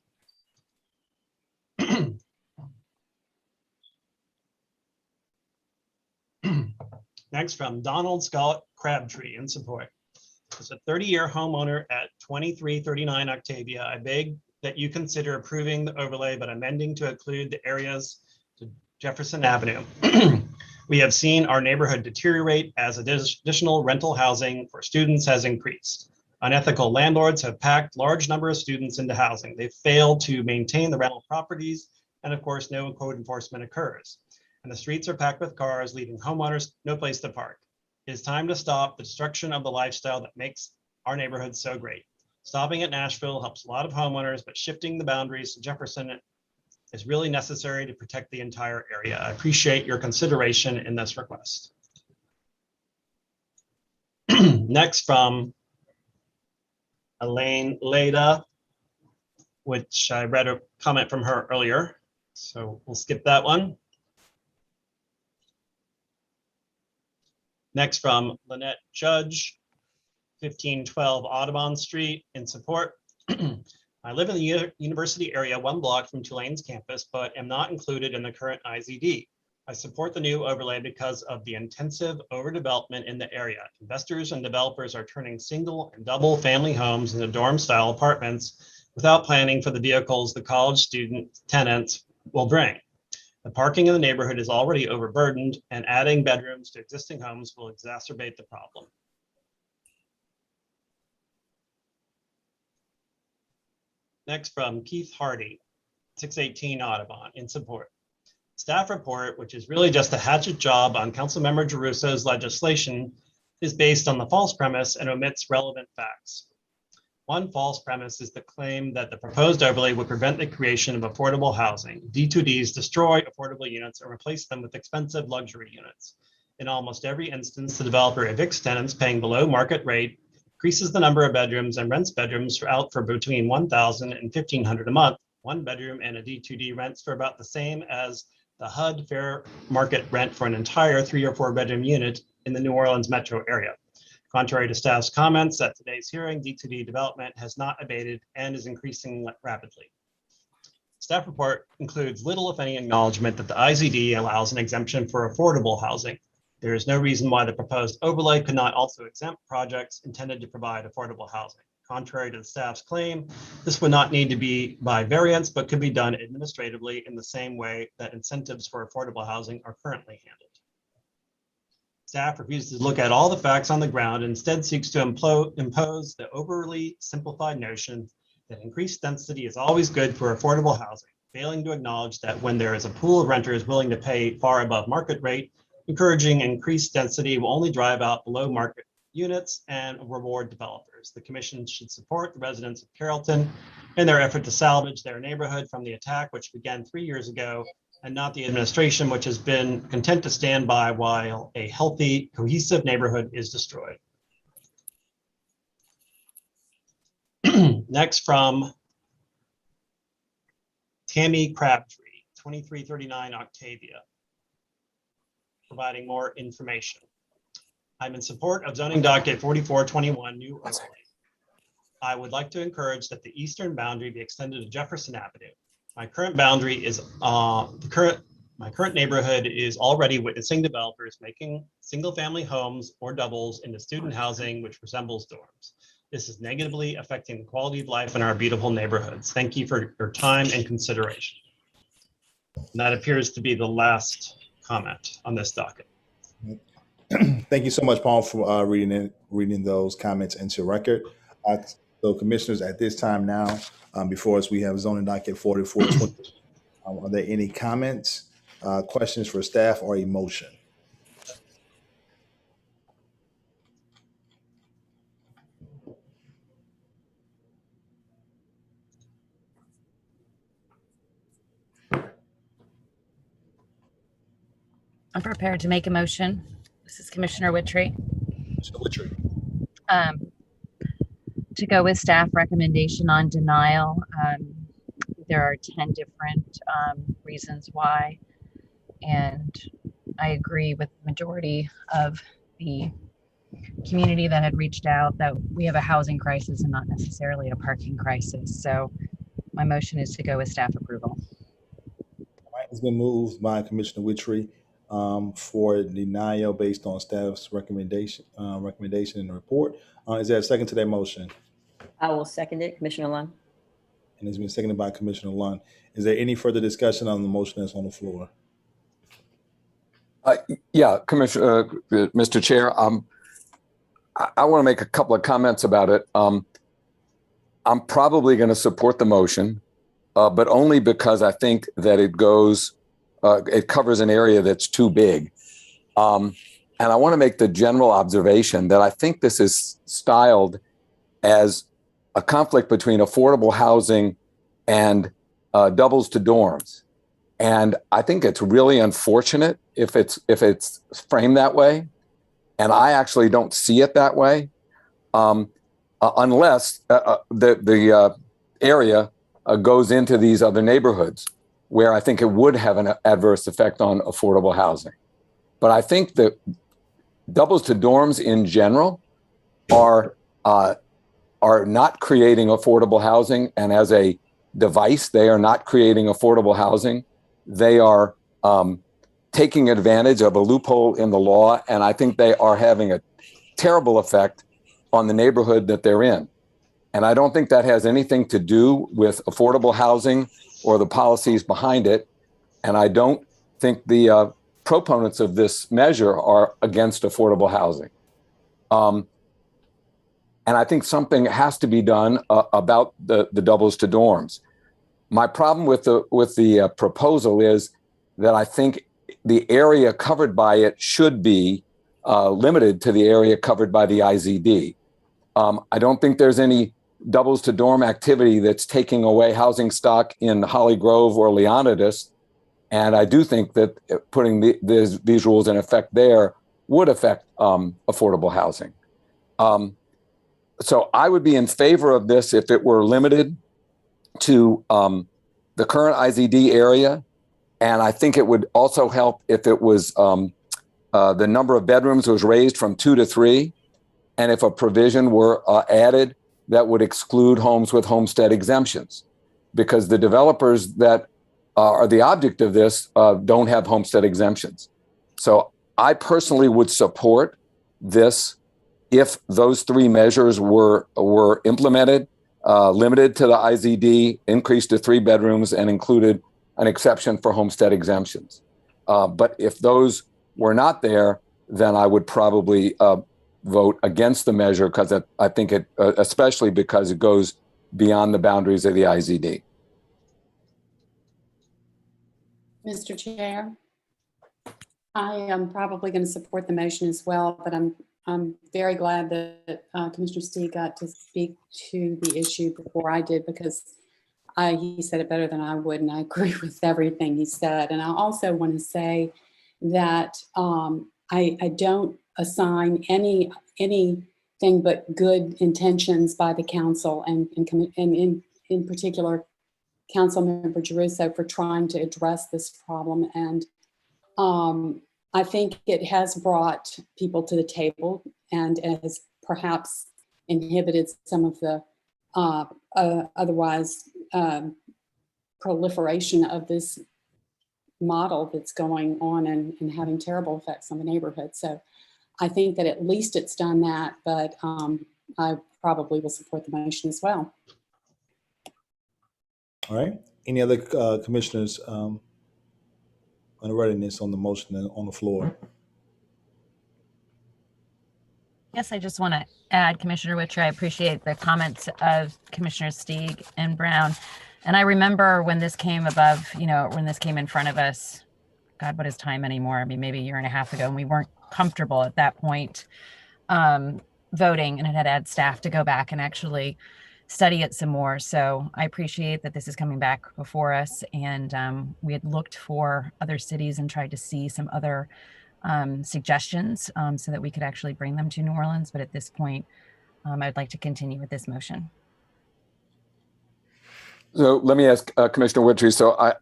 Next from Donald Scott Crabtree, in support. As a 30-year homeowner at 2339 Octavia, I beg that you consider approving the overlay, but amending to include the areas to Jefferson Avenue. We have seen our neighborhood deteriorate as additional rental housing for students has increased. Unethical landlords have packed large number of students into housing. They've failed to maintain the rental properties, and of course, no code enforcement occurs. And the streets are packed with cars, leaving homeowners no place to park. It is time to stop the destruction of the lifestyle that makes our neighborhood so great. Stopping at Nashville helps a lot of homeowners, but shifting the boundaries to Jefferson is really necessary to protect the entire area. I appreciate your consideration in this request. Next from Elaine Leda, which I read a comment from her earlier, so we'll skip that one. Next from Lynette Judge, 1512 Audubon Street, in support. I live in the university area 1 block from Tulane's campus, but am not included in the current IZD. I support the new overlay because of the intensive overdevelopment in the area. Investors and developers are turning single and double family homes into dorm style apartments without planning for the vehicles the college student tenants will bring. The parking in the neighborhood is already overburdened, and adding bedrooms to existing homes will exacerbate the problem. Next from Keith Hardy, 618 Audubon, in support. Staff report, which is really just a hatchet job on Councilmember Giarruso's legislation, is based on the false premise and omits relevant facts. One false premise is the claim that the proposed overlay would prevent the creation of affordable housing. D2Ds destroy affordable units and replace them with expensive luxury units. In almost every instance, the developer evicts tenants paying below market rate, increases the number of bedrooms, and rents bedrooms out for between $1,000 and $1,500 a month. 1 bedroom and a D2D rents for about the same as the HUD fair market rent for an entire 3 or 4 bedroom unit in the New Orleans metro area. Contrary to staff's comments at today's hearing, D2D development has not abated and is increasing rapidly. Staff report includes little, if any, acknowledgement that the IZD allows an exemption for affordable housing. There is no reason why the proposed overlay could not also exempt projects intended to provide affordable housing. Contrary to the staff's claim, this would not need to be by variance, but could be done administratively in the same way that incentives for affordable housing are currently handled. Staff refuses to look at all the facts on the ground and instead seeks to impose the overly simplified notion that increased density is always good for affordable housing, failing to acknowledge that when there is a pool of renters willing to pay far above market rate, encouraging increased density will only drive out below market units and reward developers. The commission should support the residents of Carrollton in their effort to salvage their neighborhood from the attack, which began 3 years ago, and not the administration, which has been content to stand by while a healthy, cohesive neighborhood is destroyed. Next from Tammy Crabtree, 2339 Octavia, providing more information. I'm in support of zoning docket 4421 new overlay. I would like to encourage that the eastern boundary be extended to Jefferson Avenue. My current boundary is my current neighborhood is already witnessing developers making single-family homes or doubles into student housing, which resembles dorms. This is negatively affecting the quality of life in our beautiful neighborhoods. Thank you for your time and consideration. And that appears to be the last comment on this docket. Thank you so much, Paul, for reading those comments into record. So, commissioners, at this time now, before us, we have zoning docket 4420. Are there any comments, questions for staff, or a motion? I'm prepared to make a motion. This is Commissioner Witry. Commissioner Witry. To go with staff recommendation on denial. There are 10 different reasons why, and I agree with the majority of the community that had reached out that we have a housing crisis and not necessarily a parking crisis. So my motion is to go with staff approval. All right, it's been moved by Commissioner Witry for denial based on staff's recommendation in the report. Is there a second to that motion? I will second it, Commissioner Lund. And it's been seconded by Commissioner Lund. Is there any further discussion on the motion that's on the floor? Yeah, Commissioner, Mr. Chair, I want to make a couple of comments about it. I'm probably going to support the motion, but only because I think that it covers an area that's too big. And I want to make the general observation that I think this is styled as a conflict between affordable housing and doubles to dorms. And I think it's really unfortunate if it's framed that way. And I actually don't see it that way, unless the area goes into these other neighborhoods where I think it would have an adverse effect on affordable housing. But I think that doubles to dorms in general are not creating affordable housing, and as a device, they are not creating affordable housing. They are taking advantage of a loophole in the law, and I think they are having a terrible effect on the neighborhood that they're in. And I don't think that has anything to do with affordable housing or the policies behind it. And I don't think the proponents of this measure are against affordable housing. And I think something has to be done about the doubles to dorms. My problem with the proposal is that I think the area covered by it should be limited to the area covered by the IZD. I don't think there's any doubles to dorm activity that's taking away housing stock in Holly Grove or Leonidas. And I do think that putting these rules in effect there would affect affordable housing. So I would be in favor of this if it were limited to the current IZD area. And I think it would also help if it was the number of bedrooms was raised from 2 to 3. And if a provision were added that would exclude homes with homestead exemptions, because the developers that are the object of this don't have homestead exemptions. So I personally would support this if those 3 measures were implemented, limited to the IZD, increased to 3 bedrooms, and included an exception for homestead exemptions. But if those were not there, then I would probably vote against the measure, because I think it, especially because it goes beyond the boundaries of the IZD. Mr. Chair, I am probably going to support the motion as well, but I'm very glad that Commissioner Stee got to speak to the issue before I did, because he said it better than I would, and I agree with everything he said. And I also want to say that I don't assign anything but good intentions by the council, and in particular, Councilmember Giarrusso, for trying to address this problem. And I think it has brought people to the table, and it has perhaps inhibited some of the otherwise proliferation of this model that's going on and having terrible effects on the neighborhood. So I think that at least it's done that, but I probably will support the motion as well. All right. Any other commissioners on the readiness on the motion on the floor? Yes, I just want to add, Commissioner Witcher, I appreciate the comments of Commissioners Stieg and Brown. And I remember when this came when this came in front of us, God, what is time anymore? I mean, maybe a year and a half ago, and we weren't comfortable at that point voting, and it had staff to go back and actually study it some more. So I appreciate that this is coming back before us. And we had looked for other cities and tried to see some other suggestions so that we could actually bring them to New Orleans. But at this point, I'd like to continue with this motion. So let me ask Commissioner Witry. So I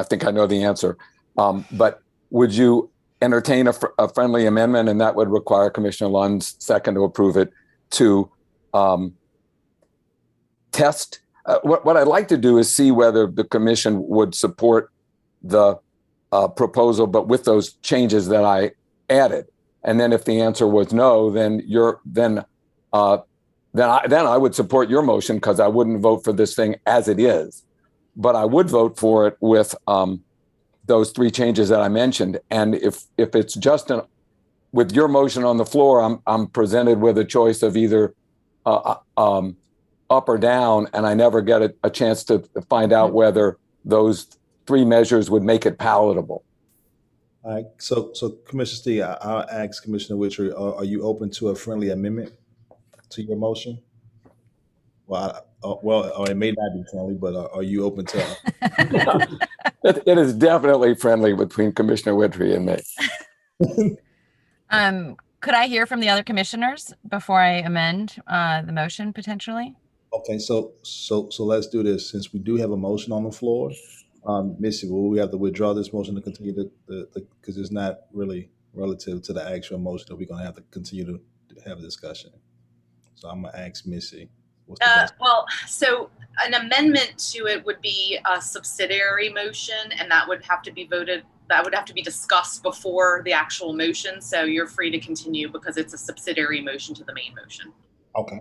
think I know the answer, but would you entertain a friendly amendment, and that would require Commissioner Lund's second to approve it, to test? What I'd like to do is see whether the commission would support the proposal, but with those changes that I added. And then if the answer was no, then I would support your motion, because I wouldn't vote for this thing as it is, but I would vote for it with those three changes that I mentioned. And if it's just with your motion on the floor, I'm presented with a choice of either up or down, and I never get a chance to find out whether those three measures would make it palatable. All right. So Commissioner Stee, I'll ask Commissioner Witry, are you open to a friendly amendment to your motion? Well, it may not be friendly, but are you open to? It is definitely friendly between Commissioner Witry and me. Could I hear from the other commissioners before I amend the motion potentially? Okay, so let's do this. Since we do have a motion on the floor, Missy, will we have to withdraw this motion to continue because it's not really relative to the actual motion that we're going to have to continue to have a discussion. So I'm going to ask Missy. Well, so an amendment to it would be a subsidiary motion, and that would have to be voted, that would have to be discussed before the actual motion. So you're free to continue because it's a subsidiary motion to the main motion. Okay.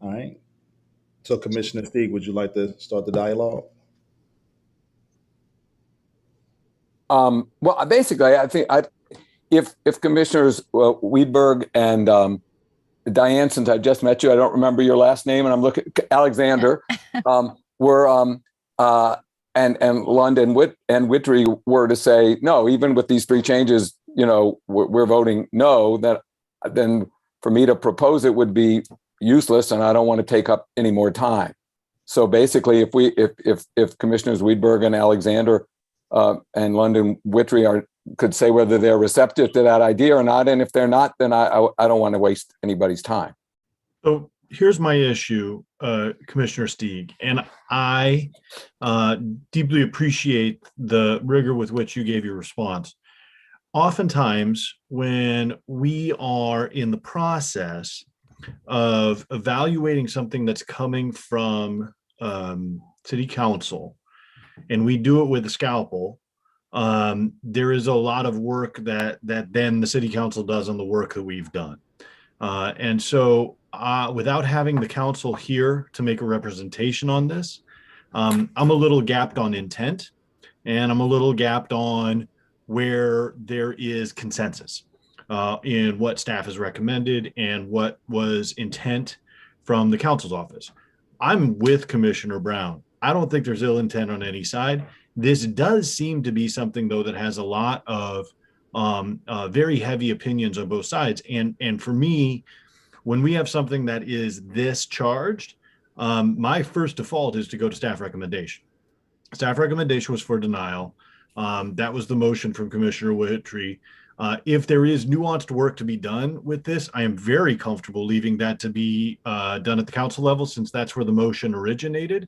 All right. So Commissioner Stee, would you like to start the dialogue? Well, basically, I think if Commissioners Wiedberg and Diane, since I just met you, I don't remember your last name, and I'm looking Alexander, were and Lund and Witry were to say no, even with these three changes, we're voting no. Then for me to propose it would be useless, and I don't want to take up any more time. So basically, if Commissioners Wiedberg and Alexander and Lund and Witry could say whether they're receptive to that idea or not, and if they're not, then I don't want to waste anybody's time. So here's my issue, Commissioner Stieg, and I deeply appreciate the rigor with which you gave your response. Oftentimes, when we are in the process of evaluating something that's coming from City Council, and we do it with a scalpel, there is a lot of work that then the City Council does on the work that we've done. And so without having the council here to make a representation on this, I'm a little gapped on intent, and I'm a little gapped on where there is consensus in what staff has recommended and what was intent from the council's office. I'm with Commissioner Brown. I don't think there's ill intent on any side. This does seem to be something, though, that has a lot of very heavy opinions on both sides. And for me, when we have something that is this charged, my first default is to go to staff recommendation. Staff recommendation was for denial. That was the motion from Commissioner Witry. If there is nuanced work to be done with this, I am very comfortable leaving that to be done at the council level, since that's where the motion originated.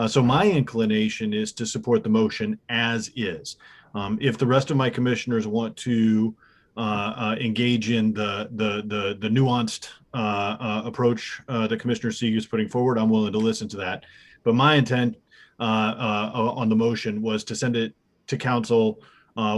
So my inclination is to support the motion as is. If the rest of my commissioners want to engage in the nuanced approach that Commissioner Sieg is putting forward, I'm willing to listen to that. But my intent on the motion was to send it to council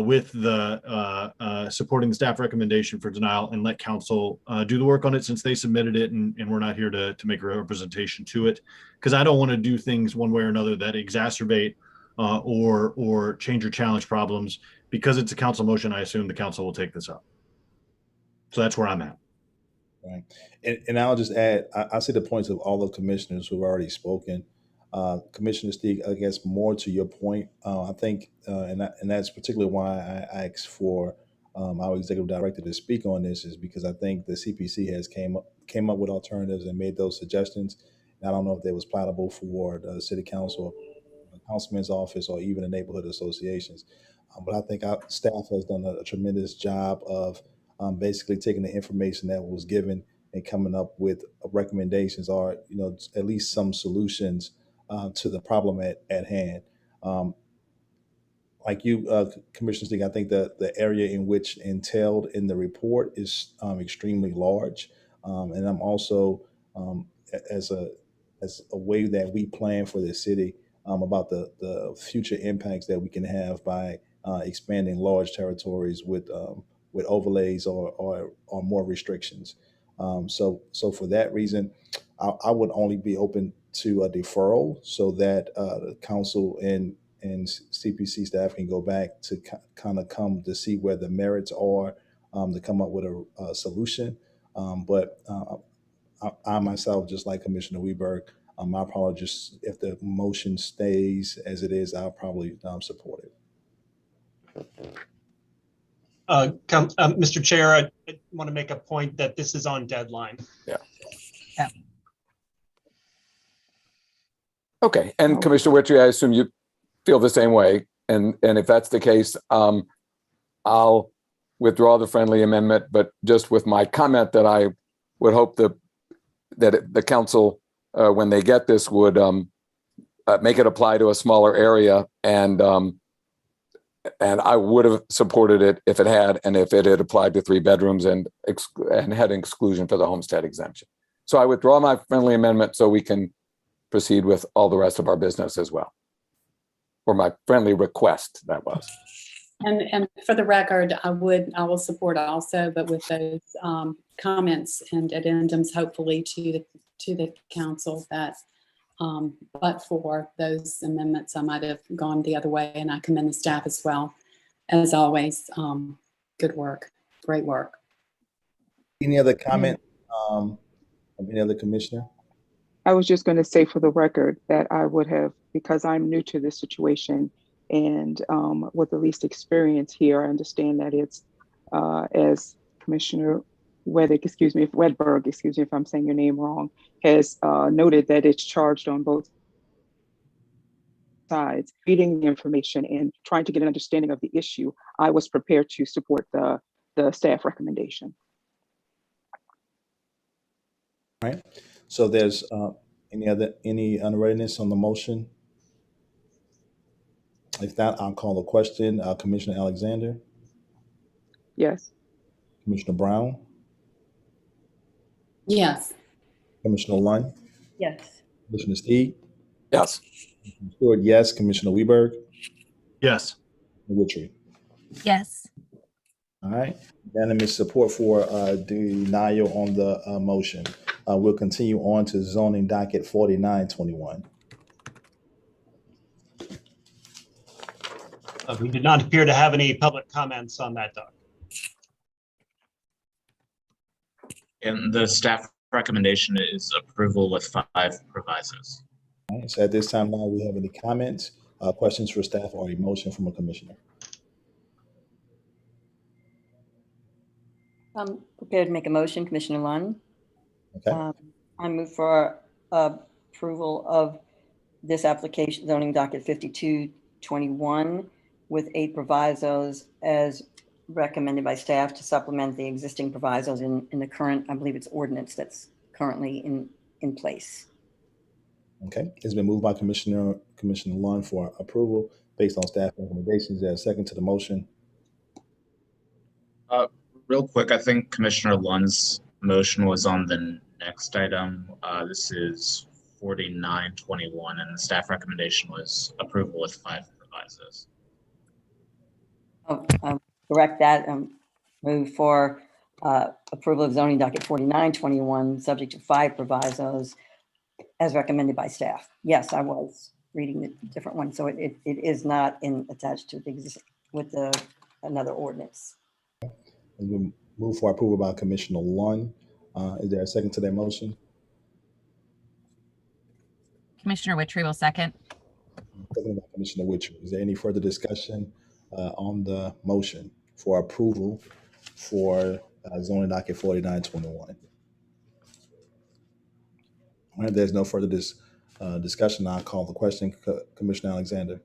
with the supporting the staff recommendation for denial, and let council do the work on it, since they submitted it, and we're not here to make a representation to it, because I don't want to do things one way or another that exacerbate or change or challenge problems. Because it's a council motion, I assume the council will take this up. So that's where I'm at. Right. And I'll just add, I see the points of all the commissioners who have already spoken. Commissioner Stieg, I guess more to your point, I think, and that's particularly why I asked for our executive director to speak on this, is because I think the CPC has came up with alternatives and made those suggestions. I don't know if they was platable for the city council, the councilman's office, or even the neighborhood associations. But I think our staff has done a tremendous job of basically taking the information that was given and coming up with recommendations, or at least some solutions to the problem at hand. Um, like you, Commissioner Sting, I think the area in which entailed in the report is extremely large, and I'm also as a way that we plan for the city about the future impacts that we can have by expanding large territories with overlays or more restrictions. So for that reason, I would only be open to a deferral so that the council and CPC staff can go back to kind of come to see where the merits are to come up with a solution. But I myself, just like Commissioner Weberg, I'll probably just, if the motion stays as it is, I'll probably support it. Mr. Chair, I want to make a point that this is on deadline. Yeah. Yeah. Okay, and Commissioner Witry, I assume you feel the same way, and if that's the case, I'll withdraw the friendly amendment, but just with my comment that I would hope that the council, when they get this, would make it apply to a smaller area, and I would have supported it if it had, and if it had applied to 3 bedrooms and had an exclusion for the homestead exemption. So I withdraw my friendly amendment so we can proceed with all the rest of our business as well. Or my friendly request, that was. And for the record, I will support also, but with those comments and addendums, hopefully to the council that, but for those amendments, I might have gone the other way, and I commend the staff as well. As always, good work, great work. Any other comment from any other commissioner? I was just going to say for the record that I would have, because I'm new to this situation and with the least experience here, I understand that it's, as Commissioner Wedberg, excuse me if I'm saying your name wrong, has noted that it's charged on both sides, feeding the information and trying to get an understanding of the issue. I was prepared to support the staff recommendation. All right. So there's any unreadiness on the motion? If not, I'll call the question. Commissioner Alexander? Yes. Commissioner Brown? Yes. Commissioner Lund? Yes. Commissioner Steed? Yes. Commissioner Stewart, yes. Commissioner Weberg? Yes. Witry? Yes. All right. Unanimous support for denial on the motion. We'll continue on to zoning docket 4921. We did not appear to have any public comments on that document. And the staff recommendation is approval with 5 provisos. All right. So at this time now, we have any comments, questions for staff, or a motion from a commissioner? I'm prepared to make a motion, Commissioner Lund. Okay. I move for approval of this application, zoning docket 5221, with 8 provisos as recommended by staff to supplement the existing provisos in the current, I believe it's ordinance that's currently in place. Okay. It's been moved by Commissioner Lund for approval based on staff recommendations. Is there a second to the motion? Real quick, I think Commissioner Lund's motion was on the next item. This is 4921, and the staff recommendation was approval with 5 provisos. Correct that. Move for approval of zoning docket 4921, subject to 5 provisos as recommended by staff. Yes, I was reading the different one, so it is not attached to the existing with another ordinance. It's been moved for approval by Commissioner Lund. Is there a second to that motion? Commissioner Witry will second. Second by Commissioner Witry. Is there any further discussion on the motion for approval for zoning docket 4921? All right, there's no further discussion. I'll call the question. Commissioner Alexander,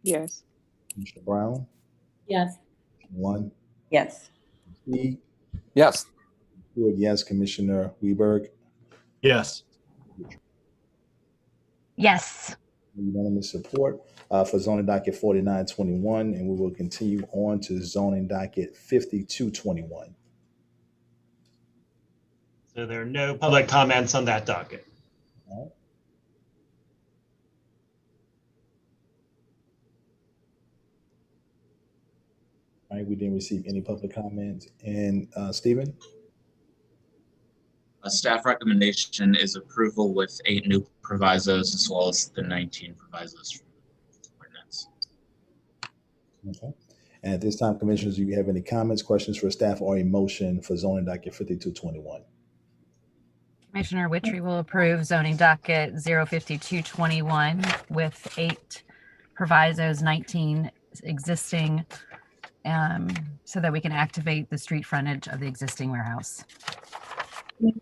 Yes. Commissioner Brown, Yes. one, Yes. Steve, Yes. Stewart, yes, Commissioner Weberg, Yes. Yes. unanimous support for zoning docket 4921, and we will continue on to zoning docket 5221. So there are no public comments on that docket. All right, we didn't receive any public comments. And Stephen? A staff recommendation is approval with 8 new provisos as well as the 19 provisos from the ordinance. Okay. And at this time, commissioners, do you have any comments, questions for staff, or a motion for zoning docket 5221? Commissioner Witry will approve zoning docket 05221 with 8 provisos, 19 existing, so that we can activate the street frontage of the existing warehouse.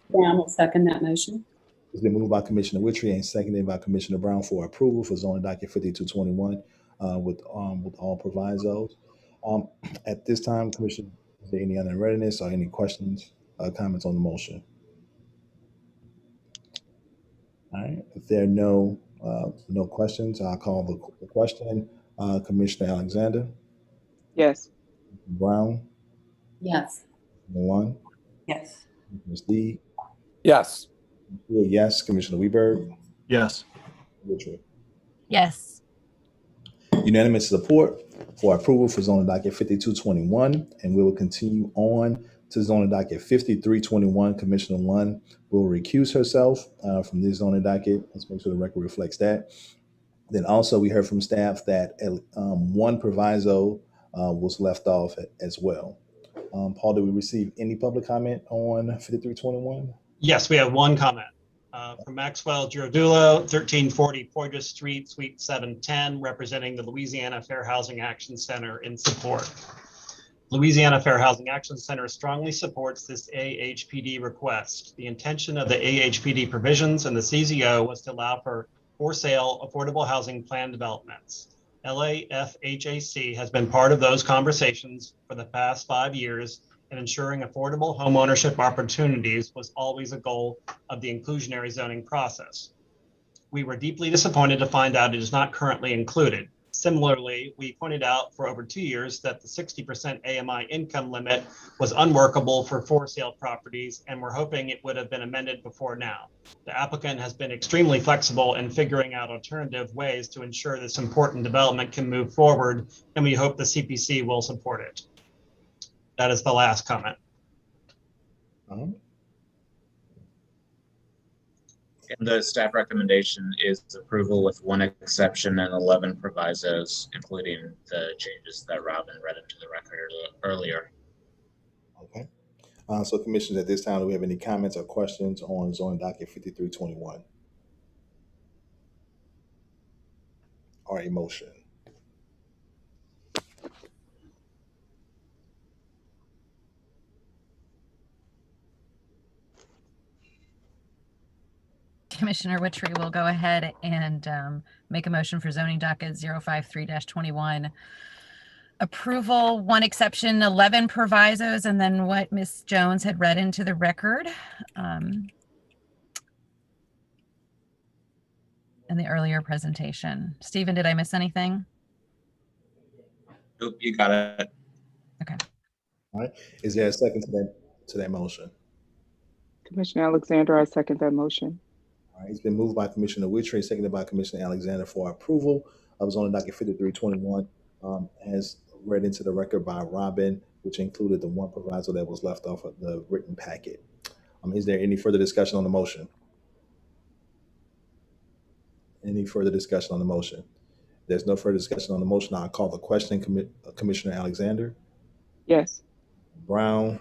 Brown will second that motion. It's been moved by Commissioner Witry and seconded by Commissioner Brown for approval for zoning docket 5221 with all provisos. At this time, Commissioner, is there any other readiness or any questions, comments on the motion? All right. If there are no questions, I'll call the question. Commissioner Alexander, Yes. Brown, Yes. one, Yes. Ms. Lee, Yes. yes, Commissioner Weberg, Yes. Richard. Yes. Unanimous support for approval for zoning docket 5221, and we will continue on to zoning docket 5321. Commissioner Lund will recuse herself from this zoning docket. Let's make sure the record reflects that. Then also we heard from staff that one proviso was left off as well. Paul, did we receive any public comment on 5321? Yes, we have one comment from Maxwell Girodulo, 1340 Porter Street, Suite 710, representing the Louisiana Fair Housing Action Center in support. Louisiana Fair Housing Action Center strongly supports this AHPD request. The intention of the AHPD provisions and the CZO was to allow for sale affordable housing plan developments. LAFHAC has been part of those conversations for the past 5 years, and ensuring affordable home ownership opportunities was always a goal of the inclusionary zoning process. We were deeply disappointed to find out it is not currently included. Similarly, we pointed out for over 2 years that the 60% AMI income limit was unworkable for sale properties, and we're hoping it would have been amended before now. The applicant has been extremely flexible in figuring out alternative ways to ensure this important development can move forward, and we hope the CPC will support it. That is the last comment. And the staff recommendation is approval with 1 exception and 11 provisos, including the changes that Robin read into the record earlier. Okay. So commissioners, at this time, do we have any comments or questions on zoning docket 5321? Or a motion? Commissioner Witry will go ahead and make a motion for zoning docket 053-21. Approval, 1 exception, 11 provisos, and then what Ms. Jones had read into the record in the earlier presentation. Stephen, did I miss anything? Nope, you got it. Okay. All right. Is there a second to that motion? Commissioner Alexander, I second that motion. All right. It's been moved by Commissioner Witry, seconded by Commissioner Alexander for approval of zoning docket 5321, as read into the record by Robin, which included the 1 proviso that was left off of the written packet. Is there any further discussion on the motion? Any further discussion on the motion? There's no further discussion on the motion. I'll call the question. Commissioner Alexander? Yes. Brown?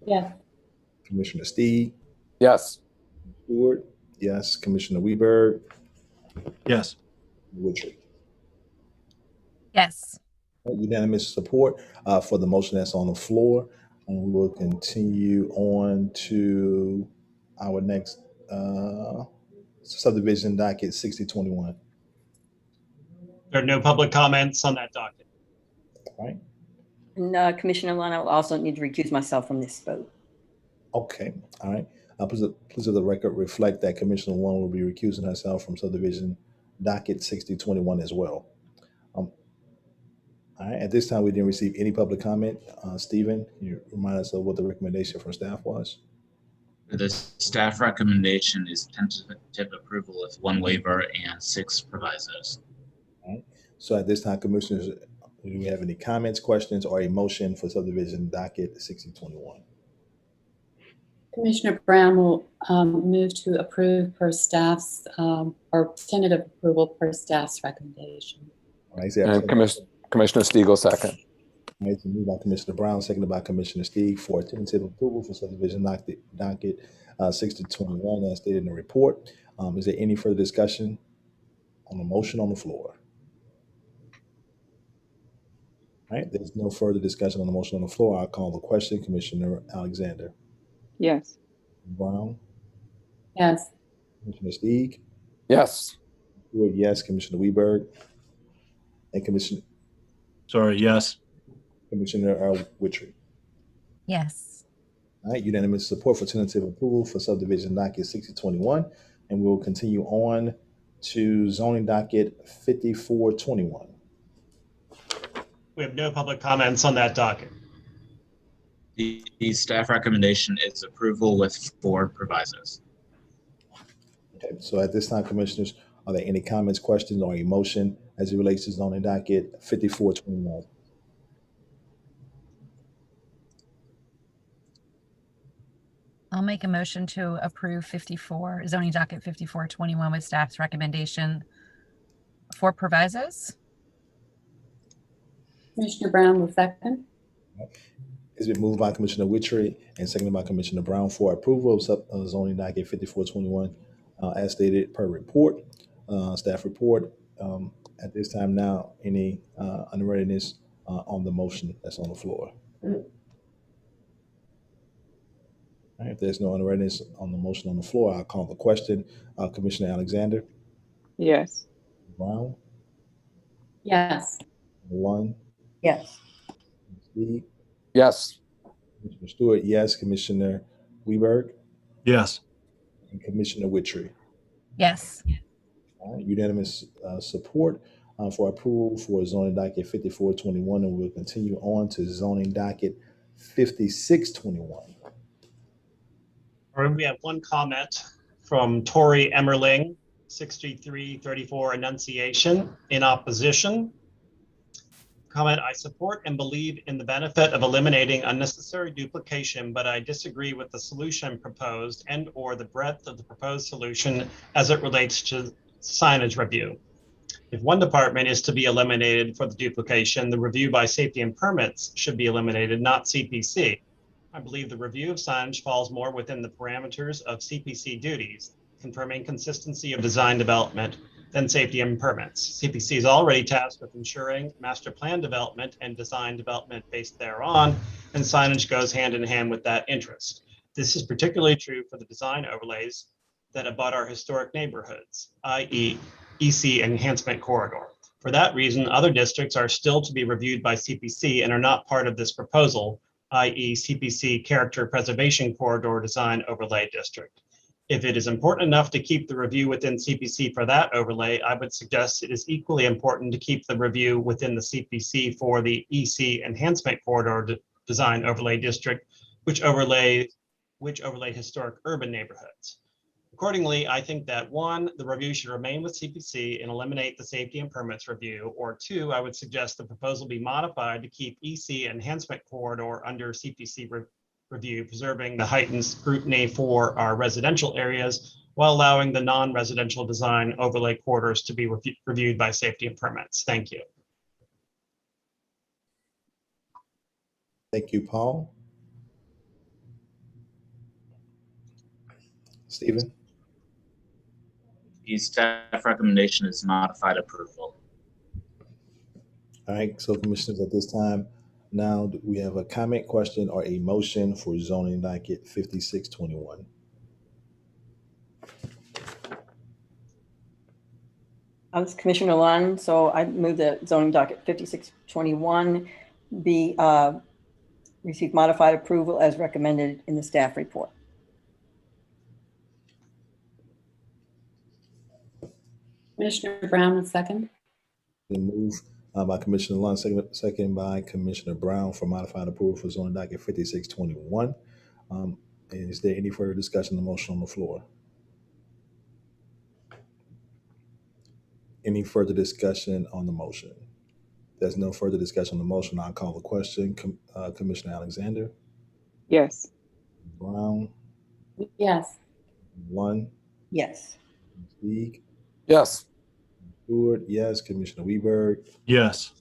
Yes. Commissioner Steve? Yes. Stewart? Yes. Commissioner Weberg? Yes. Richard? Yes. Unanimous support for the motion that's on the floor. And we will continue on to our next subdivision docket 6021. There are no public comments on that docket. All right. And Commissioner Lund, I will also need to recuse myself from this vote. Okay. All right. Please let the record reflect that Commissioner One will be recusing herself from subdivision docket 6021 as well. All right. At this time, we didn't receive any public comment. Stephen, can you remind us of what the recommendation from staff was? The staff recommendation is tentative approval with 1 waiver and 6 provisos. All right. So at this time, commissioners, do we have any comments, questions, or a motion for subdivision docket 6021? Commissioner Brown will move to approve per staff's, or tentative approval per staff's recommendation. All right. And Commissioner Stiegel, second. All right, so moved by Commissioner Brown, seconded by Commissioner Stieg for tentative approval for subdivision docket 6021 as stated in the report. Is there any further discussion on the motion on the floor? All right, there's no further discussion on the motion on the floor. I'll call the question. Commissioner Alexander. Yes. Brown. Yes. Commissioner Stieg. Yes. Stewart, yes. Commissioner Weberg. And Commissioner. Sorry, yes. Commissioner Witry. Yes. All right, unanimous support for tentative approval for subdivision docket 6021, and we'll continue on to zoning docket 5421. We have no public comments on that docket. The staff recommendation is approval with 4 provisos. Okay, so at this time, commissioners, are there any comments, questions, or a motion as it relates to zoning docket 5421? I'll make a motion to approve zoning docket 5421 with staff's recommendation for provisos. Commissioner Brown will second. It's been moved by Commissioner Witry and seconded by Commissioner Brown for approval of zoning docket 5421 as stated per report, staff report. At this time now, any unreadiness on the motion that's on the floor? All right, if there's no unreadiness on the motion on the floor, I'll call the question. Commissioner Alexander. Yes. Brown. Yes. One. Yes. Steve. Yes. Commissioner Stewart, yes. Commissioner Weberg. Yes. And Commissioner Witry. Yes. All right, unanimous support for approval for zoning docket 5421, and we'll continue on to zoning docket 5621. All right, we have one comment from Tori Emmerling, 6334 Annunciation, in opposition. Comment, I support and believe in the benefit of eliminating unnecessary duplication, but I disagree with the solution proposed and/or the breadth of the proposed solution as it relates to signage review. If one department is to be eliminated for the duplication, the review by safety and permits should be eliminated, not CPC. I believe the review of signage falls more within the parameters of CPC duties, confirming consistency of design development than safety and permits. CPC is already tasked with ensuring master plan development and design development based thereon, and signage goes hand in hand with that interest. This is particularly true for the design overlays that abut our historic neighborhoods, i.e. EC Enhancement Corridor. For that reason, other districts are still to be reviewed by CPC and are not part of this proposal, i.e. CPC Character Preservation Corridor Design Overlay District. If it is important enough to keep the review within CPC for that overlay, I would suggest it is equally important to keep the review within the CPC for the EC Enhancement Corridor Design Overlay District, which overlay historic urban neighborhoods. Accordingly, I think that 1, the review should remain with CPC and eliminate the safety and permits review, or 2, I would suggest the proposal be modified to keep EC Enhancement Corridor under CPC review, preserving the heightened scrutiny for our residential areas while allowing the non-residential design overlay corridors to be reviewed by safety and permits. Thank you. Thank you, Paul. Stephen. The staff recommendation is modified approval. All right, so commissioners, at this time, now do we have a comment, question, or a motion for zoning docket 5621? I was Commissioner Lund, so I move that zoning docket 5621 be receive modified approval as recommended in the staff report. Commissioner Brown, a second. Been moved by Commissioner Lund, second by Commissioner Brown for modified approval for zoning docket 5621. Is there any further discussion on the motion on the floor? Any further discussion on the motion? There's no further discussion on the motion. I'll call the question. Commissioner Alexander, Yes. Brown, Yes. Lund, Yes. Teague, Yes. Stewart, yes. Commissioner Weberg, Yes.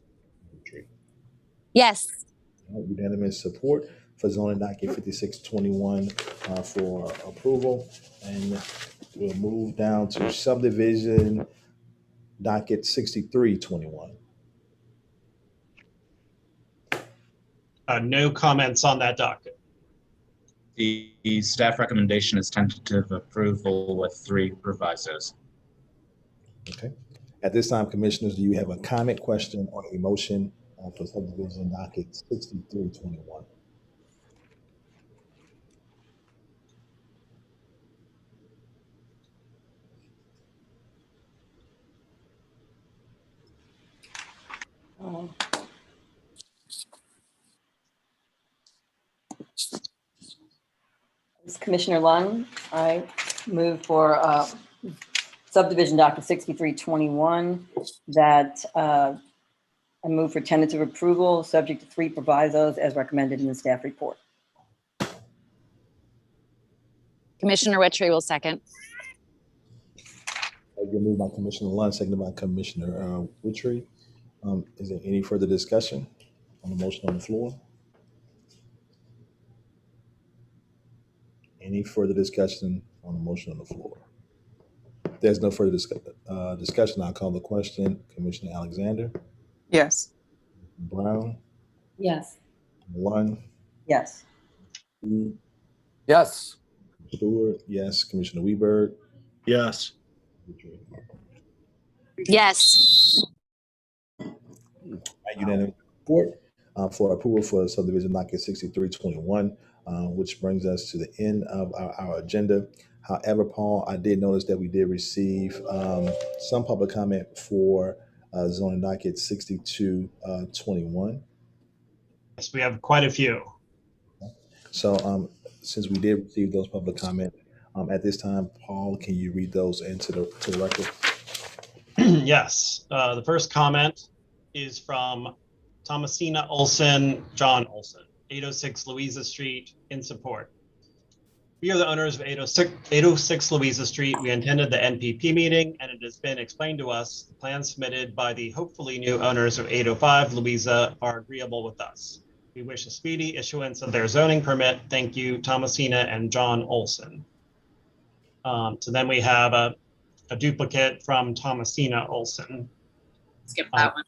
Yes. unanimous support for zoning docket 5621 for approval. And we'll move down to subdivision docket 6321. No comments on that docket. The staff recommendation is tentative approval with 3 provisos. Okay. At this time, commissioners, do you have a comment, question, or a motion for subdivision docket 6321? This is Commissioner Lund. I move for subdivision docket 6321 that I move for tentative approval subject to 3 provisos as recommended in the staff report. Commissioner Witry will second. You're moved by Commissioner Lund, seconded by Commissioner Witry. Is there any further discussion on the motion on the floor? Any further discussion on the motion on the floor? There's no further discussion. I'll call the question. Commissioner Alexander, Yes. Brown, Yes. Lund, Yes. Yes. Stewart, yes. Commissioner Weberg, Yes. Yes. unanimous support for approval for subdivision docket 6321, which brings us to the end of our agenda. However, Paul, I did notice that we did receive some public comment for zoning docket 6221. Yes, we have quite a few. So since we did receive those public comments, at this time, Paul, can you read those into the record? Yes. The first comment is from Thomasina Olson, John Olson, 806 Louisa Street, in support. We are the owners of 806 Louisa Street. We attended the NPP meeting, and it has been explained to us the plans submitted by the hopefully new owners of 805 Louisa are agreeable with us. We wish a speedy issuance of their zoning permit. Thank you, Thomasina and John Olson. So then we have a duplicate from Thomasina Olson. Skip that one.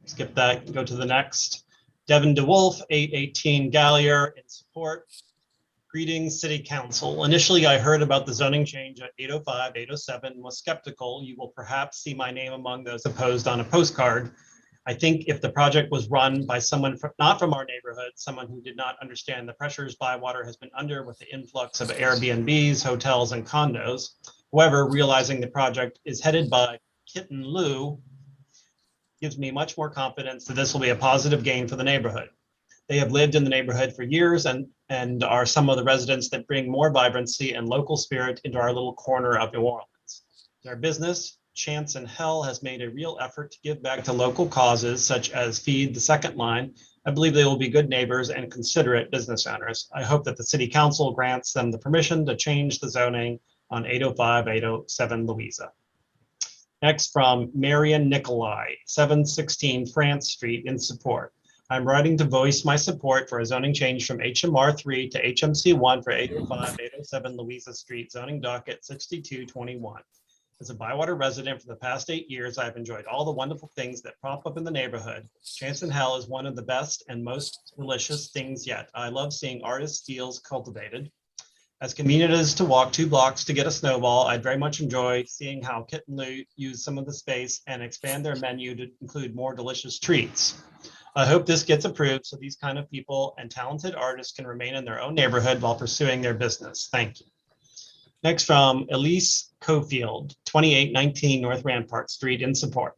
Skip that, go to the next. Devin DeWolf, 818 Gallier, in support. Greetings, City Council. Initially, I heard about the zoning change at 805, 807, was skeptical. You will perhaps see my name among those opposed on a postcard. I think if the project was run by someone not from our neighborhood, someone who did not understand the pressures Bywater has been under with the influx of Airbnbs, hotels, and condos. However, realizing the project is headed by Kitten Lou gives me much more confidence that this will be a positive gain for the neighborhood. They have lived in the neighborhood for years and are some of the residents that bring more vibrancy and local spirit into our little corner of New Orleans. Their business, Chance and Hell, has made a real effort to give back to local causes such as Feed the Second Line. I believe they will be good neighbors and considerate business owners. I hope that the City Council grants them the permission to change the zoning on 805, 807 Louisa. Next, from Marion Nicolai, 716 France Street, in support. I'm writing to voice my support for a zoning change from HMR3 to HMC1 for 805, 807 Louisa Street, zoning docket 6221. As a Bywater resident for the past 8 years, I've enjoyed all the wonderful things that prop up in the neighborhood. Chance and Hell is one of the best and most delicious things yet. I love seeing artist steels cultivated. As convenient as to walk 2 blocks to get a snowball, I'd very much enjoy seeing how Kit and Lou use some of the space and expand their menu to include more delicious treats. I hope this gets approved so these kind of people and talented artists can remain in their own neighborhood while pursuing their business. Thank you. Next from Elise Cofield, 2819 North Rampart Street, in support.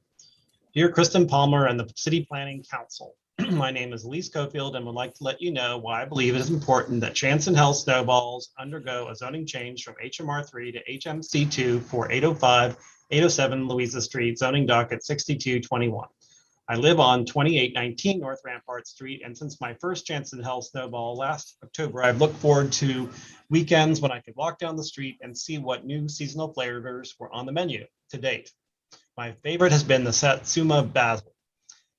Dear Kristen Palmer and the City Planning Council, my name is Elise Cofield and would like to let you know why I believe it is important that Chance and Hell snowballs undergo a zoning change from HMR3 to HMC2 for 805, 807 Louisa Street, zoning docket 6221. I live on 2819 North Rampart Street, and since my first Chance and Hell snowball last October, I've looked forward to weekends when I could walk down the street and see what new seasonal flavors were on the menu to date. My favorite has been the Satsuma Basil.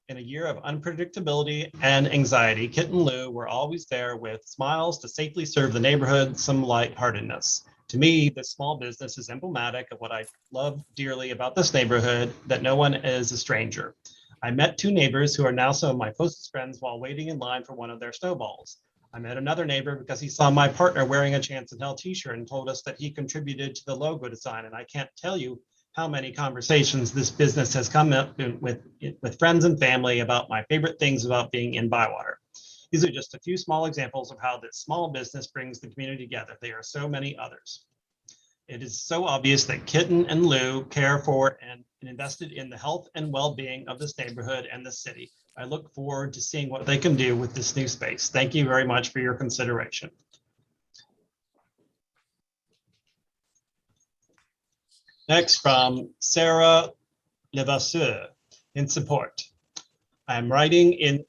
In a year of unpredictability and anxiety, Kit and Lou were always there with smiles to safely serve the neighborhood some lightheartedness. To me, this small business is emblematic of what I love dearly about this neighborhood, that no one is a stranger. I met 2 neighbors who are now some of my closest friends while waiting in line for one of their snowballs. I met another neighbor because he saw my partner wearing a Chance and Hell t-shirt and told us that he contributed to the logo design. And I can't tell you how many conversations this business has come up with friends and family about my favorite things about being in Bywater. These are just a few small examples of how this small business brings the community together. There are so many others. It is so obvious that Kitten and Lou care for and invested in the health and well-being of this neighborhood and the city. I look forward to seeing what they can do with this new space. Thank you very much for your consideration. Next from Sarah Levasseur, in support. I'm writing in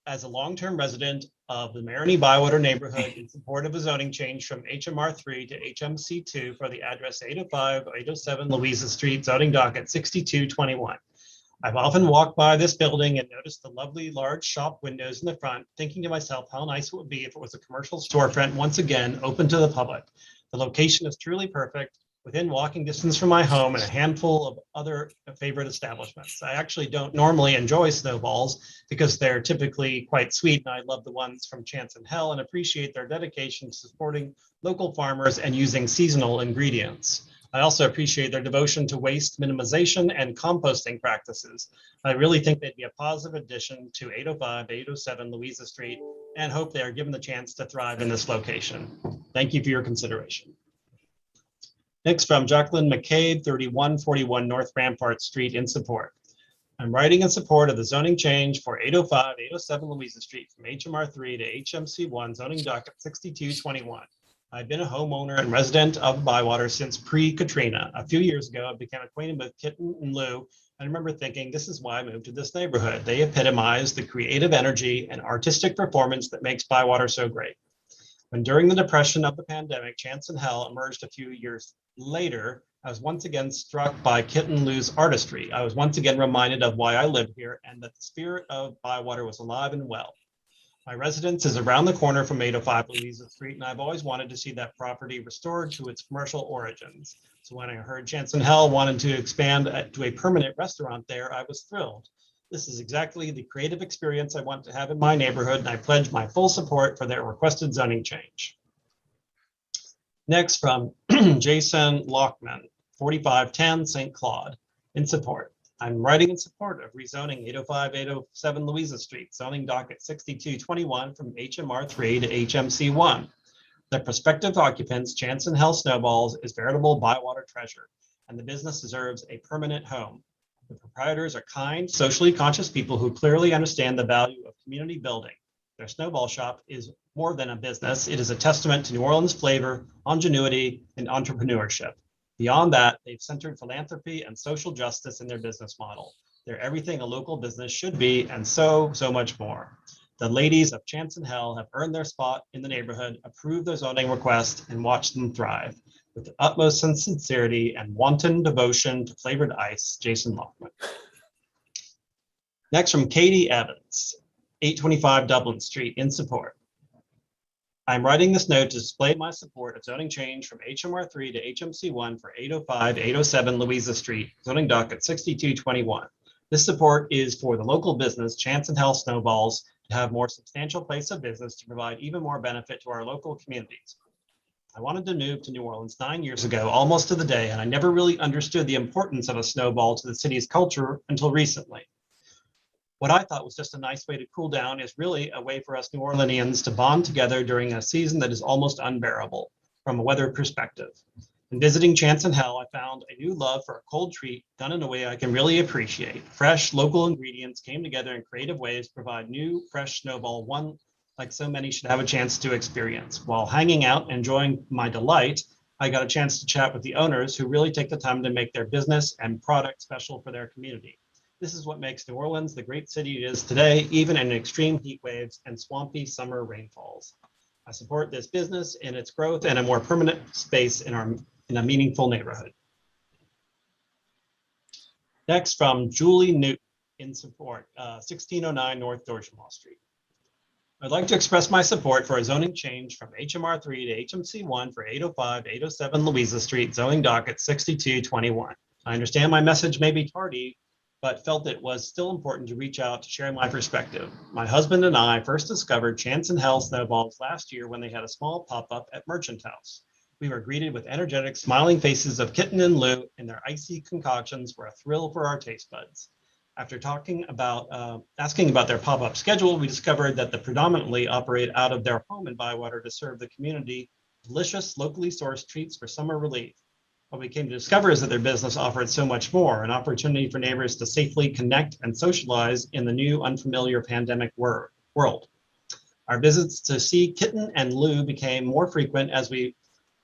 as a long-term resident of the Marigny Bywater neighborhood in support of a zoning change from HMR3 to HMC2 for the address 805, 807 Louisa Street, zoning docket 6221. I've often walked by this building and noticed the lovely large shop windows in the front, thinking to myself how nice it would be if it was a commercial storefront once again open to the public. The location is truly perfect, within walking distance from my home and a handful of other favorite establishments. I actually don't normally enjoy snowballs because they're typically quite sweet, and I love the ones from Chance and Hell and appreciate their dedication to supporting local farmers and using seasonal ingredients. I also appreciate their devotion to waste minimization and composting practices. I really think they'd be a positive addition to 805, 807 Louisa Street, and hope they are given the chance to thrive in this location. Thank you for your consideration. Next from Jacqueline McCabe, 3141 North Rampart Street, in support. I'm writing in support of the zoning change for 805, 807 Louisa Street from HMR3 to HMC1, zoning docket 6221. I've been a homeowner and resident of Bywater since pre-Katrina. A few years ago, I became acquainted with Kitten and Lou, and I remember thinking, this is why I moved to this neighborhood. They epitomize the creative energy and artistic performance that makes Bywater so great. When during the depression of the pandemic, Chance and Hell emerged a few years later, I was once again struck by Kit and Lou's artistry. I was once again reminded of why I lived here and that the spirit of Bywater was alive and well. My residence is around the corner from 805 Louisa Street, and I've always wanted to see that property restored to its commercial origins. So when I heard Chance and Hell wanted to expand to a permanent restaurant there, I was thrilled. This is exactly the creative experience I want to have in my neighborhood, and I pledge my full support for their requested zoning change. Next from Jason Lockman, 4510 St. Claude, in support. I'm writing in support of rezoning 805, 807 Louisa Street, zoning docket 6221 from HMR3 to HMC1. The prospective occupants, Chance and Hell Snowballs, is veritable Bywater treasure, and the business deserves a permanent home. The proprietors are kind, socially conscious people who clearly understand the value of community building. Their snowball shop is more than a business. It is a testament to New Orleans flavor, ingenuity, and entrepreneurship. Beyond that, they've centered philanthropy and social justice in their business model. They're everything a local business should be, and so much more. The ladies of Chance and Hell have earned their spot in the neighborhood, approved their zoning request, and watched them thrive. With the utmost sincerity and wanton devotion to flavored ice, Jason Lockman. Next from Katie Evans, 825 Dublin Street, in support. I'm writing this note to display my support of zoning change from HMR3 to HMC1 for 805, 807 Louisa Street, zoning docket 6221. This support is for the local business Chance and Hell Snowballs to have more substantial place of business to provide even more benefit to our local communities. I wanted to move to New Orleans 9 years ago, almost to the day, and I never really understood the importance of a snowball to the city's culture until recently. What I thought was just a nice way to cool down is really a way for us New Orleanians to bond together during a season that is almost unbearable from a weather perspective. In visiting Chance and Hell, I found a new love for a cold treat done in a way I can really appreciate. Fresh, local ingredients came together in creative ways to provide new, fresh snowball, one like so many should have a chance to experience. While hanging out and enjoying my delight, I got a chance to chat with the owners who really take the time to make their business and product special for their community. This is what makes New Orleans the great city it is today, even in extreme heat waves and swampy summer rainfalls. I support this business in its growth and a more permanent space in a meaningful neighborhood. Next, from Julie Newt in support, 1609 North Dorchemont Street. I'd like to express my support for a zoning change from HMR3 to HMC1 for 805 to 807 Louisa Street, zoning docket 6221. I understand my message may be tardy, but felt it was still important to reach out to share my perspective. My husband and I first discovered Chance and Hell snowballs last year when they had a small pop-up at Merchant House. We were greeted with energetic, smiling faces of Kitten and Lou, and their icy concoctions were a thrill for our taste buds. After asking about their pop-up schedule, we discovered that they predominantly operate out of their home in Bywater to serve the community delicious, locally sourced treats for summer relief. What we came to discover is that their business offered so much more, an opportunity for neighbors to safely connect and socialize in the new unfamiliar pandemic world. Our visits to see Kitten and Lou became more frequent as we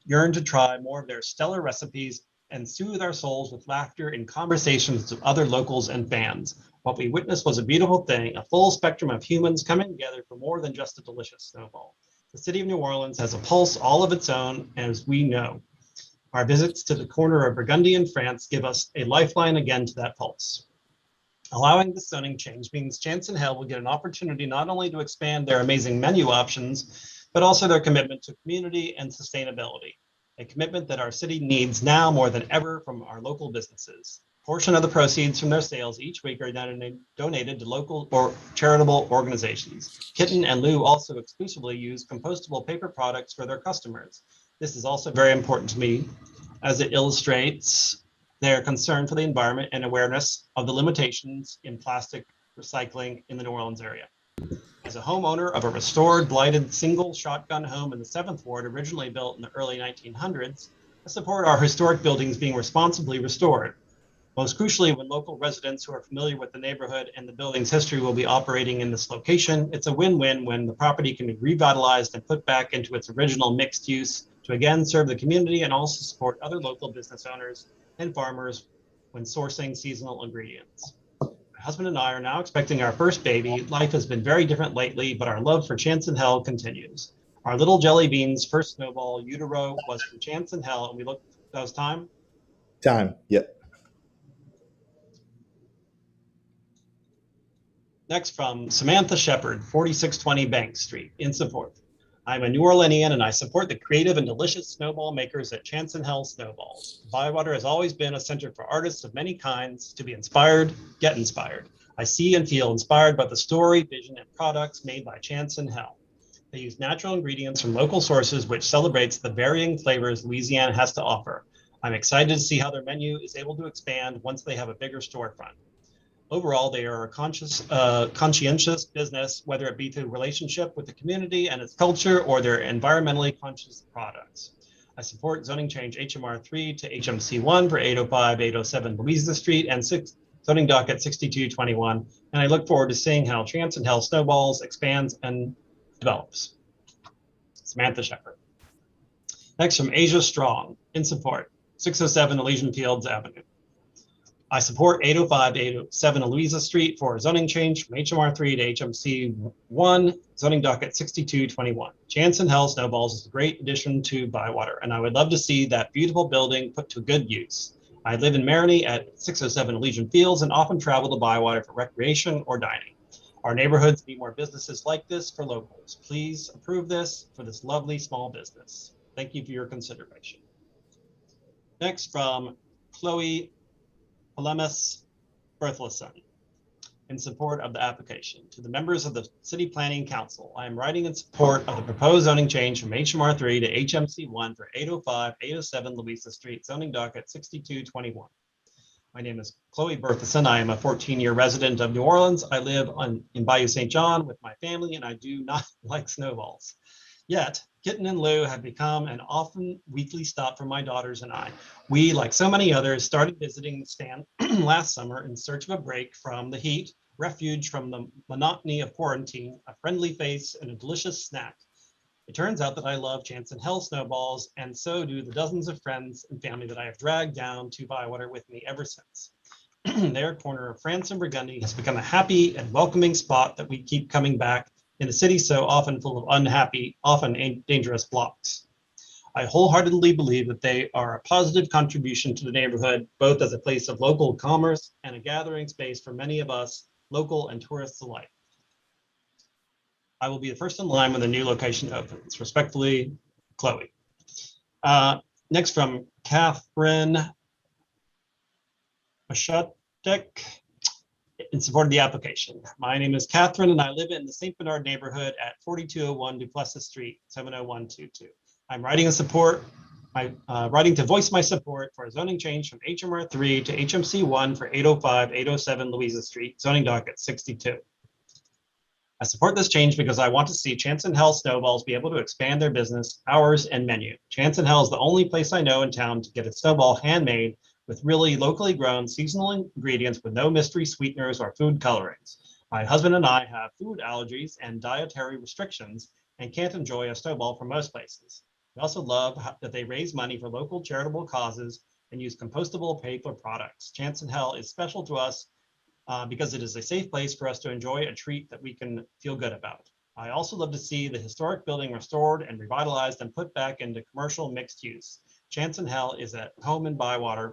yearned to try more of their stellar recipes and soothe our souls with laughter in conversations with other locals and fans. What we witnessed was a beautiful thing, a full spectrum of humans coming together for more than just a delicious snowball. The city of New Orleans has a pulse all of its own, as we know. Our visits to the corner of Burgundy and France give us a lifeline again to that pulse. Allowing this zoning change means Chance and Hell will get an opportunity not only to expand their amazing menu options, but also their commitment to community and sustainability, a commitment that our city needs now more than ever from our local businesses. A portion of the proceeds from their sales each week are donated to local or charitable organizations. Kitten and Lou also exclusively use compostable paper products for their customers. This is also very important to me as it illustrates their concern for the environment and awareness of the limitations in plastic recycling in the New Orleans area. As a homeowner of a restored, blighted single shotgun home in the 7th Ward, originally built in the early 1900s, I support our historic buildings being responsibly restored. Most crucially, when local residents who are familiar with the neighborhood and the building's history will be operating in this location, it's a win-win when the property can be revitalized and put back into its original mixed use to again serve the community and also support other local business owners and farmers when sourcing seasonal ingredients. My husband and I are now expecting our first baby. Life has been very different lately, but our love for Chance and Hell continues. Our little jelly beans first snowball utero was from Chance and Hell, and we look, that was time? Time, yep. Next, from Samantha Shepard, 4620 Bank Street, in support. I'm a New Orleanian and I support the creative and delicious snowball makers at Chance and Hell Snowballs. Bywater has always been a center for artists of many kinds to be inspired, get inspired. I see and feel inspired by the story, vision, and products made by Chance and Hell. They use natural ingredients from local sources, which celebrates the varying flavors Louisiana has to offer. I'm excited to see how their menu is able to expand once they have a bigger storefront. Overall, they are a conscientious business, whether it be through relationship with the community and its culture or their environmentally conscious products. I support zoning change HMR3 to HMC1 for 805, 807 Louisa Street and zoning docket 6221. And I look forward to seeing how Chance and Hell Snowballs expands and develops. Samantha Shepard. Next, from Asia Strong, in support, 607 Elysian Fields Avenue. I support 805 to 807 Louisa Street for a zoning change from HMR3 to HMC1, zoning docket 6221. Chance and Hell Snowballs is a great addition to Bywater, and I would love to see that beautiful building put to good use. I live in Marigny at 607 Elysian Fields and often travel to Bywater for recreation or dining. Our neighborhoods need more businesses like this for locals. Please approve this for this lovely small business. Thank you for your consideration. Next, from Chloe Palemis Berthelson. in support of the application. To the members of the City Planning Council, I am writing in support of the proposed zoning change from HMR3 to HMC1 for 805, 807 Louisa Street, zoning docket 6221. My name is Chloe Bertheson. I am a 14-year resident of New Orleans. I live in Bayou St. John with my family, and I do not like snowballs. Yet, Kitten and Lou have become an often weekly stop for my daughters and I. We, like so many others, started visiting the stand last summer in search of a break from the heat, refuge from the monotony of quarantine, a friendly face, and a delicious snack. It turns out that I love Chance and Hell snowballs, and so do the dozens of friends and family that I have dragged down to Bywater with me ever since. Their corner of France and Burgundy has become a happy and welcoming spot that we keep coming back in a city so often full of unhappy, often dangerous blocks. I wholeheartedly believe that they are a positive contribution to the neighborhood, both as a place of local commerce and a gathering space for many of us, local and tourists alike. I will be the first in line when the new location opens. Respectfully, Chloe. Next from Catherine Mashatek, in support of the application. My name is Catherine and I live in the St. Bernard neighborhood at 4201 Duplessis Street, 70122. I'm writing writing to voice my support for a zoning change from HMR3 to HMC1 for 805, 807 Louisa Street, zoning docket 62. I support this change because I want to see Chance and Hell snowballs be able to expand their business, hours, and menu. Chance and Hell is the only place I know in town to get a snowball handmade with really locally grown seasonal ingredients with no mystery sweeteners or food colorings. My husband and I have food allergies and dietary restrictions and can't enjoy a snowball from most places. We also love that they raise money for local charitable causes and use compostable paper products. Chance and Hell is special to us because it is a safe place for us to enjoy a treat that we can feel good about. I also love to see the historic building restored and revitalized and put back into commercial mixed use. Chance and Hell is at home in Bywater.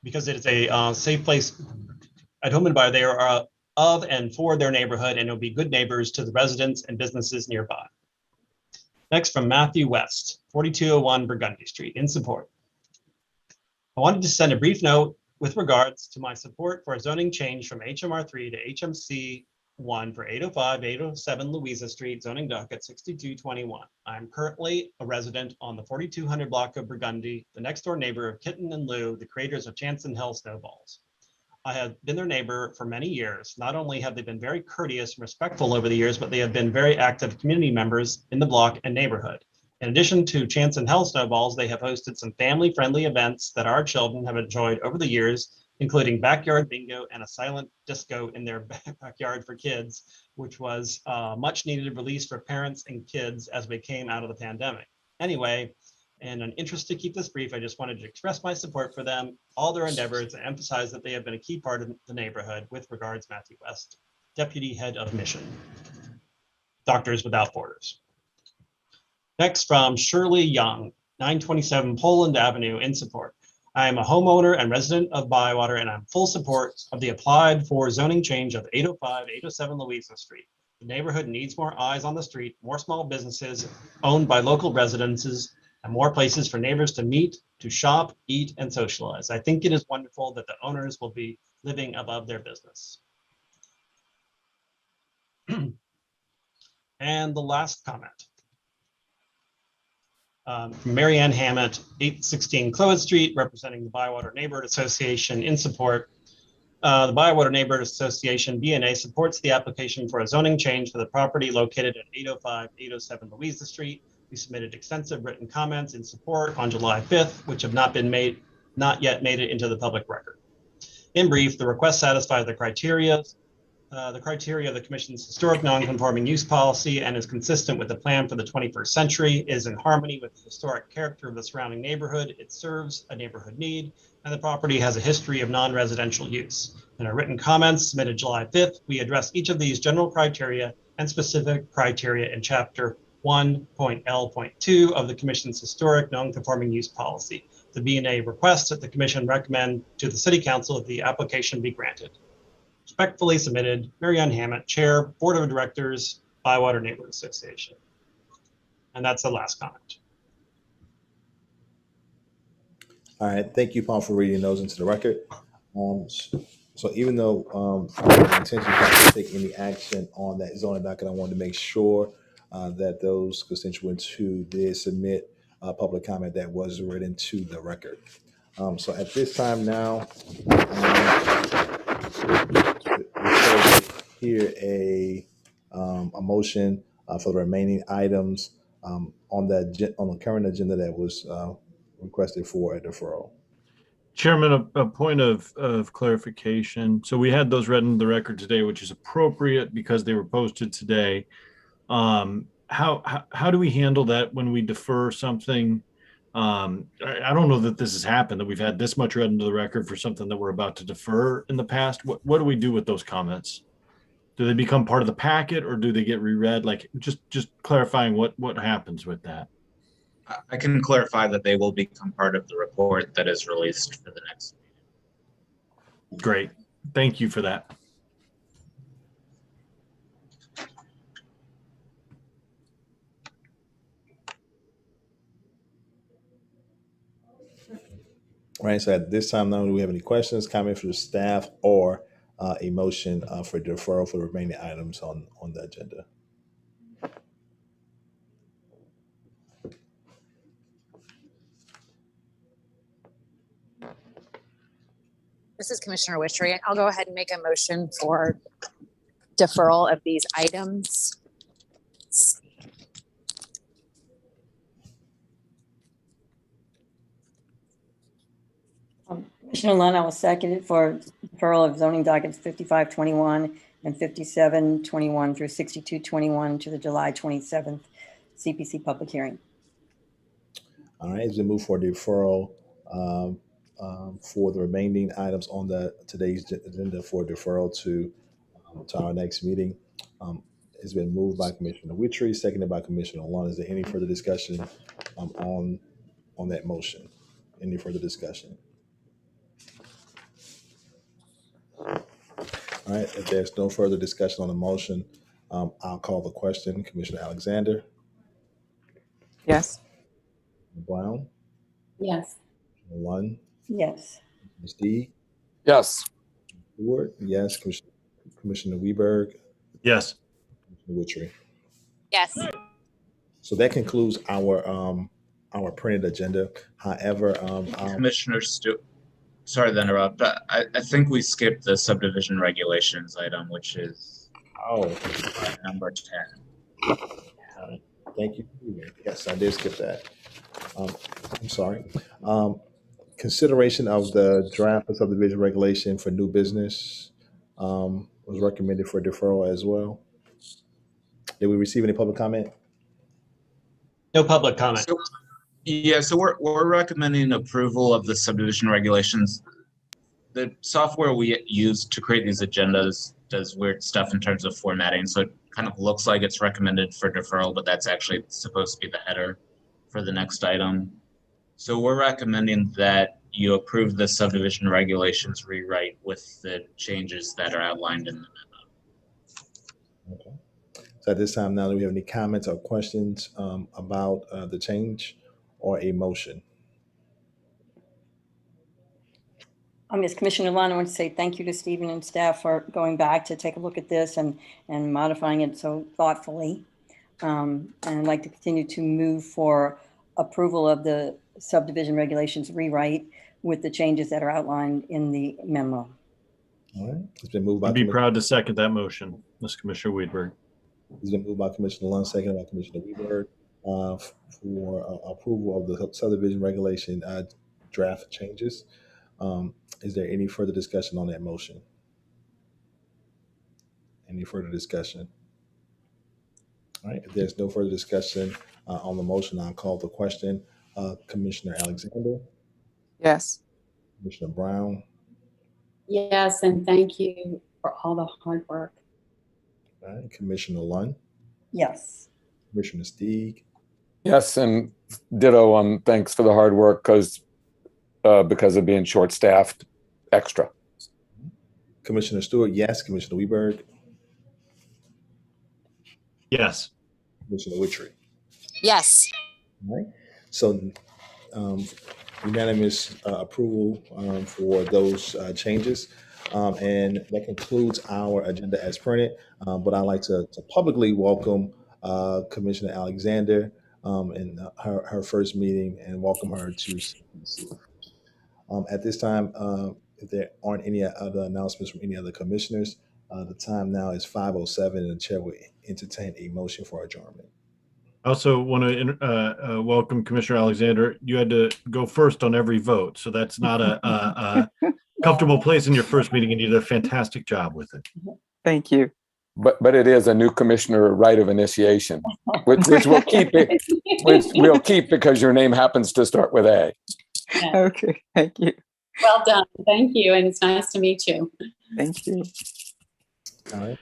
Because it is a safe place at home and by they are of and for their neighborhood and will be good neighbors to the residents and businesses nearby. Next from Matthew West, 4201 Burgundy Street, in support. I wanted to send a brief note with regards to my support for a zoning change from HMR3 to HMC1 for 805, 807 Louisa Street, zoning docket 6221. I'm currently a resident on the 4200 block of Burgundy, the next door neighbor of Kitten and Lou, the creators of Chance and Hell snowballs. I have been their neighbor for many years. Not only have they been very courteous and respectful over the years, but they have been very active community members in the block and neighborhood. In addition to Chance and Hell snowballs, they have hosted some family-friendly events that our children have enjoyed over the years, including backyard bingo and a silent disco in their backyard for kids, which was a much-needed release for parents and kids as we came out of the pandemic. Anyway, in an interest to keep this brief, I just wanted to express my support for them, all their endeavors, and emphasize that they have been a key part of the neighborhood. With regards, Matthew West, Deputy Head of Mission, Doctors Without Borders. Next from Shirley Young, 927 Poland Avenue, in support. I am a homeowner and resident of Bywater, and I'm full support of the applied for zoning change of 805, 807 Louisa Street. The neighborhood needs more eyes on the street, more small businesses owned by local residences, and more places for neighbors to meet, to shop, eat, and socialize. I think it is wonderful that the owners will be living above their business. And the last comment. From Mary Ann Hammett, 816 Cloward Street, representing the Bywater Neighborhood Association in support. The Bywater Neighborhood Association, BNA, supports the application for a zoning change for the property located at 805, 807 Louisa Street. We submitted extensive written comments in support on July 5th, which have not yet made it into the public record. In brief, the request satisfies the criteria of the Commission's historic non-conforming use policy and is consistent with the plan for the 21st century, is in harmony with the historic character of the surrounding neighborhood. It serves a neighborhood need, and the property has a history of non-residential use. In our written comments submitted July 5th, we address each of these general criteria and specific criteria in Chapter 1.L.2 of the Commission's historic non-conforming use policy. The BNA requests that the Commission recommend to the City Council that the application be granted. Respectfully submitted, Mary Ann Hammett, Chair, Board of Directors, Bywater Neighborhood Association. And that's the last comment. All right, thank you, Paul, for reading those into the record. So even though my intention is not to take any action on that zoning docket, I wanted to make sure that those constituents who did submit public comment that was read into the record. So at this time now, hear a motion for the remaining items on the current agenda that was requested for a deferral. Chairman, a point of clarification. So we had those read into the record today, which is appropriate because they were posted today. How do we handle that when we defer something? I don't know that this has happened, that we've had this much read into the record for something that we're about to defer in the past. What do we do with those comments? Do they become part of the packet or do they get reread? Like just clarifying what happens with that. I can clarify that they will become part of the report that is released for the next meeting. Great. Thank you for that. All right, so at this time now, do we have any questions, comments from the staff, or a motion for deferral for the remaining items on the agenda? This is Commissioner Witchery. I'll go ahead and make a motion for deferral of these items. Commissioner Lund, I will second it for deferral of zoning dockets 5521 and 5721 through 6221 to the July 27th CPC public hearing. All right, as we move for deferral for the remaining items on today's agenda for deferral to our next meeting, it's been moved by Commissioner Witchery, seconded by Commissioner Lund. Is there any further discussion on that motion? Any further discussion? All right, if there's no further discussion on the motion, I'll call the question. Commissioner Alexander? Yes. Brown? Yes. Commissioner Lund? Yes. Ms. D? Yes. Stewart? Yes. Commissioner Weberg? Yes. Commissioner Witchery? Yes. So that concludes our printed agenda. However, Commissioner Stewart, sorry to interrupt, but I think we skipped the subdivision regulations item, which is number 10. Thank you. Yes, I did skip that. I'm sorry. Consideration of the draft of subdivision regulation for new business was recommended for deferral as well. Did we receive any public comment? No public comment. So we're recommending approval of the subdivision regulations. The software we use to create these agendas does weird stuff in terms of formatting, so it kind of looks like it's recommended for deferral, but that's actually supposed to be the header for the next item. So we're recommending that you approve the subdivision regulations rewrite with the changes that are outlined in the memo. Okay. So at this time now, do we have any comments or questions about the change or a motion? As Commissioner Lund, I want to say thank you to Stephen and staff for going back to take a look at this and modifying it so thoughtfully. And I'd like to continue to move for approval of the subdivision regulations rewrite with the changes that are outlined in the memo. All right. It's been moved by. I'd be proud to second that motion, Mr. Commissioner Weidberg. It's been moved by Commissioner Lund, seconded by Commissioner Weidberg for approval of the subdivision regulation draft changes. Is there any further discussion on that motion? Any further discussion? All right, if there's no further discussion on the motion, I'll call the question. Commissioner Alexander? Yes. Commissioner Brown? Yes, and thank you for all the hard work. All right, Commissioner Lund? Yes. Commissioner Steeg? Yes, and ditto, thanks for the hard work because of being short-staffed, extra. Commissioner Stewart, yes. Commissioner Weberg? Yes. Commissioner Witchery? Yes. All right. So unanimous approval for those changes. And that concludes our agenda as printed. But I'd like to publicly welcome Commissioner Alexander in her first meeting and welcome her to CPC. At this time, if there aren't any other announcements from any other commissioners, the time now is 5:07 and the chair will entertain a motion for adjournment. I also want to welcome Commissioner Alexander. You had to go first on every vote, so that's not a comfortable place in your first meeting, and you did a fantastic job with it. Thank you. But it is a new commissioner right of initiation, which we'll keep it, which we'll keep because your name happens to start with A. Yeah. Okay, thank you. Well done. Thank you. And it's nice to meet you. Thank you. All right.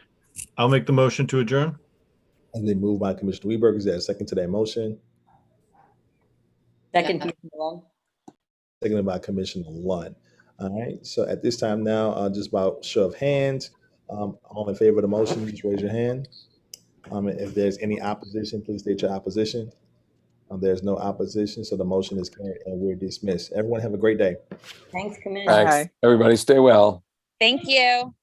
I'll make the motion to adjourn. And then moved by Commissioner Weberg. Is there a second to that motion? Second, Commissioner Long. Seconded by Commissioner Lund. All right. So at this time now, just about show of hands, all in favor of the motion, just raise your hand. If there's any opposition, please state your opposition. There's no opposition, so the motion is carried and we're dismissed. Everyone have a great day. Thanks, Commissioner. Thanks. Everybody stay well. Thank you.